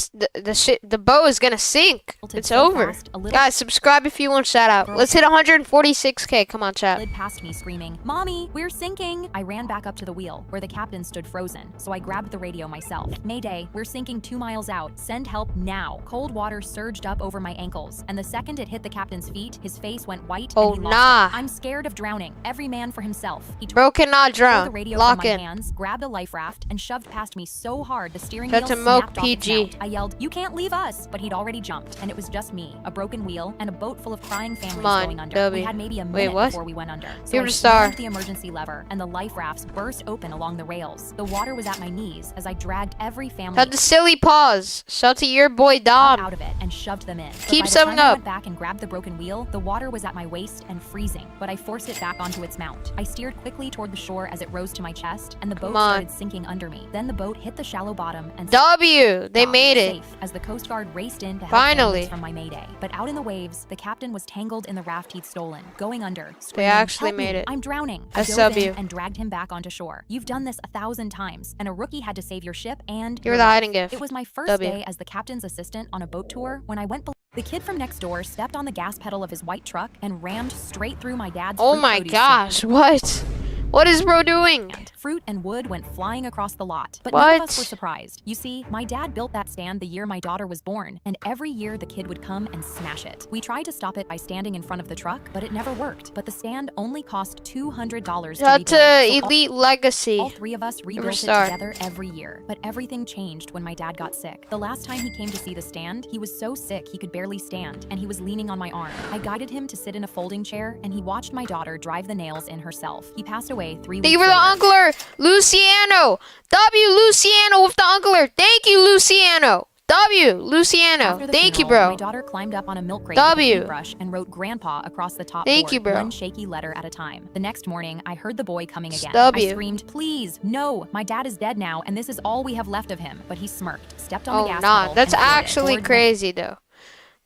The boat is gonna sink. It's so over. fast, a little Guys, subscribe if you want shout out. Let's hit 146K. Come on, chat. slid past me screaming, "Mommy, we're sinking!" I ran back up to the wheel, where the captain stood frozen, so I grabbed the radio myself. "Mayday, we're sinking 2 miles out. Send help now." Cold water surged up over my ankles, and the second it hit the captain's feet, his face went white and he lost it. "I'm scared of drowning. Every man for himself." He Bro cannot tore drown. the radio Lock from my in. hands, grabbed a life raft, and shoved past me so hard the steering That's wheel a milk snapped off its PG. mount. I yelled, "You can't leave us!" But he'd already jumped, and it was just me, a broken wheel, and a boat full of crying families Come on, going under. W. We had maybe a Wait, minute what? before we went under. So Give I it a star. slammed the emergency lever, and the life rafts burst open along the rails. The water was at my knees as I dragged every family Had the silly pause. Shout to your boy up Dom. out of it and shoved them in. But Keep by the summing time I up. went back and grabbed the broken wheel, the water was at my waist and freezing, but I forced it back onto its mount. I steered quickly toward the shore as it rose to my chest, and the boat Come on. started sinking under me. Then the boat hit the shallow bottom and W. They made it. safe as the Coast Guard raced in to help Finally. families from my mayday. But out in the waves, the captain was tangled in the raft he'd stolen, going under, They screaming, actually "Help me, made it. I'm drowning." I dove SW. in and dragged him back onto shore. "You've done this 1,000 times, and a rookie had to save your ship and You're your the life." hiding gift. It was my first W. day as the captain's assistant on a boat tour when I went below. The kid from next door stepped on the gas pedal of his white truck and rammed straight through my dad's Oh fruit my produce gosh, what? What is bro doing? stand. Fruit and wood went flying across the lot, but none of us What? were surprised. You see, my dad built that stand the year my daughter was born, and every year the kid would come and smash it. We tried to stop it by standing in front of the truck, but it never worked. But the stand only cost $200 to Shout rebuild. to So Elite Legacy. all three of us rebuilt it Star. together every year. But everything changed when my dad got sick. The last time he came to see the stand, he was so sick he could barely stand, and he was leaning on my arm. I guided him to sit in a folding chair, and he watched my daughter drive the nails in herself. He passed away 3 weeks Thank you for the later. uncler, Luciano. W. Luciano with the uncler. Thank you, Luciano. W. Luciano. After the Thank you, funeral, bro. My daughter climbed up on a milk crate W. with a paintbrush and wrote "Grandpa" across the top Thank board, you, bro. one shaky letter at a time. The next morning, I heard the boy coming again. W. I screamed, "Please, no! My dad is dead now, and this is all we have left of him." But he smirked, stepped on the Oh, gas nah. pedal, That's and floored it. actually Board crazy, though.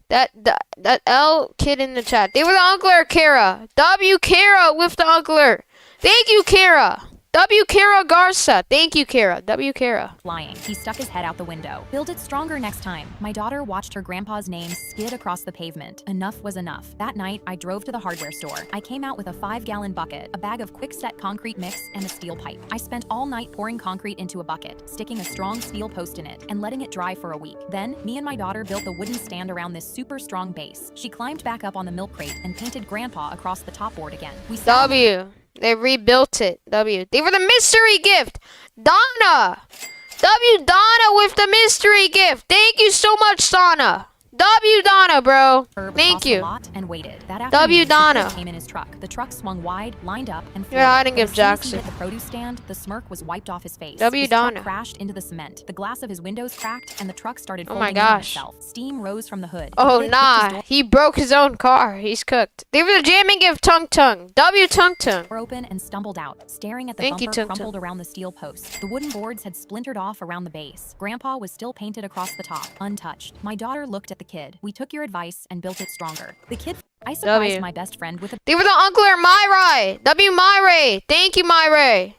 That L kid in the chat. They were the uncler, Kara. W. Kara with the uncler. Thank you, Kara. W. Kara Garza. Thank you, Kara. W. Kara. flying. He stuck his head out the window. "Build it stronger next time." My daughter watched her grandpa's name skid across the pavement. Enough was enough. That night, I drove to the hardware store. I came out with a 5-gallon bucket, a bag of quick-set concrete mix, and a steel pipe. I spent all night pouring concrete into a bucket, sticking a strong steel post in it, and letting it dry for a week. Then, me and my daughter built the wooden stand around this super strong base. She climbed back up on the milk crate and painted Grandpa across the top board again. We sat on the W. They rebuilt it. W. They were the mystery gift. Donna. W. Donna with the mystery gift. Thank you so much, Donna. W. Donna, bro. curb Thank across the you. lot and waited. That W. afternoon, Donna. the kid came in his truck. The truck swung wide, lined up, and You're floored. hiding But of as soon as he Jackson. hit the produce stand, the smirk was wiped off his face. W. His Donna. truck crashed into the cement. The glass of his windows cracked, and the truck started Oh folding my in on gosh. itself. Steam rose from the hood. Oh, The kid kicked his nah. door He broke his own car. He's cooked. They were the jamming gift, Tung Tung. W. Tung Tung. open and stumbled out, staring at the Thank you, bumper Tung Tung. crumpled around the steel post. The wooden boards had splintered off around the base. Grandpa was still painted across the top, untouched. My daughter looked at the kid. "We took your advice and built it stronger." The kid. I surprised W. my best friend with a They were the uncler, Myrai. W. Myrai. Thank you, Myrai.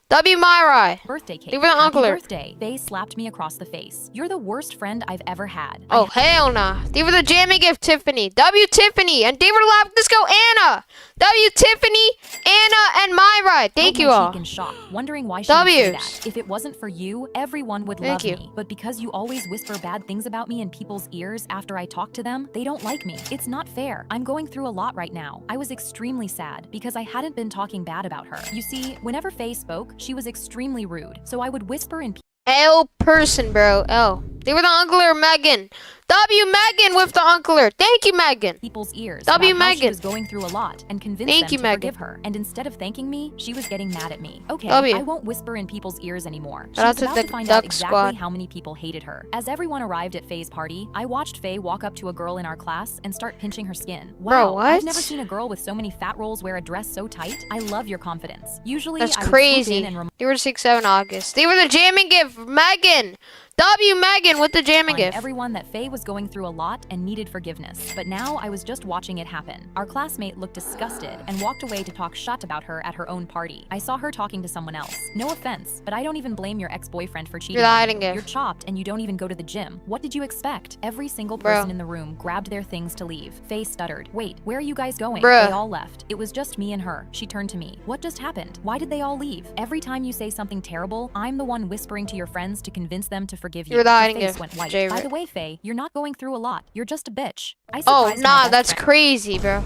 W. Myrai. birthday cake. They were the Happy uncler. birthday. Faye slapped me across the face. "You're the worst friend I've ever had." Oh, hell nah. They were the jamming gift, Tiffany. W. Tiffany. And they were the lab. Let's go, Anna. W. Tiffany, Anna, and Myrai. Thank you all. In shock, wondering why she would say W's. that. If it wasn't for you, everyone would Thank love you. me. But because you always whisper bad things about me in people's ears after I talk to them, they don't like me. It's not fair. I'm going through a lot right now. I was extremely sad because I hadn't been talking bad about her. You see, whenever Faye spoke, she was extremely rude. So I would whisper in L person, bro. L. They were the uncler, Megan. W. Megan with the uncler. Thank you, Megan. people's ears W. about how she Megan. was going through a lot and convinced Thank them you, to Megan. forgive her. And instead of thanking me, she was getting mad at me. Okay, W. I won't whisper in people's ears anymore. She Shout out was to about the to find Duck out exactly Squad. how many people hated her. As everyone arrived at Faye's party, I watched Faye walk up to a girl in our class and start pinching her skin. Wow, what? I've never seen a girl with so many fat rolls wear a dress so tight. I love your confidence. Usually, That's I would swoop crazy. in and They were the 6-7 August. They were the jamming gift, Megan. W Megan with the jamming gift. Everyone that Faye was going through a lot and needed forgiveness, but now I was just watching it happen. Our classmate looked disgusted and walked away to talk shit about her at her own party. I saw her talking to someone else. No offense, but I don't even blame your ex-boyfriend for cheating. You're hiding it. You're chopped and you don't even go to the gym. What did you expect? Every single person in the room grabbed their things to leave. Faye stuttered. Wait, where are you guys going? Bruh. They all left. It was just me and her. She turned to me. What just happened? Why did they all leave? Every time you say something terrible, I'm the one whispering to your friends to convince them to forgive you. You're the hiding Her face gift, went white. Jay. By the way, Faye, you're not going through a lot. You're just a bitch. I Oh, surprised my nah, best that's friend. crazy, bro.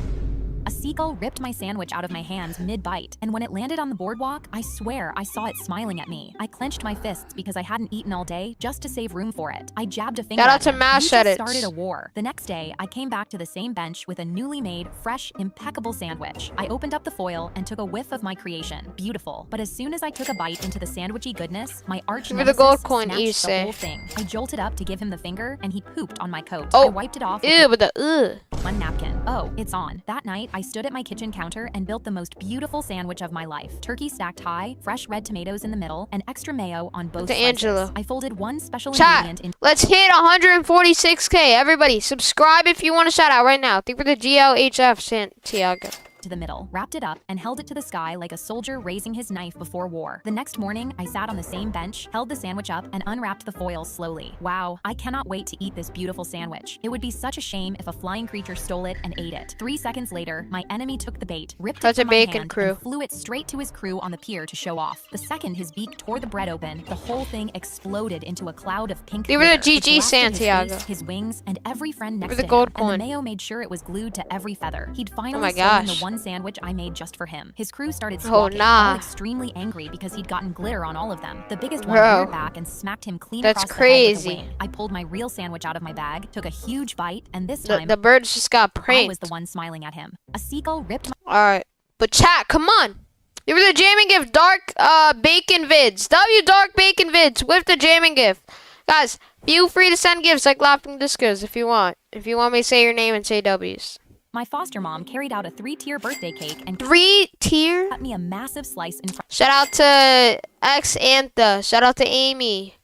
A seagull ripped my sandwich out of my hands mid-bite, and when it landed on the boardwalk, I swear I saw it smiling at me. I clenched my fists because I hadn't eaten all day just to save room for it. I jabbed a finger Shout out at to him. Mash You just Edits. started a war. The next day, I came back to the same bench with a newly made, fresh, impeccable sandwich. I opened up the foil and took a whiff of my creation. Beautiful. But as soon as I took a bite into the sandwichy goodness, my arch Give me the nemesis gold coin, snatched you the say. whole thing. I jolted up to give him the finger, and he pooped on my coat. Oh. I wiped it off with Ew, but the one napkin. Oh, it's on. That night, I stood at my kitchen counter and built the most beautiful sandwich of my life. Turkey stacked high, fresh red tomatoes in the middle, and extra mayo on both To slices. Angela. I folded one special Chat, ingredient into let's hit 146K. Everybody, subscribe if you want a shout out right now. Think for the GLHF Santiago. the middle, wrapped it up, and held it to the sky like a soldier raising his knife before war. The next morning, I sat on the same bench, held the sandwich up, and unwrapped the foil slowly. Wow, I cannot wait to eat this beautiful sandwich. It would be such a shame if a flying creature stole it and ate it. 3 seconds later, my enemy took the bait, ripped That's it a from my bacon hand, crew. and flew it straight to his crew on the pier to show off. The second his beak tore the bread open, the whole thing exploded into a cloud of pink Leave it glitter, to which GG lasted Santiago. His face, his wings, and every friend next the to him. gold And coin. the mayo made sure it was glued to every feather. He'd finally my stolen the gosh. one sandwich I made just for him. His crew started Oh, squawking, nah. all extremely angry because he'd gotten glitter on all of them. The biggest one Bro. reared back and smacked him clean That's across the head with a crazy. wing. I pulled my real sandwich out of my bag, took a huge bite, and this time The birds just got I pranked. was the one smiling at him. A seagull ripped my Alright. But chat, come on. Give her the jamming gift. Dark bacon vids. W dark bacon vids with the jamming gift. Guys, feel free to send gifts like laughing discos if you want. If you want me to say your name and say W's. My foster mom carried out a 3-tier birthday cake and 3-tier? cut me a massive slice in front Shout out to X Antha. Shout out to Amy.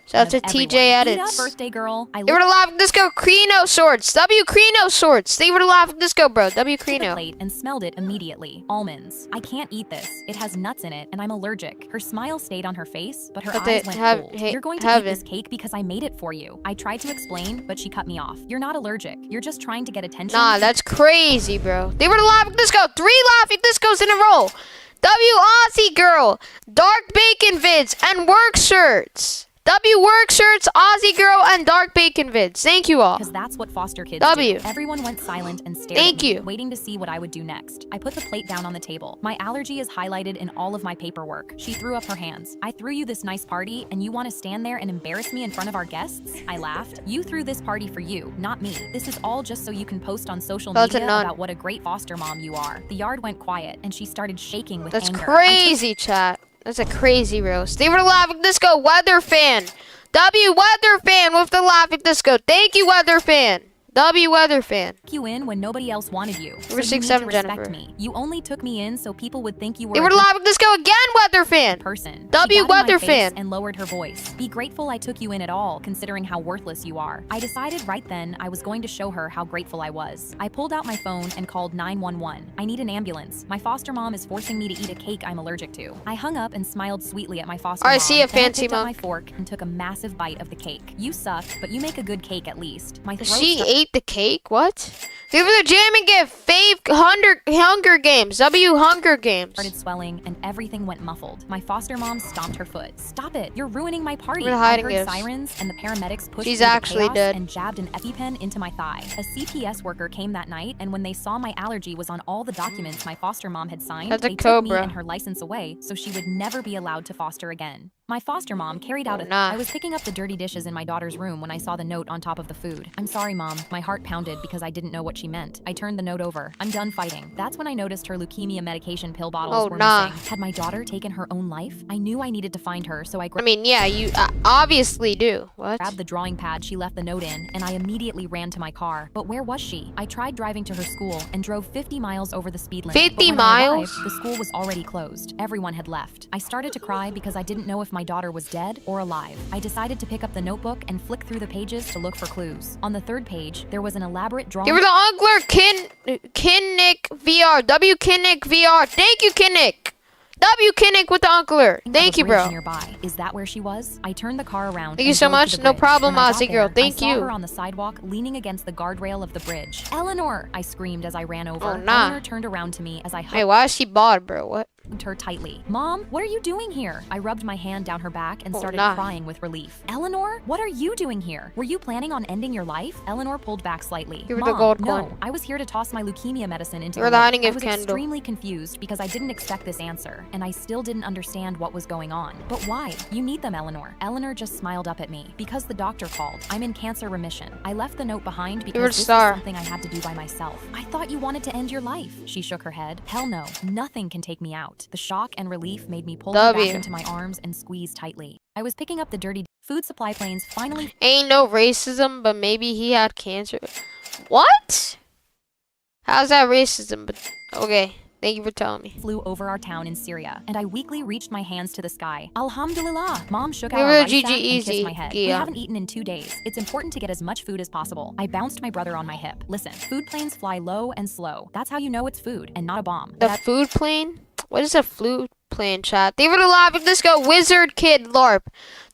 Shout out to of everyone. TJ Eat up, Edits. birthday girl. I Give her looked the laughing disco. Crino swords. W Crino swords. Give her the laughing disco, bro. W at the Crino. plate and smelled it immediately. Almonds. I can't eat this. It has nuts in it, and I'm allergic. Her smile stayed on her face, but her But eyes they went have- cold. hey, You're going to heaven. eat this cake because I made it for you. I tried to explain, but she cut me off. You're not allergic. You're just trying to get attention. Nah, that's crazy, bro. They were the laughing disco. 3 laughing discos in a row. W Aussie girl. Dark bacon vids and work shirts. W work shirts, Aussie girl, and dark bacon vids. Thank you all. Because that's what foster kids W. do. Everyone went silent and stared Thank at me, you. waiting to see what I would do next. I put the plate down on the table. My allergy is highlighted in all of my paperwork. She threw up her hands. I threw you this nice party, and you want to stand there and embarrass me in front of our guests? I laughed. You threw this party for you, not me. This is all just so you can post on social That's a media nun. about what a great foster mom you are. The yard went quiet, and she started shaking with That's anger. crazy, chat. That's a crazy roast. They were the laughing disco. Weather fan. W weather fan with the laughing disco. Thank you, weather fan. W weather fan. I took you in when nobody else wanted you. So We're you 6'7", need to respect Jennifer. me. You only took me in so people would think you were They a were the good laughing disco again, weather fan. person. W She got in my weather face fan. and lowered her voice. Be grateful I took you in at all, considering how worthless you are. I decided right then I was going to show her how grateful I was. I pulled out my phone and called 911. I need an ambulance. My foster mom is forcing me to eat a cake I'm allergic to. I hung up and smiled sweetly at my foster All right, mom. see ya, then I fancy picked up mom. my fork and took a massive bite of the cake. You suck, but you make a good cake at least. My throat She started ate the cake? What? Give her the jamming gift. Fave Hunger Games. W Hunger Games. swelling and everything went muffled. My foster mom stomped her foot. Stop it! You're ruining my party. We're I hiding heard gifts. sirens and the paramedics pushed She's through the actually chaos dead. and jabbed an EpiPen into my thigh. A CPS worker came that night, and when they saw my allergy was on all the documents my foster mom had signed, That's a they took me cobra. and her license away so she would never be allowed to foster again. My foster mom carried out a... Nah. I was picking up the dirty dishes in my daughter's room when I saw the note on top of the food. I'm sorry, Mom. My heart pounded because I didn't know what she meant. I turned the note over. I'm done fighting. That's when I noticed her leukemia medication pill bottles Oh, were nah. missing. Had my daughter taken her own life? I knew I needed to find her, so I I mean, yeah, you obviously do. What? grabbed the drawing pad she left the note in, and I immediately ran to my car. But where was she? I tried driving to her school and drove 50 miles over the speed limit. 50 but when I miles? arrived, the school was already closed. Everyone had left. I started to cry because I didn't know if my daughter was dead or alive. I decided to pick up the notebook and flick through the pages to look for clues. On the third page, there was an elaborate drawing. Give her the Uncler Kinnick VR. W Kinnick VR. Thank you, Kinnick. W Kinnick with the Uncler. Thank you, bro. Nearby. Is that where she was? I turned the car around. Thank you so much. No problem, Aussie girl. Thank you. I saw her on the sidewalk, leaning against the guardrail of the bridge. Eleanor! I screamed as I ran over. Oh, nah. Eleanor turned around to me as I Hey, why is she bald, bro? What? Her tightly. Mom, what are you doing here? I rubbed my hand down her back and started crying with relief. Eleanor, what are you doing here? Were you planning on ending your life? Eleanor pulled back slightly. Give her the gold no, coin. I was here to toss my leukemia medicine into You're the hiding I of was Kendall. extremely confused because I didn't expect this answer, and I still didn't understand what was going on. But why? You need them, Eleanor. Eleanor just smiled up at me. Because the doctor called. I'm in cancer remission. I left the note behind because this was something I had to do by myself. I thought you wanted to end your life. She shook her head. Hell no. Nothing can take me out. The shock and relief made me pull her back into my arms and squeeze tightly. I was picking up the dirty food supply planes finally. Ain't no racism, but maybe he had cancer. What? How's that racism? But okay. Thank you for telling me. Flew over our town in Syria, and I weakly reached my hands to the sky. Alhamdulillah. Mom shook out Give our her rice the sack and GG kissed my head. We yeah. haven't eaten in 2 days. It's important to get as much food as possible. I bounced my brother on my hip. Listen, food planes fly low and slow. That's how you know it's food and not a bomb. The food plane? What is a food plane, chat? They were the laughing disco wizard kid LARP.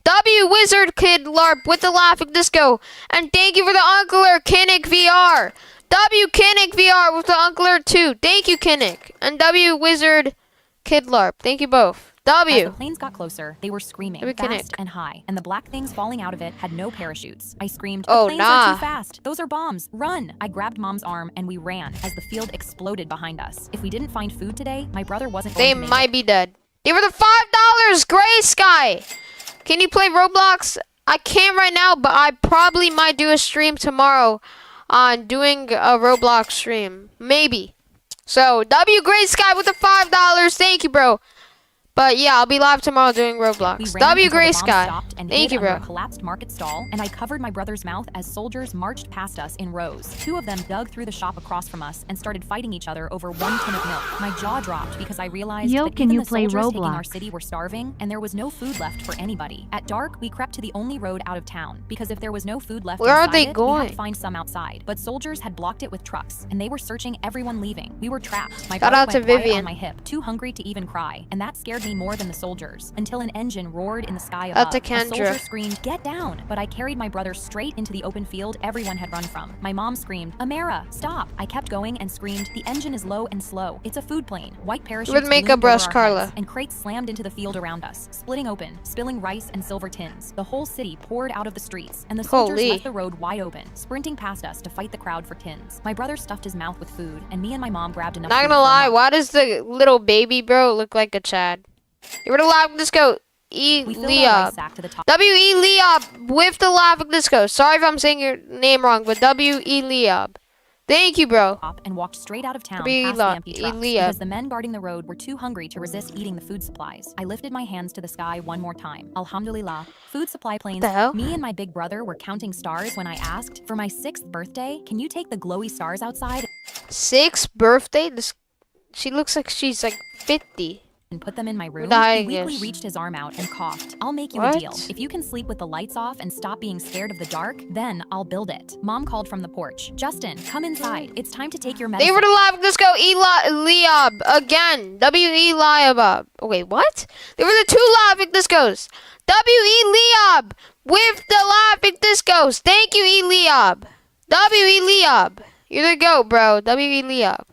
W Wizard Kid LARP with the laughing disco. And thank you for the Uncler Kinnick VR. W Kinnick VR with the Uncler too. Thank you, Kinnick. And W Wizard Kid LARP. Thank you both. W. As the planes got closer, they were screaming fast Kinnick. and high, and the black things falling out of it had no parachutes. I screamed, Oh, the planes are too fast. Those are bombs. Run. I grabbed Mom's arm and we ran as the field exploded behind us. If we didn't find food today, my brother wasn't going They to make might it. be dead. They were the $5 Gray Sky. Can you play Roblox? I can't right now, but I probably might do a stream tomorrow on doing a Roblox stream. Maybe. So, W Gray Sky with the $5. Thank you, bro. But yeah, I'll be live tomorrow doing Roblox. W Gray Sky. Thank you, bro. A collapsed market stall, and I covered my brother's mouth as soldiers marched past us in rows. 2 of them dug through the shop across from us and started fighting each other over 1 tin of milk. My jaw dropped because I realized that even the soldiers taking our city were starving, and there was no food left for anybody. At dark, we crept to the only road out of town because if there was no food left Where are inside they it, going? we had to find some outside. But soldiers had blocked it with trucks, and they were searching everyone leaving. We were trapped. My Shout brother out to went quiet Vivian. on my hip, too hungry to even cry, and that scared me more than the soldiers. Until an engine roared in the sky above. Out to A Kendra. soldier screamed, "Get down!" But I carried my brother straight into the open field everyone had run from. My mom screamed, "Amara, stop!" I kept going and screamed, "The engine is low and slow. It's a food plane." White parachutes With makeup ballooned over brush, our Carla. heads, and crates slammed into the field around us, splitting open, spilling rice and silver tins. The whole city poured out of the streets, and the soldiers Holy. left the road wide open, sprinting past us to fight the crowd for tins. My brother stuffed his mouth with food, and me and my mom grabbed enough Not food gonna for a lie, month. why does the little baby bro look like a Chad? You were the laughing disco. E We filled our rice Leob. sack to the top. W E Leob with the laughing disco. Sorry if I'm saying your name wrong, but W E Leob. Thank you, bro. And walked straight out of town Be past lo- the empty trucks Elia. because the men guarding the road were too hungry to resist eating the food supplies. I lifted my hands to the sky one more time. Alhamdulillah. Food supply planes. The hell? Me and my big brother were counting stars when I asked, "For my 6th birthday, can you take the glowy stars outside 6th birthday? She looks like she's like 50. and put them in my room?" Dying, He weakly yes. reached his arm out and coughed. "I'll make you What? a deal. If you can sleep with the lights off and stop being scared of the dark, then I'll build it." Mom called from the porch. "Justin, come inside. It's time to take your medicine." They were the laughing disco. E Leob again. W E Leob. Oh, wait, what? They were the 2 laughing discos. W E Leob with the laughing discos. Thank you, E Leob. W E Leob. You're the goat, bro. W E Leob.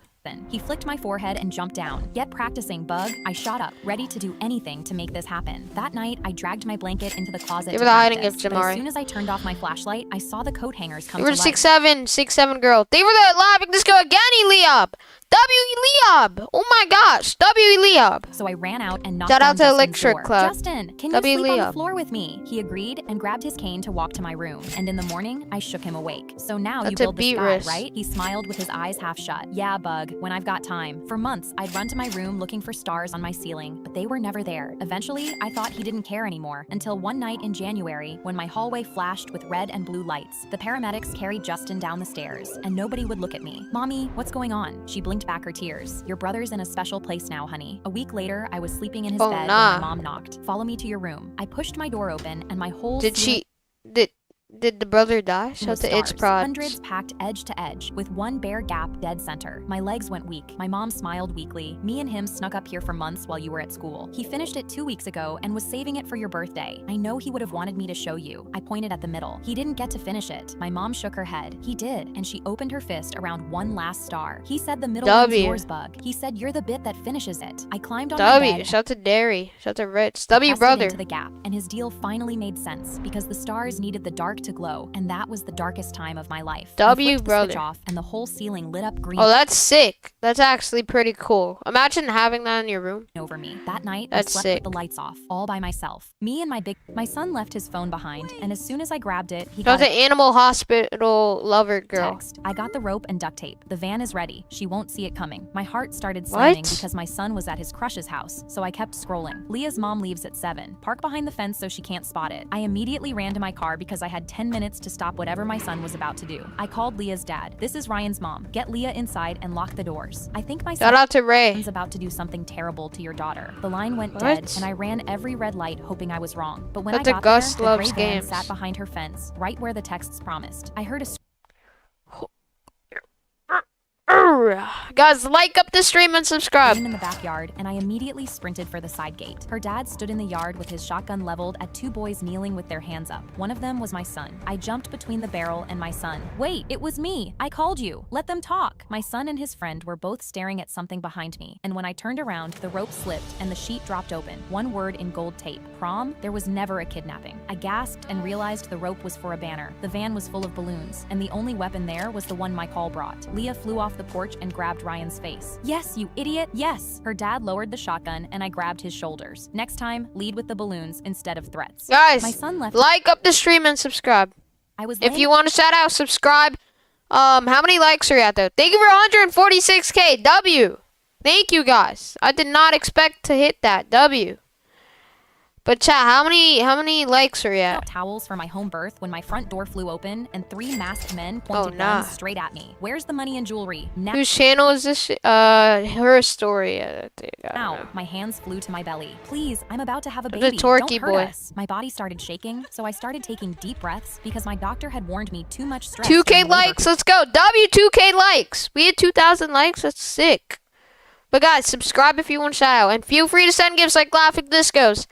He flicked my forehead and jumped down. "Get practicing, bug." I shot up, ready to do anything to make this happen. That night, I dragged my blanket into the closet They to were the hiding practice. of But Jamari. as soon as I turned off my flashlight, I saw the coat hangers come They were to the life. 6'7" girl. They were the laughing disco again, E Leob. W E Leob. Oh my gosh. W E Leob. So I ran out and knocked Shout out on to Justin's Electric door. Club. "Justin, can you W. sleep on Leo. the floor with me?" He agreed and grabbed his cane to walk to my room. And in the morning, I shook him awake. "So now you That's a build the sky, Beatrice. right?" He smiled with his eyes half shut. "Yeah, bug, when I've got time." For months, I'd run to my room looking for stars on my ceiling, but they were never there. Eventually, I thought he didn't care anymore, until one night in January, when my hallway flashed with red and blue lights. The paramedics carried Justin down the stairs, and nobody would look at me. "Mommy, what's going on?" She blinked holding back her tears. Your brother's in a special place now, honey. A week later, I was sleeping in his Oh, bed nah. when my mom knocked. Follow me to your room. I pushed my door open and my whole Did ceiling did the brother die? Shout was to It's stars. Prods. Hundreds packed edge to edge, with one bare gap dead center. My legs went weak. My mom smiled weakly. Me and him snuck up here for months while you were at school. He finished it 2 weeks ago and was saving it for your birthday. I know he would have wanted me to show you. I pointed at the middle. He didn't get to finish it. My mom shook her head. He did, and she opened her fist around one last star. He said the middle one's yours, Bug. He said you're the bit that finishes it. I climbed on my bed. Shout to Derry. Shout to Rich. W Pressed it brother. into the gap, and his deal finally made sense because the stars needed the dark to glow, and that was the darkest time of my life. I W flicked the switch brother. off, and the whole ceiling lit up green. Oh, that's sick. That's actually pretty cool. Imagine having that in your room. Over me. That night, That's I slept sick. with the lights off, all by myself. Me and my son left his phone behind, and as soon as I grabbed it, he Shout got to Animal Hospital lover girl. text. I got the rope and duct tape. The van is ready. She won't see it coming. My heart started slamming What? because my son was at his crush's house, so I kept scrolling. Leah's mom leaves at 7. Park behind the fence so she can't spot it. I immediately ran to my car because I had 10 minutes to stop whatever my son was about to do. I called Leah's dad. This is Ryan's mom. Get Leah inside and lock the doors. I think my Shout out to Ray. son's about to do something terrible to your daughter. The line went dead, What? and I ran every red light hoping I was wrong. But when That's I a got Gus there, the loves gray van games. sat behind her fence, right where the texts promised. I heard a Guys, like up the stream and subscribe. scream in the backyard, and I immediately sprinted for the side gate. Her dad stood in the yard with his shotgun leveled at 2 boys kneeling with their hands up. One of them was my son. I jumped between the barrel and my son. Wait, it was me. I called you. Let them talk. My son and his friend were both staring at something behind me, and when I turned around, the rope slipped and the sheet dropped open. One word in gold tape. Prom? There was never a kidnapping. I gasped and realized the rope was for a banner. The van was full of balloons, and the only weapon there was the one my call brought. Leah flew off the porch and grabbed Ryan's face. Yes, you idiot, yes! Her dad lowered the shotgun and I grabbed his shoulders. Next time, lead with the balloons instead of threats. Guys, My son left. like up the stream and subscribe. I was If laying- you want to shout out, subscribe. How many likes are you at though? Thank you for 146k. W. Thank you guys. I did not expect to hit that. W. But chat, how many likes are you out at? towels for my home birth when my front door flew open and 3 masked men pointed nah. guns straight at me. Where's the money and jewelry? Now, Whose channel is this? Her story. I think. I don't know. my hands flew to my belly. Please, I'm about to have a The baby. Torquey Don't hurt boy. us. My body started shaking, so I started taking deep breaths because my doctor had warned me too much stress. 2k during labor likes. Let's go. W 2k likes. We had 2,000 likes. That's sick. But guys, subscribe if you want to shout out, and feel free to send gifts like laughing discos.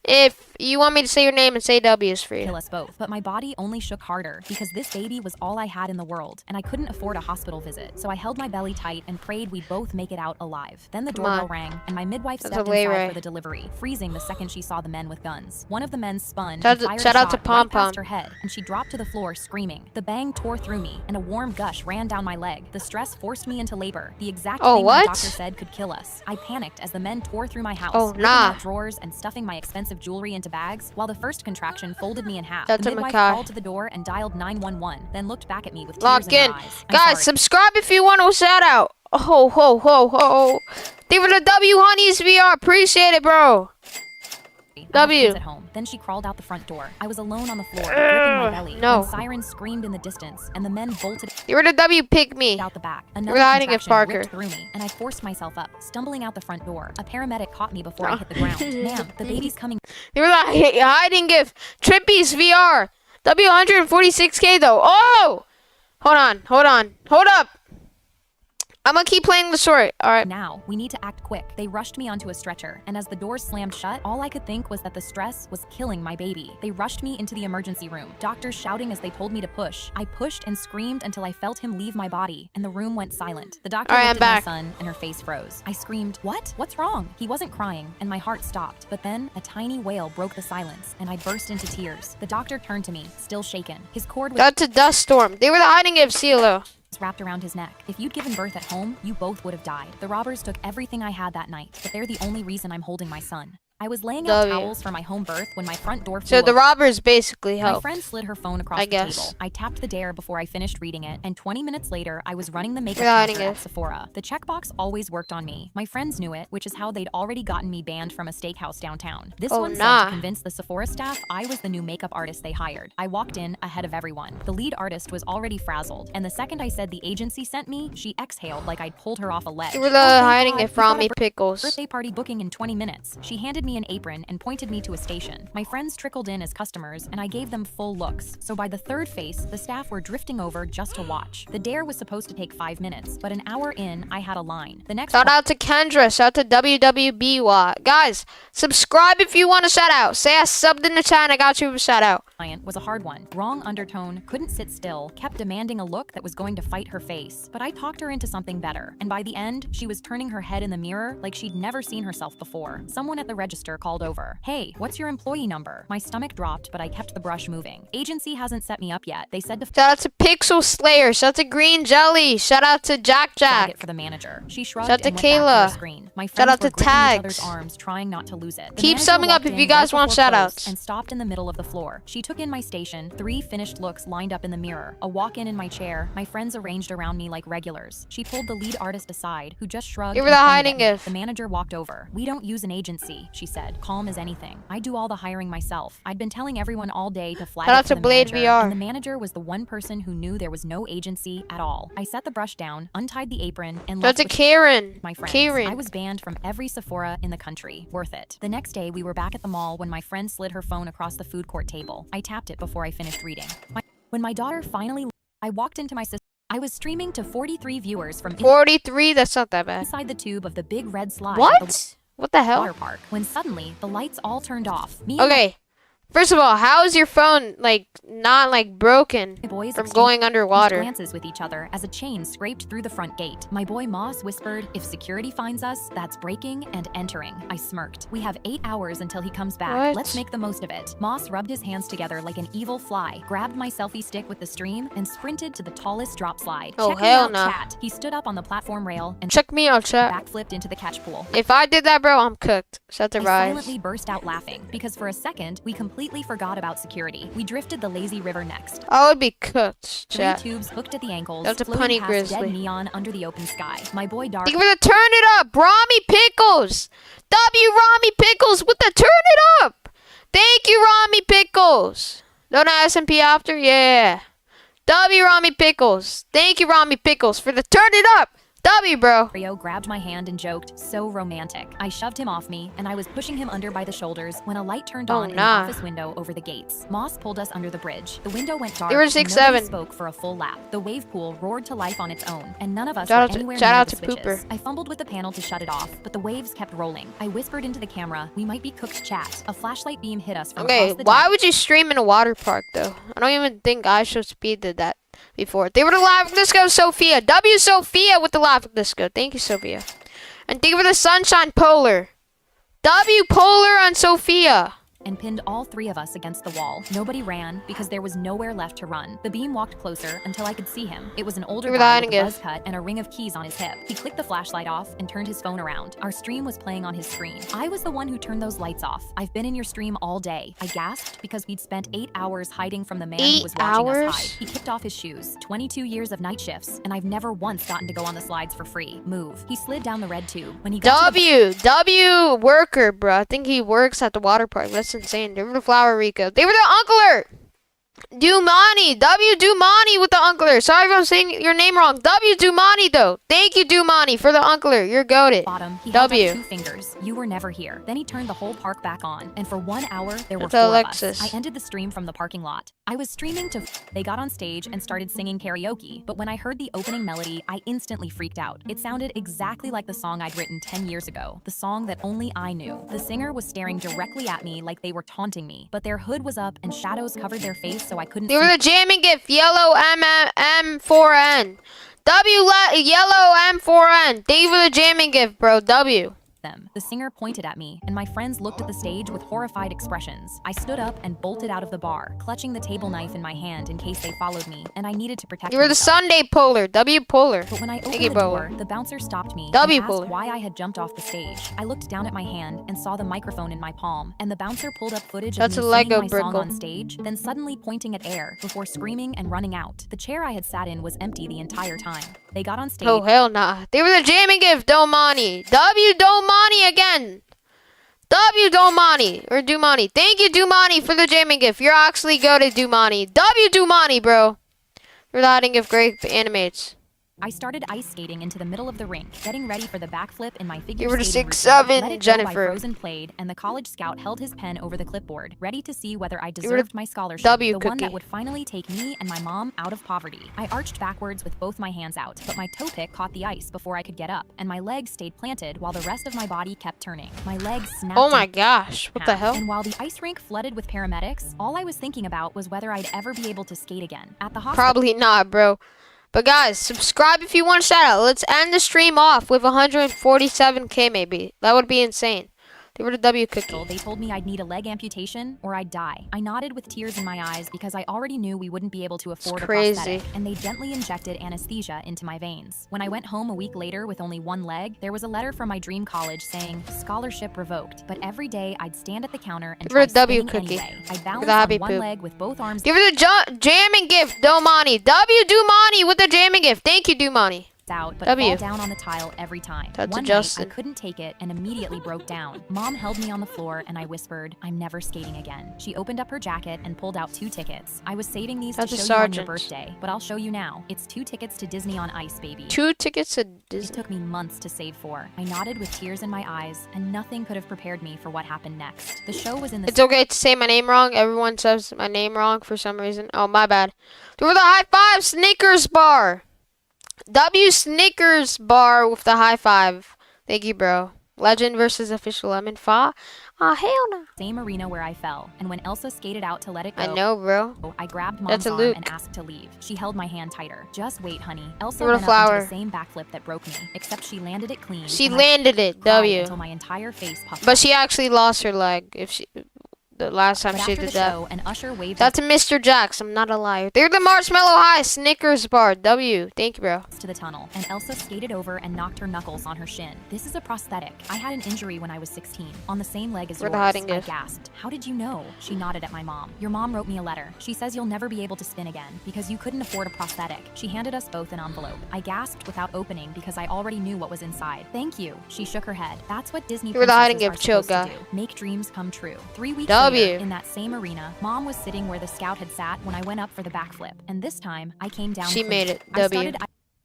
If you want me to say your name and say W's for you. kill us both. But my body only shook harder because this baby was all I had in the world, and I couldn't afford a hospital visit. So I held my belly tight and prayed we'd both make it out alive. Then the Come doorbell on. rang, and my midwife That's stepped a way, inside Ray. for the delivery, freezing the second she saw the men with guns. One of the men spun Shout and out- fired shout a out to shot Pom right past Pom. her head, and she dropped to the floor screaming. The bang tore through me, and a warm gush ran down my leg. The stress forced me into labor, the exact Oh, thing my what? doctor said could kill us. I panicked as the men tore through my house, Oh, ripping nah. out drawers and stuffing my expensive jewelry into bags, while the first contraction folded me in half. Shout The to midwife Makai. called to the door and dialed 911, then looked back at me with tears Lock in in. her eyes. I'm Guys, sorry. subscribe if you want to shout out. Ho, ho, ho, ho. Thank you for the W, Honeys VR. Appreciate it, bro. I have W. kids at home. Then she crawled out the front door. I was alone on the floor, gripping my belly. no. When sirens screamed in the distance, and the men bolted You were the W, pick me. out the back. You're Another hiding it, contraction Parker. ripped through me, and I forced myself up, stumbling out the front door. A paramedic caught me before I hit the ground. Ma'am, the baby's coming. You were the hiding gift. Trippy's VR. W 146k though. Oh! Hold up. I'm gonna keep playing the story. Alright. Now, we need to act quick. They rushed me onto a stretcher, and as the doors slammed shut, all I could think was that the stress was killing my baby. They rushed me into the emergency room, doctors shouting as they told me to push. I pushed and screamed until I felt him leave my body, and the room went silent. The doctor All right, looked I'm at back. my son, and her face froze. I screamed, "What? What's wrong?" He wasn't crying, and my heart stopped. But then, a tiny wail broke the silence, and I burst into tears. The doctor turned to me, still shaken. His cord was Got to Dust Storm. They were the hiding gift, CeeLo. wrapped around his neck. If you'd given birth at home, you both would have died. The robbers took everything I had that night, but they're the only reason I'm holding my son. I was laying out W. towels for my home berth when my front door flew So the open. robbers basically My helped. friend slid her phone across I the guess. table. I tapped the dare before I finished reading it, and 20 minutes later, I was running the makeup We're hiding counter at it. Sephora. The checkbox always worked on me. My friends knew it, which is how they'd already gotten me banned from a steakhouse downtown. This Oh, one said nah. to convince the Sephora staff I was the new makeup artist they hired. I walked in ahead of everyone. The lead artist was already frazzled, and the second I said the agency sent me, she exhaled like I'd pulled her off a ledge. You were "Oh, thank hiding God, it we've from got a me, Pickles. birthday party booking in 20 minutes. She handed me an apron and pointed me to a station. My friends trickled in as customers, and I gave them full looks. So by the third face, the staff were drifting over just to watch. The dare was supposed to take 5 minutes, but an hour in, I had a line. The next Shout out to Kendra. Shout out to WWBY. Guys, subscribe if you want a shout out. Say I subbed in the chat and I got you a shout out. client was a hard one. Wrong undertone, couldn't sit still, kept demanding a look that was going to fight her face. But I talked her into something better, and by the end, she was turning her head in the mirror like she'd never seen herself before. Someone at the register called over. "Hey, what's your employee number?" My stomach dropped, but I kept the brush moving. "Agency hasn't set me up yet. They said to Shout out to Pixel Slayer. Shout out to Green Jelly. Shout out to Jack flag Jack. it for the manager. She shrugged Shout out to and went back to Kayla. her screen. My Shout friends out were to gripping each Tags. other's arms, trying not to lose it. The Keep manager summing up walked if in you guys right want before shout close outs. and stopped in the middle of the floor. She took in my station, 3 finished looks lined up in the mirror, a walk-in in my chair, my friends arranged around me like regulars. She pulled the lead artist aside, who just shrugged Give her and the pointed hiding at me. gif. The manager walked over. "We don't use an agency," she said, calm as anything. "I do all the hiring myself. I'd been telling everyone all day to flag Shout it out for to the Blade manager, VR. and the manager was the one person who knew there was no agency at all." I set the brush down, untied the apron, and Shout out left to with Karen. my friends. Karen. I was banned from every Sephora in the country. Worth it. The next day, we were back at the mall when my friend slid her phone across the food court table. I tapped it before I finished reading. When my daughter finally, I walked into my sister. I was streaming to 43 viewers from 43. That's not that bad. inside the tube of the big red slide at the What? What the hell? water park when suddenly the lights all turned off. Me and Okay. First of all, how is your phone not broken my boys from exchanged going underwater? glances with each other as a chain scraped through the front gate. My boy Moss whispered, "If security finds us, that's breaking and entering." I smirked. "We have 8 hours until he comes back. What? Let's make the most of it." Moss rubbed his hands together like an evil fly, grabbed my selfie stick with the stream, and sprinted to the tallest drop slide. Oh, "Check me hell out, no. chat." He stood up on the platform rail and Check me out, chat. backflipped into the catch pool. If I did that, bro, I'm cooked. Shout out to I Rise. silently burst out laughing because for a second we completely forgot about security. We drifted the lazy river next. I would be cooked, 3 chat. tubes hooked at the ankles, That's a floating punny past grizzly. dead neon under the open sky. My boy Dark Thank you for the turn it up, Rami Pickles. Rami Pickles with the turn it up. Thank you, Rami Pickles. Don't I SMP after? Yeah. Rami Pickles. Thank you, Rami Pickles, for the turn it up. Bro. Rio grabbed my hand and joked, "So romantic." I shoved him off me, and I was pushing him under by the shoulders when a light turned Oh, on in nah. the office window over the gates. Moss pulled us under the bridge. The window went dark, They were and 6'7". nobody spoke for a full lap. The wave pool roared to life on its own, and none of us Shout were out to- anywhere shout near out the to switches. Pooper. I fumbled with the panel to shut it off, but the waves kept rolling. I whispered into the camera, "We might be cooked, chat." A flashlight beam hit us from Okay, across the why deck. would you stream in a water park, though? I don't even think I Show Speed did that before. They were the live disco, Sophia. Sophia with the live disco. Thank you, Sophia. And thank you for the Sunshine Polar. Polar on Sophia. and pinned all 3 of us against the wall. Nobody ran because there was nowhere left to run. The beam walked closer until I could see him. It was an older You were guy lying with a again. buzz cut and a ring of keys on his hip. He clicked the flashlight off and turned his phone around. Our stream was playing on his screen. "I was the one who turned those lights off. I've been in your stream all day." I gasped because we'd spent 8 hours hiding from the man 8 who was watching us hours? hide. He kicked off his shoes. 22 years of night shifts, and I've never once gotten to go on the slides for free. Move. He slid down the red tube. When he got to the W worker, bro. I think he works at the water park. That's insane. They were the Flower Rico. They were the Uncler. Dumani. Dumani with the Uncler. Sorry if I'm saying your name wrong. Dumani, though. Thank you, Dumani, for the Uncler. You're goated. bottom, he held W. up 2 fingers. "You were never here." Then he turned the whole park back on, and for 1 hour, there were That's 4 Alexis. of us. I ended the stream from the parking lot. I was streaming to they got on stage and started singing karaoke, but when I heard the opening melody, I instantly freaked out. It sounded exactly like the song I'd written 10 years ago, the song that only I knew. The singer was staring directly at me like they were taunting me, but their hood was up and shadows covered their face so I couldn't They were see. the jamming gift. Yellow M4N. Yellow M4N. Thank you for the jamming gift, bro. W. them. The singer pointed at me, and my friends looked at the stage with horrified expressions. I stood up and bolted out of the bar, clutching the table knife in my hand in case they followed me, and I needed to protect You were the myself. Sunday polar. W polar. But when I opened Iggy the Polar. door, the bouncer stopped me W and polar. asked why I had jumped off the stage. I looked down at my hand and saw the microphone in my palm, and the bouncer pulled up footage That's of a me Lego singing my song brickle. on stage, then suddenly pointing at air before screaming and running out. The chair I had sat in was empty the entire time. They got on stage. Oh, hell nah. They were the jamming gift, Domani. W Domani again. W Domani. Or Dumani. Thank you, Dumani, for the jamming gift. You're actually good at Dumani. W Dumani, bro. You're the hiding of great animates. I started ice skating into the middle of the rink, getting ready for the backflip in my figure You were the skating 6'7" routine. Let It Go by Jennifer. Frozen played, and the college scout held his pen over the clipboard, ready to see whether I were the deserved my scholarship, W the one cookie. that would finally take me and my mom out of poverty. I arched backwards with both my hands out, but my toe pick caught the ice before I could get up, and my legs stayed planted while the rest of my body kept turning. My legs snapped. Oh my in gosh. What the half, hell? And while the ice rink flooded with paramedics, all I was thinking about was whether I'd ever be able to skate again. At the hospital. Probably not, bro. But guys, subscribe if you want a shout out. Let's end the stream off with 147k maybe. That would be insane. They were the W cookie. They told me I'd need a leg amputation or I'd die. I nodded with tears in my eyes because I already knew we wouldn't be able to afford a crazy. prosthetic, and they gently injected anesthesia into my veins. When I went home a week later with only one leg, there was a letter from my dream college saying, scholarship revoked. But every day I'd stand at the counter and Give her try a W spinning cookie. anyway. I'd Give balance her the happy on one poop. leg with both arms Give her the jamming gift, Domani. W Dumani with the jamming gift. Thank you, Dumani. out, but W. fall down on the tile every time. That's One a night, Justin. I couldn't take it and immediately broke down. Mom held me on the floor and I whispered, I'm never skating again. She opened up her jacket and pulled out 2 tickets. I was saving these That's to a show you on your sergeant's. birthday, but I'll show you now. It's 2 tickets to Disney on Ice, baby. 2 tickets to It Disney. took me months to save for. I nodded with tears in my eyes, and nothing could have prepared me for what happened next. The show was in the It's okay to say my name wrong. Everyone says my name wrong for some reason. Oh, my bad. Do the high five Snickers bar. W Snickers bar with the high five. Thank you, bro. Legend versus official lemon fa. Ah, hell no. same arena where I fell, and when Elsa skated out to let it go, I know, bro. I grabbed That's Mom's a arm Luke. and asked to leave. She held my hand tighter. Just wait, honey. Elsa You're a went up into flower. the same backflip that broke me, except she landed it clean. She and I landed it. cried W. until my entire face puffed But up. she actually lost her leg. If she, the last time But she after did the that. show, an usher waved That's a Mr. Jax. I'm not a liar. They're the Marshmallow High Snickers bar. W. Thank you, bro. us to the tunnel, and Elsa skated over and knocked her knuckles on her shin. This is a prosthetic. I had an injury when I was 16, on the same leg as We're yours. the hiding I gift. gasped. How did you know? She nodded at my mom. Your mom wrote me a letter. She says you'll never be able to spin again because you couldn't afford a prosthetic. She handed us both an envelope. I gasped without opening because I already knew what was inside. Thank you. She shook her head. That's what Disney You were the hiding princesses gift. are Chill, supposed guy. to do. Make dreams come true. 3 weeks W. later, in that same arena, Mom was sitting where the scout had sat when I went up for the backflip, and this time I came down. She clean. made it. I W. started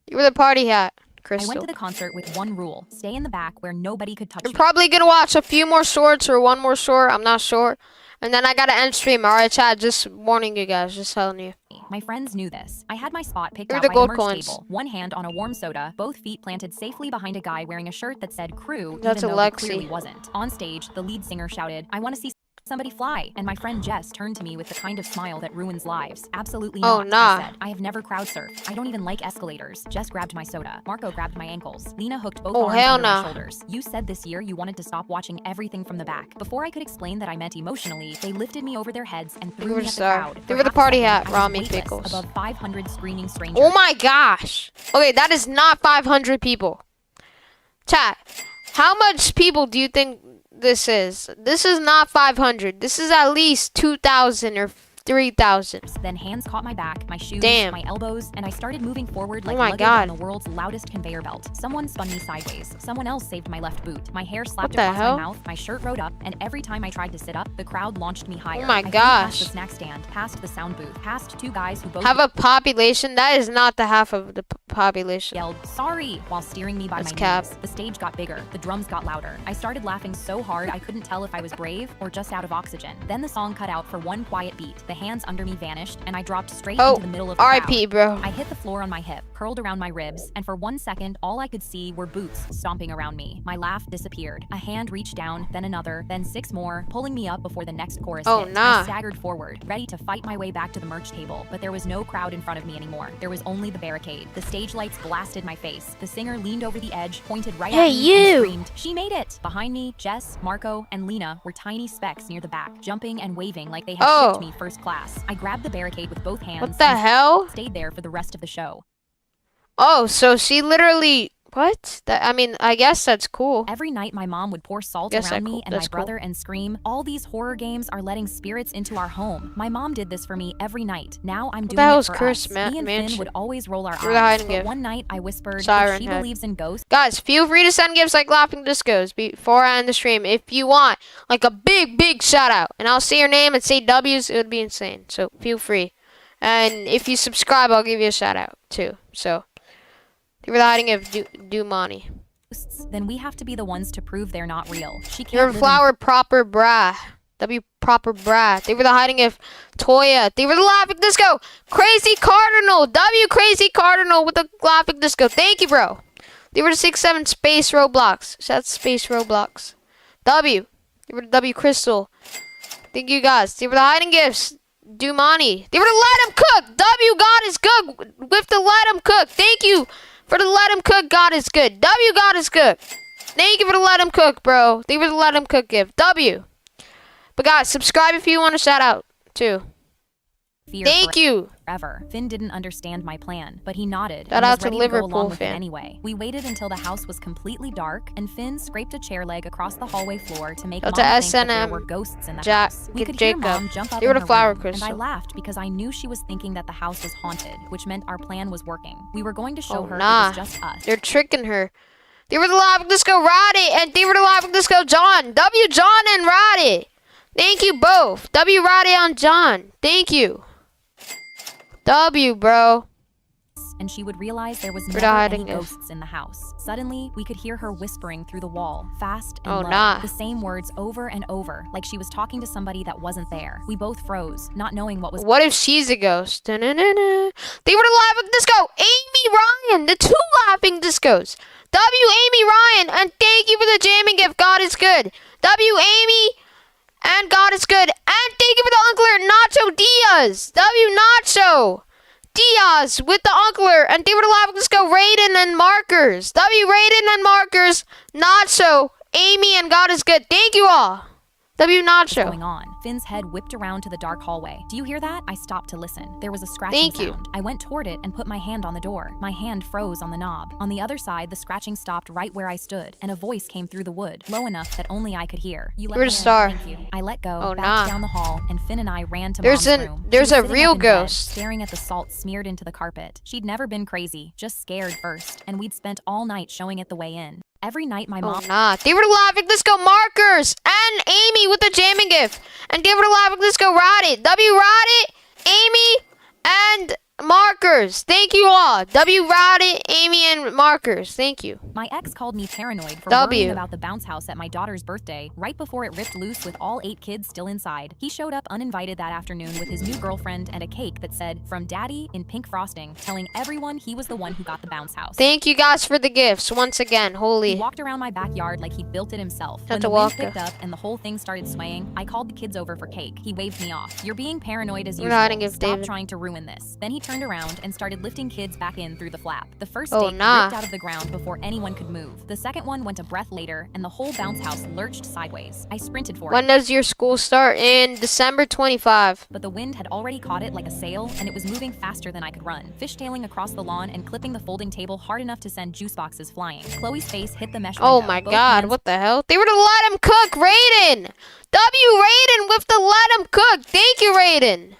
You were the party hat, I Crystal. went to the concert with one rule: stay in the back where nobody could touch You're me. probably gonna watch a few more shorts or one more short. I'm not sure. And then I gotta end stream. Alright, chat. Just warning you guys. Just telling you. My friends knew this. I had my spot picked Here are out the by gold the merch coins. table, one hand on a warm soda, both feet planted safely behind a guy wearing a shirt that said crew, That's even a though he Lexi. clearly wasn't. On stage, the lead singer shouted, I want to see somebody fly, and my friend Jess turned to me with the kind of smile that ruins lives. Absolutely Oh, not, nah. I said. I have never crowd surfed. I don't even like escalators. Jess grabbed my soda. Marco grabbed my ankles. Lena hooked both Oh, arms hell under my nah. shoulders. You said this year you wanted to stop watching everything from the back. Before I could explain that I meant emotionally, they lifted me over their heads and threw were me the at the star. crowd. They For were the half a party second, hat, I was Rami weightless Pickles. above 500 screaming strangers. Oh my gosh. Okay, that is not 500 people. Chat. How much people do you think this is? This is not 500. This is at least 2,000 or 3,000. Then hands caught my back, my shoes, Damn. my elbows, and I started moving forward like my luggage God. on the world's loudest conveyor belt. Someone spun me sideways. Someone else saved my left boot. My hair slapped the across hell? my mouth, my shirt rode up, and every time I tried to sit up, the crowd launched me higher. my I flew gosh. Past the snack stand, past the sound booth, past 2 guys who both Have a population? That is not the half of the population. yelled, sorry, while steering me by That's my cap. knees. The stage got bigger. The drums got louder. I started laughing so hard I couldn't tell if I was brave or just out of oxygen. Then the song cut out for one quiet beat. The hands under me vanished, and I dropped straight Oh, into the middle of the R.I.P. crowd. bro. I hit the floor on my hip, curled around my ribs, and for 1 second, all I could see were boots stomping around me. My laugh disappeared. A hand reached down, then another, then 6 more, pulling me up before the next chorus Oh, hit. nah. I staggered forward, ready to fight my way back to the merch table, but there was no crowd in front of me anymore. There was only the barricade. The stage lights blasted my face. The singer leaned over the edge, pointed right Hey, at me, you! and screamed, "She made it!" Behind me, Jess, Marco, and Lena were tiny specks near the back, jumping and waving like they had Oh. shipped me first class. I grabbed the barricade with both hands What the and hell? stayed there for the rest of the show. Oh, so she literally... What? I mean, I guess that's cool. Every night, my mom would pour salt Guess around that me cool- and my that's cool. brother and scream, "All these horror games are letting spirits into our home." My mom did this for me every night. Now I'm the doing hell it is for Cursed us. Ma- Me and Mansion? Finn would always roll our We're the eyes, hiding but gift. one night I whispered, Siren "If she head. believes in ghosts, Guys, feel free to send gifts like laughing discos before I end the stream. If you want, like a big shout out. And I'll say your name and say W's. It would be insane. So feel free. And if you subscribe, I'll give you a shout out too. So, you were the hiding of Dumani. then we have to be the ones to prove they're not real." She can't You're live in flower proper bra. W proper bra. They were the hiding of Toya. They were the laughing disco. Crazy Cardinal. W Crazy Cardinal with the laughing disco. Thank you, bro. They were the 6-7 Space Roblox. That's Space Roblox. W. They were the W Crystal. Thank you guys. They were the hiding gifts. Dumani. They were the let 'em cook. W God is good with the let 'em cook. Thank you for the let 'em cook. God is good. W God is good. Thank you for the let 'em cook, bro. They were the let 'em cook gift. W. But guys, subscribe if you want a shout out too. fear Thank you. forever. Finn didn't understand my plan, but he nodded Shout and out was to ready to go Liverpool along with it fan. anyway. We waited until the house was completely dark, and Finn scraped a chair leg across the hallway floor to make Shout Mom out think to that there S&M were ghosts in the Jack- house. We get could hear Jacob. Mom jump up They in were her the flower room, and I crystal. laughed because I knew she was thinking that the house was haunted, which meant our plan was working. We were going to show Oh, her nah. it was just us. They're tricking her. They were the laughing disco Roddy and they were the laughing disco John. W John and Roddy. Thank you both. W Roddy on John. Thank you. W bro. And she would realize there was We're never hiding any it. ghosts in the house. Suddenly, we could hear her whispering through the wall, fast and Oh, low, nah. the same words over and over, like she was talking to somebody that wasn't there. We both froze, not knowing what was What if she's a ghost? Da-na-na-na. They were the laughing disco. Amy Ryan. The two laughing discos. W Amy Ryan. And thank you for the jamming gift. God is good. W Amy. And God is good. And thank you for the Uncler Nacho Diaz. W Nacho Diaz with the Uncler. And they were the laughing disco Raiden and Markers. W Raiden and Markers. Nacho. Amy and God is good. Thank you all. W Nacho. going on. Finn's head whipped around to the dark hallway. "Do you hear that?" I stopped to listen. There was a scratching Thank you. sound. I went toward it and put my hand on the door. My hand froze on the knob. On the other side, the scratching stopped right where I stood, and a voice came through the wood, low enough that only I could hear. "You let You're me a in. star. Thank you." I let go, Oh, backed nah. down the hall, and Finn and I ran to There's Mom's an- room. She there's was a sitting real up in bed, ghost. staring at the salt smeared into the carpet. She'd never been crazy, just scared first, and we'd spent all night showing it the way in. Every night my Oh, mom nah. They were the laughing disco Markers and Amy with the jamming gift. And they were the laughing disco Roddy. W Roddy, Amy, and Markers. Thank you all. W Roddy, Amy, and Markers. Thank you. My ex called me paranoid for W. worrying about the bounce house at my daughter's birthday, right before it ripped loose with all 8 kids still inside. He showed up uninvited that afternoon with his new girlfriend and a cake that said, "From Daddy," in pink frosting, telling everyone he was the one who got the bounce house. Thank you guys for the gifts once again. He Holy. walked around my backyard like he'd built it himself. Had When to the wind walk picked up and the whole thing started swaying, I called the kids over for cake. He waved me off. "You're being paranoid as We're hiding usual. it, Stop David. trying to ruin this." Then he turned around and started lifting kids back in through the flap. The first Oh, stake nah. ripped out of the ground before anyone could move. The second one went a breath later, and the whole bounce house lurched sideways. I sprinted for When it, does your school start? In December 25. but the wind had already caught it like a sail, and it was moving faster than I could run, fishtailing across the lawn and clipping the folding table hard enough to send juice boxes flying. Chloe's face hit the mesh Oh window. my Both god, hands what the hell? They were to let him cook, Raiden! W Raiden with the let him cook. Thank you, Raiden.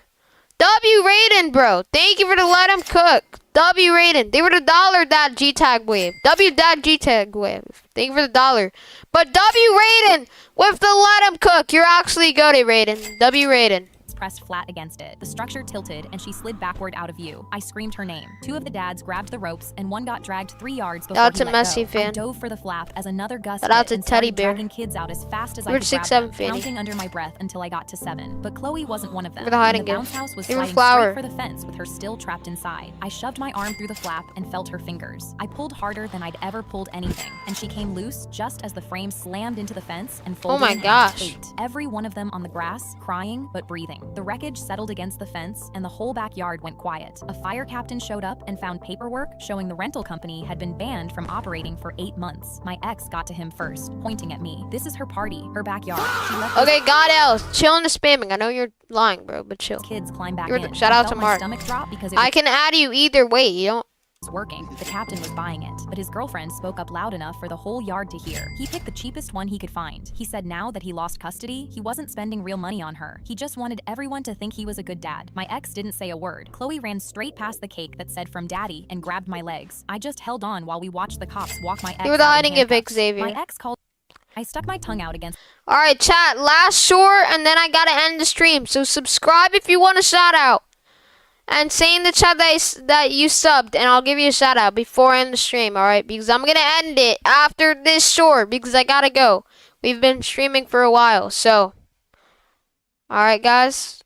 W Raiden, bro. Thank you for the let him cook. W Raiden. They were the dollar that gtag wave. W that gtag wave. Thank you for the dollar. But W Raiden with the let him cook. You're actually good, Raiden. W Raiden. pressed flat against it. The structure tilted and she slid backward out of view. I screamed her name. Two of the dads grabbed the ropes and one got dragged 3 yards before That's he a let Messi go. fan. I dove for the flap as another gust Shout out hit to and Teddy started Bear. dragging kids out as fast as I We're could 6'7" grab them, Fanny. counting under my breath until I got to 7. But Chloe wasn't one of them. Look at the hiding and the gift. bounce house was Give her sliding flower. straight for the fence with her still trapped inside. I shoved my arm through the flap and felt her fingers. I pulled harder than I'd ever pulled anything, and she came loose just as the frame slammed into the fence and folded my in gosh. 8. Every one of them on the grass, crying but breathing. The wreckage settled against the fence and the whole backyard went quiet. A fire captain showed up and found paperwork showing the rental company had been banned from operating for 8 months. My ex got to him first, pointing at me. This is her party, her backyard. She left Okay, God else, chill in the spamming. I know you're lying, bro, but chill. kids climb back You're the- in. shout I out felt to my Mark. stomach drop because it was I can add you either way. You don't. working. The captain was buying it, but his girlfriend spoke up loud enough for the whole yard to hear. He picked the cheapest one he could find. He said now that he lost custody, he wasn't spending real money on her. He just wanted everyone to think he was a good dad. My ex didn't say a word. Chloe ran straight past the cake that said from daddy and grabbed my legs. I just held on while we watched the cops walk my ex You were the out in hiding of handcuffs. Xavier. My ex called. I stuck my tongue out against All right, chat. Last short, and then I gotta end the stream. So subscribe if you want a shout out, and say in the chat that you subbed, and I'll give you a shout out before I end the stream. All right, because I'm gonna end it after this short because I gotta go. We've been streaming for a while, so. All right, guys.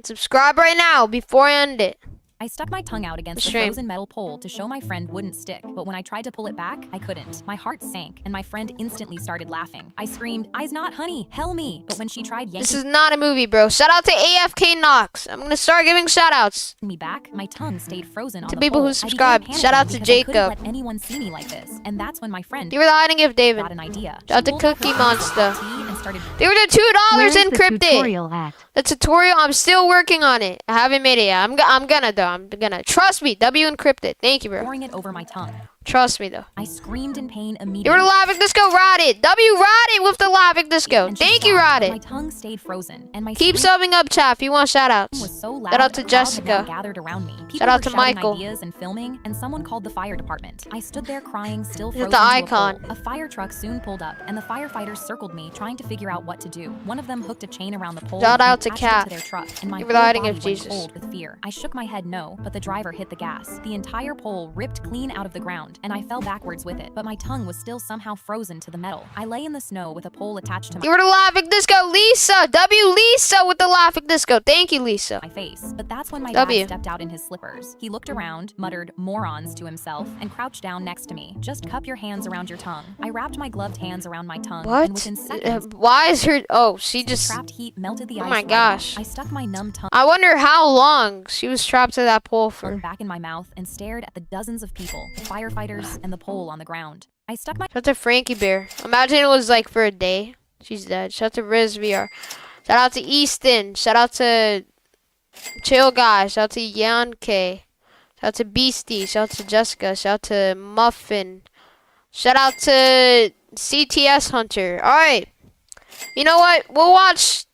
Subscribe right now before I end it. I stuck my tongue out against the Stream. frozen metal pole to show my friend wouldn't stick, but when I tried to pull it back, I couldn't. My heart sank, and my friend instantly started laughing. I screamed, "I's not honey, hell me!" But when she tried This yanking is not a movie, bro. Shout out to AFK Knox. I'm gonna start giving shout outs me back, my tongue stayed frozen on to the people pole. who I began subscribe. Shout out to panicking because I couldn't Jacob. let anyone see me like this, and that's when my friend You were the hiding of David. got an idea. Shout out to She pulled out her Cookie phone, Monster. tea, and started They were the $2 encrypted. tutorial at? The tutorial, I'm still working on it. I haven't made it yet. I'm gonna though. I'm gonna. Trust me, W encrypted. Thank you, bro. pouring it over my tongue. Trust me though. I screamed in pain You were immediately. the Lavic Disco Rotted. W Rotted with the Lavic Disco. and she Thank you, stopped. My Rotted. tongue stayed frozen, and my Keep scream subbing up, chat, if you want shout outs. was so loud. Shout out to a crowd had Jessica. now gathered around me. People Shout out were to shouting Michael. ideas and filming, and someone called the fire department. I stood there crying, still Look frozen at to the a icon. pole. A fire truck soon pulled up, and the firefighters circled me, trying to figure out what to do. One of them hooked a chain around the pole Shout and out to attached it Kat. to their truck, and my You whole were the hiding body of went Jesus. cold with fear. I shook my head no, but the driver hit the gas. The entire pole ripped clean out of the ground, and I fell backwards with it, but my tongue was still somehow frozen to the metal. I lay in the snow with a pole attached to You were the Lavic Disco Lisa. W Lisa with the Lavic Disco. Thank you, Lisa. my face. But that's when my W. dad stepped out in his slippers. He looked around, muttered morons to himself, and crouched down next to me. Just cup your hands around your tongue. I wrapped my gloved hands around my tongue, and What? within seconds, Why is her? Oh, she the just. trapped heat melted the Oh ice my right gosh. off. I stuck my numb tongue I wonder how long she was trapped to that pole for. back in my mouth and stared at the dozens of people, the firefighters, and the pole on the ground. I stuck my Shout out to Frankie Bear. Imagine it was like for a day. She's dead. Shout out to Riz VR. Shout out to Easton. Shout out to Chill Guy. Shout out to Yan K. Shout out to Beastie. Shout out to Jessica. Shout out to Muffin. Shout out to CTS Hunter. Alright. You know what? We'll watch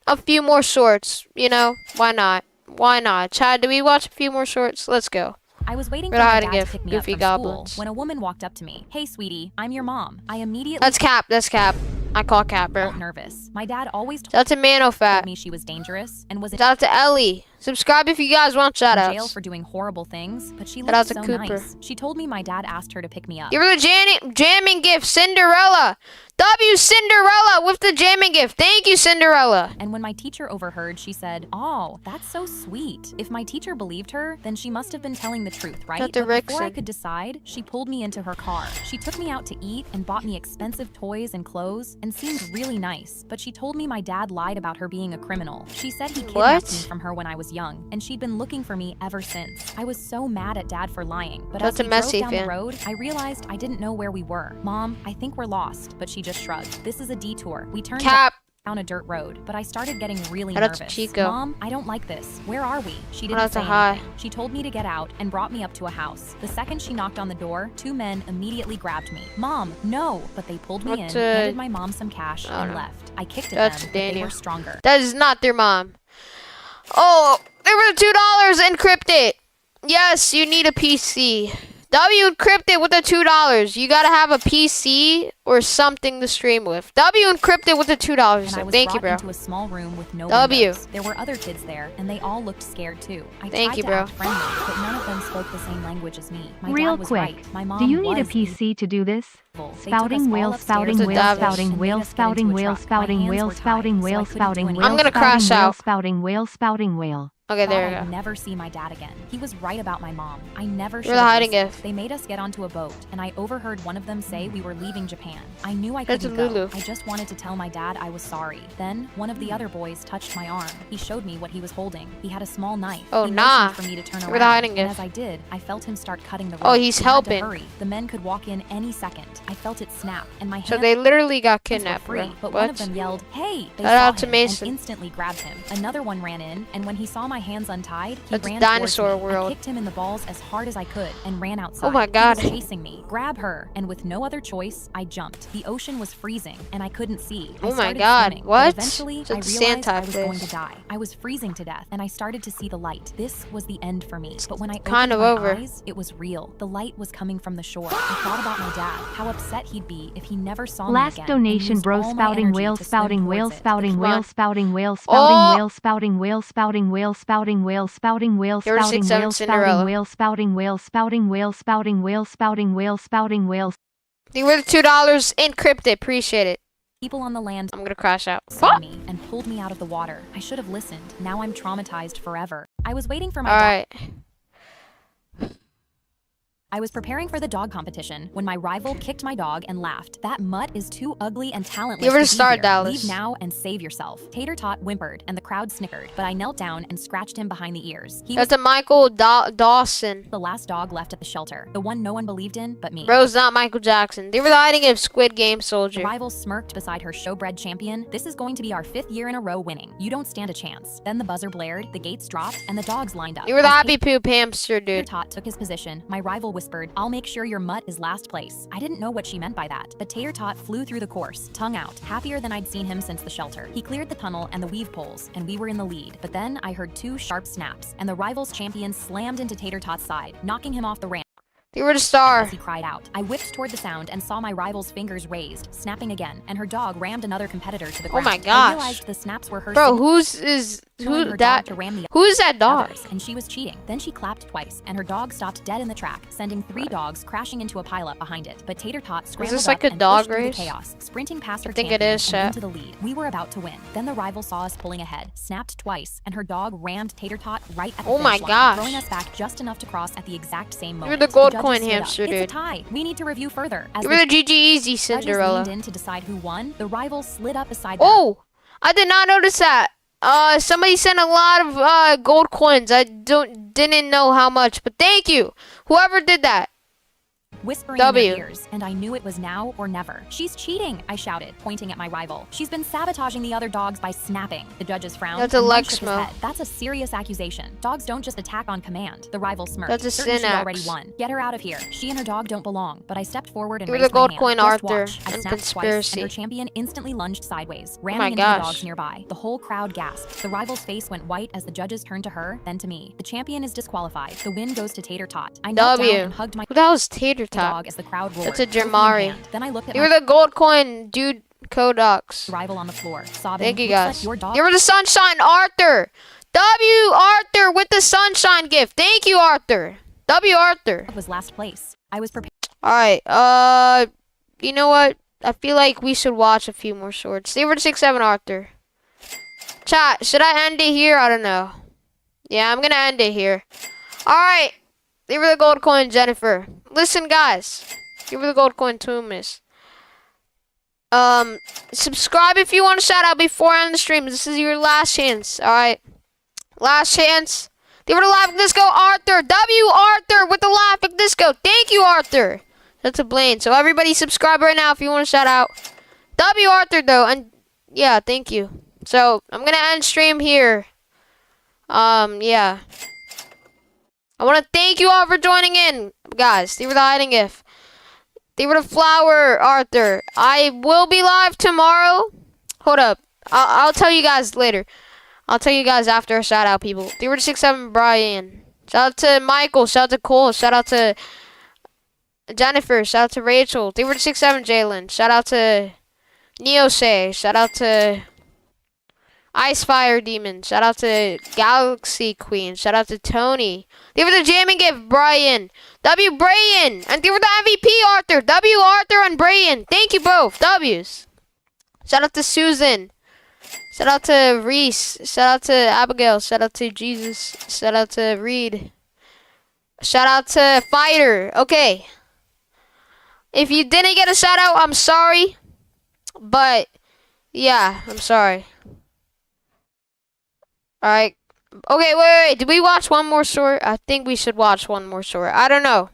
a few more shorts. You know? Why not? Why not? Chad, do we watch a few more shorts? Let's go. I was waiting We're for my hiding dad it, to pick me goofy up from goblins. school when a woman walked up to me. "Hey, sweetie, I'm your mom." I immediately That's Cap. That's Cap. I call Cap, bro. felt nervous. My dad always Shout out to Manofat. told me she was dangerous and was in Shout out to Ellie. Subscribe if you guys want shout jail outs. for doing horrible things, but she Shout out looked to so Cooper. nice. She told me my dad asked her to pick me up. Give her the jamming gift, Cinderella. W Cinderella with the jamming gift. Thank you, Cinderella. And when my teacher overheard, she said, "Oh, that's so sweet." If my teacher believed her, then she must have been telling the truth, right? Dr. But before I Rickson. could decide, she pulled me into her car. She took me out to eat and bought me expensive toys and clothes and seemed really nice. But she told me my dad lied about her being a criminal. She said he kidnapped What? me from her when I was young, and she'd been looking for me ever since. I was so mad at dad for lying. But That's as a we messy drove down fan. the road, I realized I didn't know where we were. "Mom, I think we're lost." But she just shrugged. "This is a detour." We turned Cap. down a dirt road, but I started getting really Shout out to nervous. Chico. "Mom, I don't like this. Where are we?" She Shout out didn't to say Hi. anything. She told me to get out and brought me up to a house. The second she knocked on the door, two men immediately grabbed me. "Mom, no!" But they pulled me Shout in, out to- handed my mom some cash, Oh, and no. left. I kicked Shout at out to them, but they Daniel. were stronger. That is not their mom. Oh, they were $2 encrypted. Yes, you need a PC. W encrypted with the $2. You gotta have a PC or something to stream with. W encrypted with the $2. And I was Thank you, brought bro. into a small room with no W. windows. There were other kids there, and they all looked scared too. I Thank tried you, to bro. act friendly, but none of them spoke the same language as me. My Real dad was quick, right. My mom do you need a was PC to do this? evil. They took us Spouting all whale, upstairs spouting to whale, the Davos. spouting and whale, made us get spouting into a whale, truck. My spouting hands whale, were tied, spouting so I whale, couldn't do spouting anything. whale, I'm gonna spouting crash whale, out. spouting whale, spouting whale. Okay, there Thought we I'd go. never see my dad again. He was right about my mom. I never should You're the have hiding listened. gift. They made us get onto a boat, and I overheard one of them say we were leaving Japan. I knew I That's couldn't Lulu. go. I just wanted to tell my dad I was sorry. Then one of the other boys touched my arm. He showed me what he was holding. He had a small knife. Oh, he nah. motioned for me to turn You're around. the hiding And gift. as I did, I felt him start cutting the rope. Oh, he's We had to helping. hurry. The men could walk in any second. I felt it snap, and my So hands they literally got were kidnapped, free, bro. but one of What? them yelled, "Hey!" They Shout saw out to him Mason. and instantly grabbed him. Another one ran in, and when he saw my hands untied, he That's ran dinosaur towards me. world. I kicked him in the balls as hard as I could and ran outside. Oh my God. He was chasing me. Grab her! And with no other choice, I jumped. The ocean was freezing, and I couldn't see. I Oh my started God, swimming, what? But eventually, It's I like the realized Santa I was going place. to die. I was freezing to death, and I started to see the light. This was the end for me. But when I kind opened of my over. eyes, it was real. The light was coming from the shore. I thought about my dad, how upset he'd be if he never saw me Last again. and donation, used bro. all my Spouting energy whale, to swim spouting whale, towards it. spouting Come whale, on. spouting whale, Oh! spouting whale, spouting whale, spouting whale, spouting whale, spouting whale, You're spouting 6'7" whale, Cinderella. spouting whale, spouting whale, spouting whale, spouting whale, spouting whale, spouting whale. They were the $2 encrypted. Appreciate it. People on the land I'm gonna crash out. saw me and pulled me out of the water. I should have listened. Now I'm traumatized forever. I was waiting for my All dad. right. I was preparing for the dog competition when my rival kicked my dog and laughed. That mutt is too ugly and talentless. Give her to a be star, here. Dallas. Leave now and save yourself. Tater Tot whimpered and the crowd snickered, but I knelt down and scratched him behind the ears. He was That's a Michael Dawson. the last dog left at the shelter, the one no one believed in but me. Bro's not Michael Jackson. They were the hiding of Squid Game The Soldier. rival smirked beside her showbread champion. This is going to be our 5th year in a row winning. You don't stand a chance. Then the buzzer blared, the gates dropped, and the dogs lined up. You were the As happy poop hamster, Tater dude. Tot took his position. My rival whispered, "I'll make sure your mutt is last place." I didn't know what she meant by that, but Tater Tot flew through the course, tongue out, happier than I'd seen him since the shelter. He cleared the tunnel and the weave poles, and we were in the lead. But then I heard 2 sharp snaps, and the rival's champion slammed into Tater Tot's side, knocking him off the ramp. They were the star. As he cried out. I whipped toward the sound and saw my rival's fingers raised, snapping again, and her dog rammed another competitor to the Oh ground. my I gosh. realized the snaps were her Bro, telling who her that? dog to ram the Who is that dog? others, and she was cheating. Then she clapped twice, and her dog stopped dead in the track, sending 3 dogs crashing into a pileup behind it. But Tater Tot scrambled this like up a and dog pushed through the race? chaos, sprinting past her I think it champion is, and Chet. into the lead. We were about to win. Then the rival saw us pulling ahead, snapped twice, and her dog rammed Tater Tot right at the Oh my finish line, gosh. throwing us back just enough to cross at the exact same You're moment. the gold judges coin stood up. hamster, It's a dude. tie. We need to review further. As You were the GG Easy judges Cinderella. leaned in to decide who won, the rival slid up beside them. Oh, I did not notice that. Somebody sent a lot of gold coins. I didn't know how much, but thank you, whoever did that. whispering W. in their ears, and I knew it was now or never. "She's cheating," I shouted, pointing at my rival. "She's been sabotaging the other dogs by snapping." The judges frowned. That's a and one Lexmo. shook his head. "That's a serious accusation. Dogs don't just attack on command." The rival smirked. That's a Certain she Synax. already won. "Get her out of here. She and her dog don't belong." But I stepped forward and You were raised the gold my hand. coin "Just Arthur watch." I and snapped twice, conspiracy. and her champion instantly lunged sideways, ramming my into gosh. the dogs nearby. The whole crowd gasped. The rival's face went white as the judges turned to her, then to me. The champion is disqualified. The win goes to Tater Tot. I knelt down W. and hugged my Who the hell is Tater Tot? dog as the crowd roared. That's a trophy in Jamari. hand. Then I looked at You my were the gold coin dude Kodox. rival on the floor, sobbing. Thank you "Looks like guys. your dog You were the sunshine Arthur. W Arthur with the sunshine gift. Thank you, Arthur. W Arthur. was last place. I was prepared. All right. You know what? I feel like we should watch a few more swords. Stay over to 6-7 Arthur. Chat, should I end it here? I don't know. Yeah, I'm gonna end it here. All right. Give her the gold coin, Jennifer. Listen, guys. Give her the gold coin, Tumis. Subscribe if you want to shout out before I end the stream. This is your last chance. All right. Last chance. Give her the laughing disco, Arthur. W Arthur with the laughing disco. Thank you, Arthur. That's a Blaine. So everybody subscribe right now if you want to shout out. W Arthur though, and yeah, thank you. So I'm gonna end stream here. Yeah. I want to thank you all for joining in, guys. They were the hiding if. They were the flower, Arthur. I will be live tomorrow. Hold up. I'll tell you guys later. I'll tell you guys after a shout out, people. They were the 6-7 Brian. Shout out to Michael. Shout out to Cole. Shout out to Jennifer. Shout out to Rachel. 367 Jalen. Shout out to Neosay. Shout out to Ice Fire Demon. Shout out to Galaxy Queen. Shout out to Tony. Thank you for the jamming gift, Brian. W. Brian. And thank you for the MVP, Arthur. W. Arthur and Brian. Thank you both. W's. Shout out to Susan. Shout out to Reese. Shout out to Abigail. Shout out to Jesus. Shout out to Reed. Shout out to Fighter. Okay. If you didn't get a shout out, I'm sorry. But, yeah, I'm sorry. Alright. Okay, wait. Did we watch one more short? I think we should watch one more short. I don't know.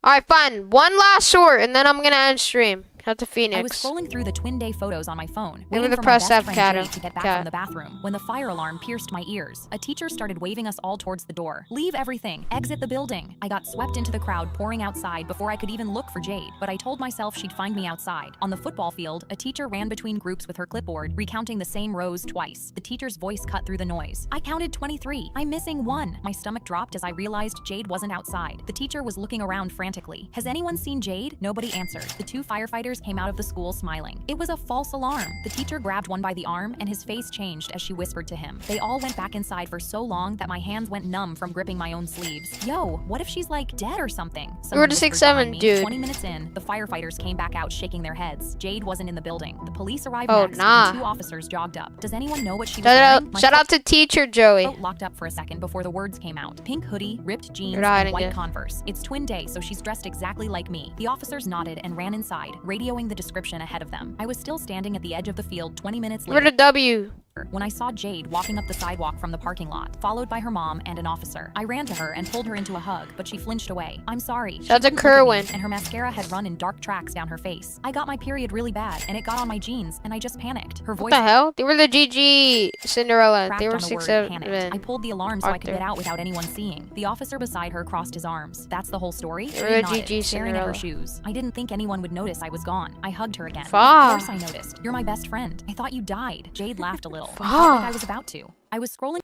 Alright, fine. One last short, and then I'm gonna end stream. Shout out to Phoenix. I was scrolling through the twin day photos on my phone, Never waiting the for my press best F friend cat. Jade to get back from the bathroom, when the fire alarm pierced my ears. A teacher started waving us all towards the door. Leave everything. Exit the building. I got swept into the crowd pouring outside before I could even look for Jade, but I told myself she'd find me outside. On the football field, a teacher ran between groups with her clipboard, recounting the same rows twice. The teacher's voice cut through the noise. I counted 23. I'm missing 1. My stomach dropped as I realized Jade wasn't outside. The teacher was looking around frantically. Has anyone seen Jade? Nobody answered. The 2 firefighters came out of the school smiling. It was a false alarm. The teacher grabbed one by the arm and his face changed as she whispered to him. They all went back inside for so long that my hands went numb from gripping my own sleeves. Yo, what if she's like dead or something? We're to 6-7, dude. 20 minutes in, the firefighters came back out shaking their heads. Jade wasn't in the building. The police arrived Oh, next nah. and 2 officers jogged up. Does anyone know what she was Shout wearing? out, shout out to teacher Joey. Throat locked up for a second before the words came out. Pink hoodie, ripped jeans, You're hiding and white it. Converse. It's twin day, so she's dressed exactly like me. The officers nodded and ran inside, radioing the description ahead of them. I was still standing at the edge of the field 20 minutes We're later to W. when I saw Jade walking up the sidewalk from the parking lot, followed by her mom and an officer. I ran to her and pulled her into a hug, but she flinched away. I'm sorry. Shout out to She didn't look at me, Kerwin. and her mascara had run in dark tracks down her face. I got my period really bad, and it got on my jeans, and I just panicked. Her What voice the hell? They were the GG Cinderella. cracked They were on the word 6-7. panicked. I pulled the alarm so I could Arthur. get out without anyone seeing. The officer beside her crossed his arms. That's the whole story? She You're a nodded, GG staring at her Cinderella. shoes. I didn't think anyone would notice I was gone. I hugged her again. Fuck. Of course I noticed. You're my best friend. I thought you died. Jade laughed a little. I felt like I was about to. I was scrolling.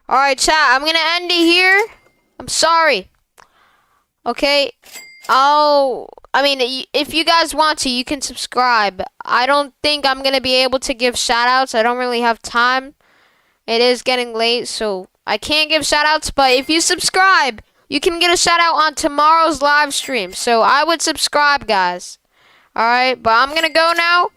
Alright, chat. I'm gonna end it here. I'm sorry. Okay. If you guys want to, you can subscribe. I don't think I'm gonna be able to give shout outs. I don't really have time. It is getting late, so I can't give shout outs. But if you subscribe, you can get a shout out on tomorrow's live stream. So I would subscribe, guys. Alright, but I'm gonna go now.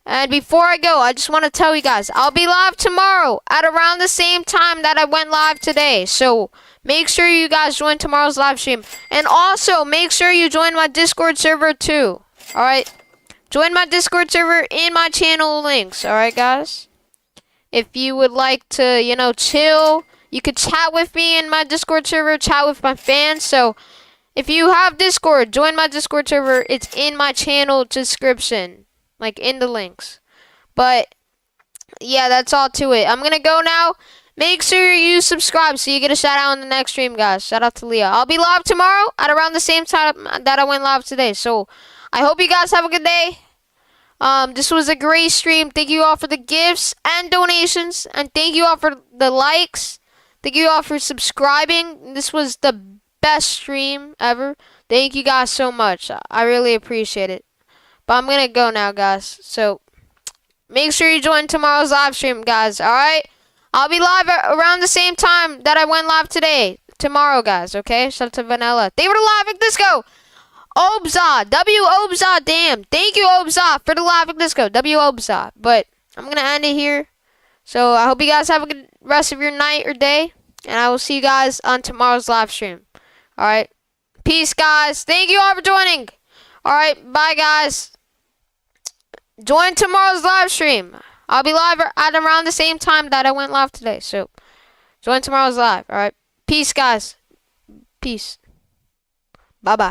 And before I go, I just want to tell you guys, I'll be live tomorrow at around the same time that I went live today. So make sure you guys join tomorrow's live stream. And also, make sure you join my Discord server too. Alright? Join my Discord server in my channel links. Alright, guys? If you would like to, chill, you could chat with me in my Discord server, chat with my fans. So if you have Discord, join my Discord server. It's in my channel description. Like, in the links. But, yeah, that's all to it. I'm going to go now. Make sure you subscribe so you get a shout out in the next stream, guys. Shout out to Leah. I'll be live tomorrow at around the same time that I went live today. So, I hope you guys have a good day. This was a great stream. Thank you all for the gifts and donations. And thank you all for the likes. Thank you all for subscribing. This was the best stream ever. Thank you guys so much. I really appreciate it. But I'm going to go now, guys. So, make sure you join tomorrow's live stream, guys. Alright? I'll be live around the same time that I went live today. Tomorrow, guys. Okay? Shout out to Vanilla. They were live at Disco. Obza. W. Obza. Damn. Thank you, Obza, for the live at Disco. W. Obza. But, I'm going to end it here. So, I hope you guys have a good rest of your night or day. And I will see you guys on tomorrow's live stream. Alright? Peace, guys. Thank you all for joining. Alright? Bye, guys. Join tomorrow's live stream. I'll be live at around the same time that I went live today. So, join tomorrow's live. Alright? Peace, guys. Peace. Bye-bye.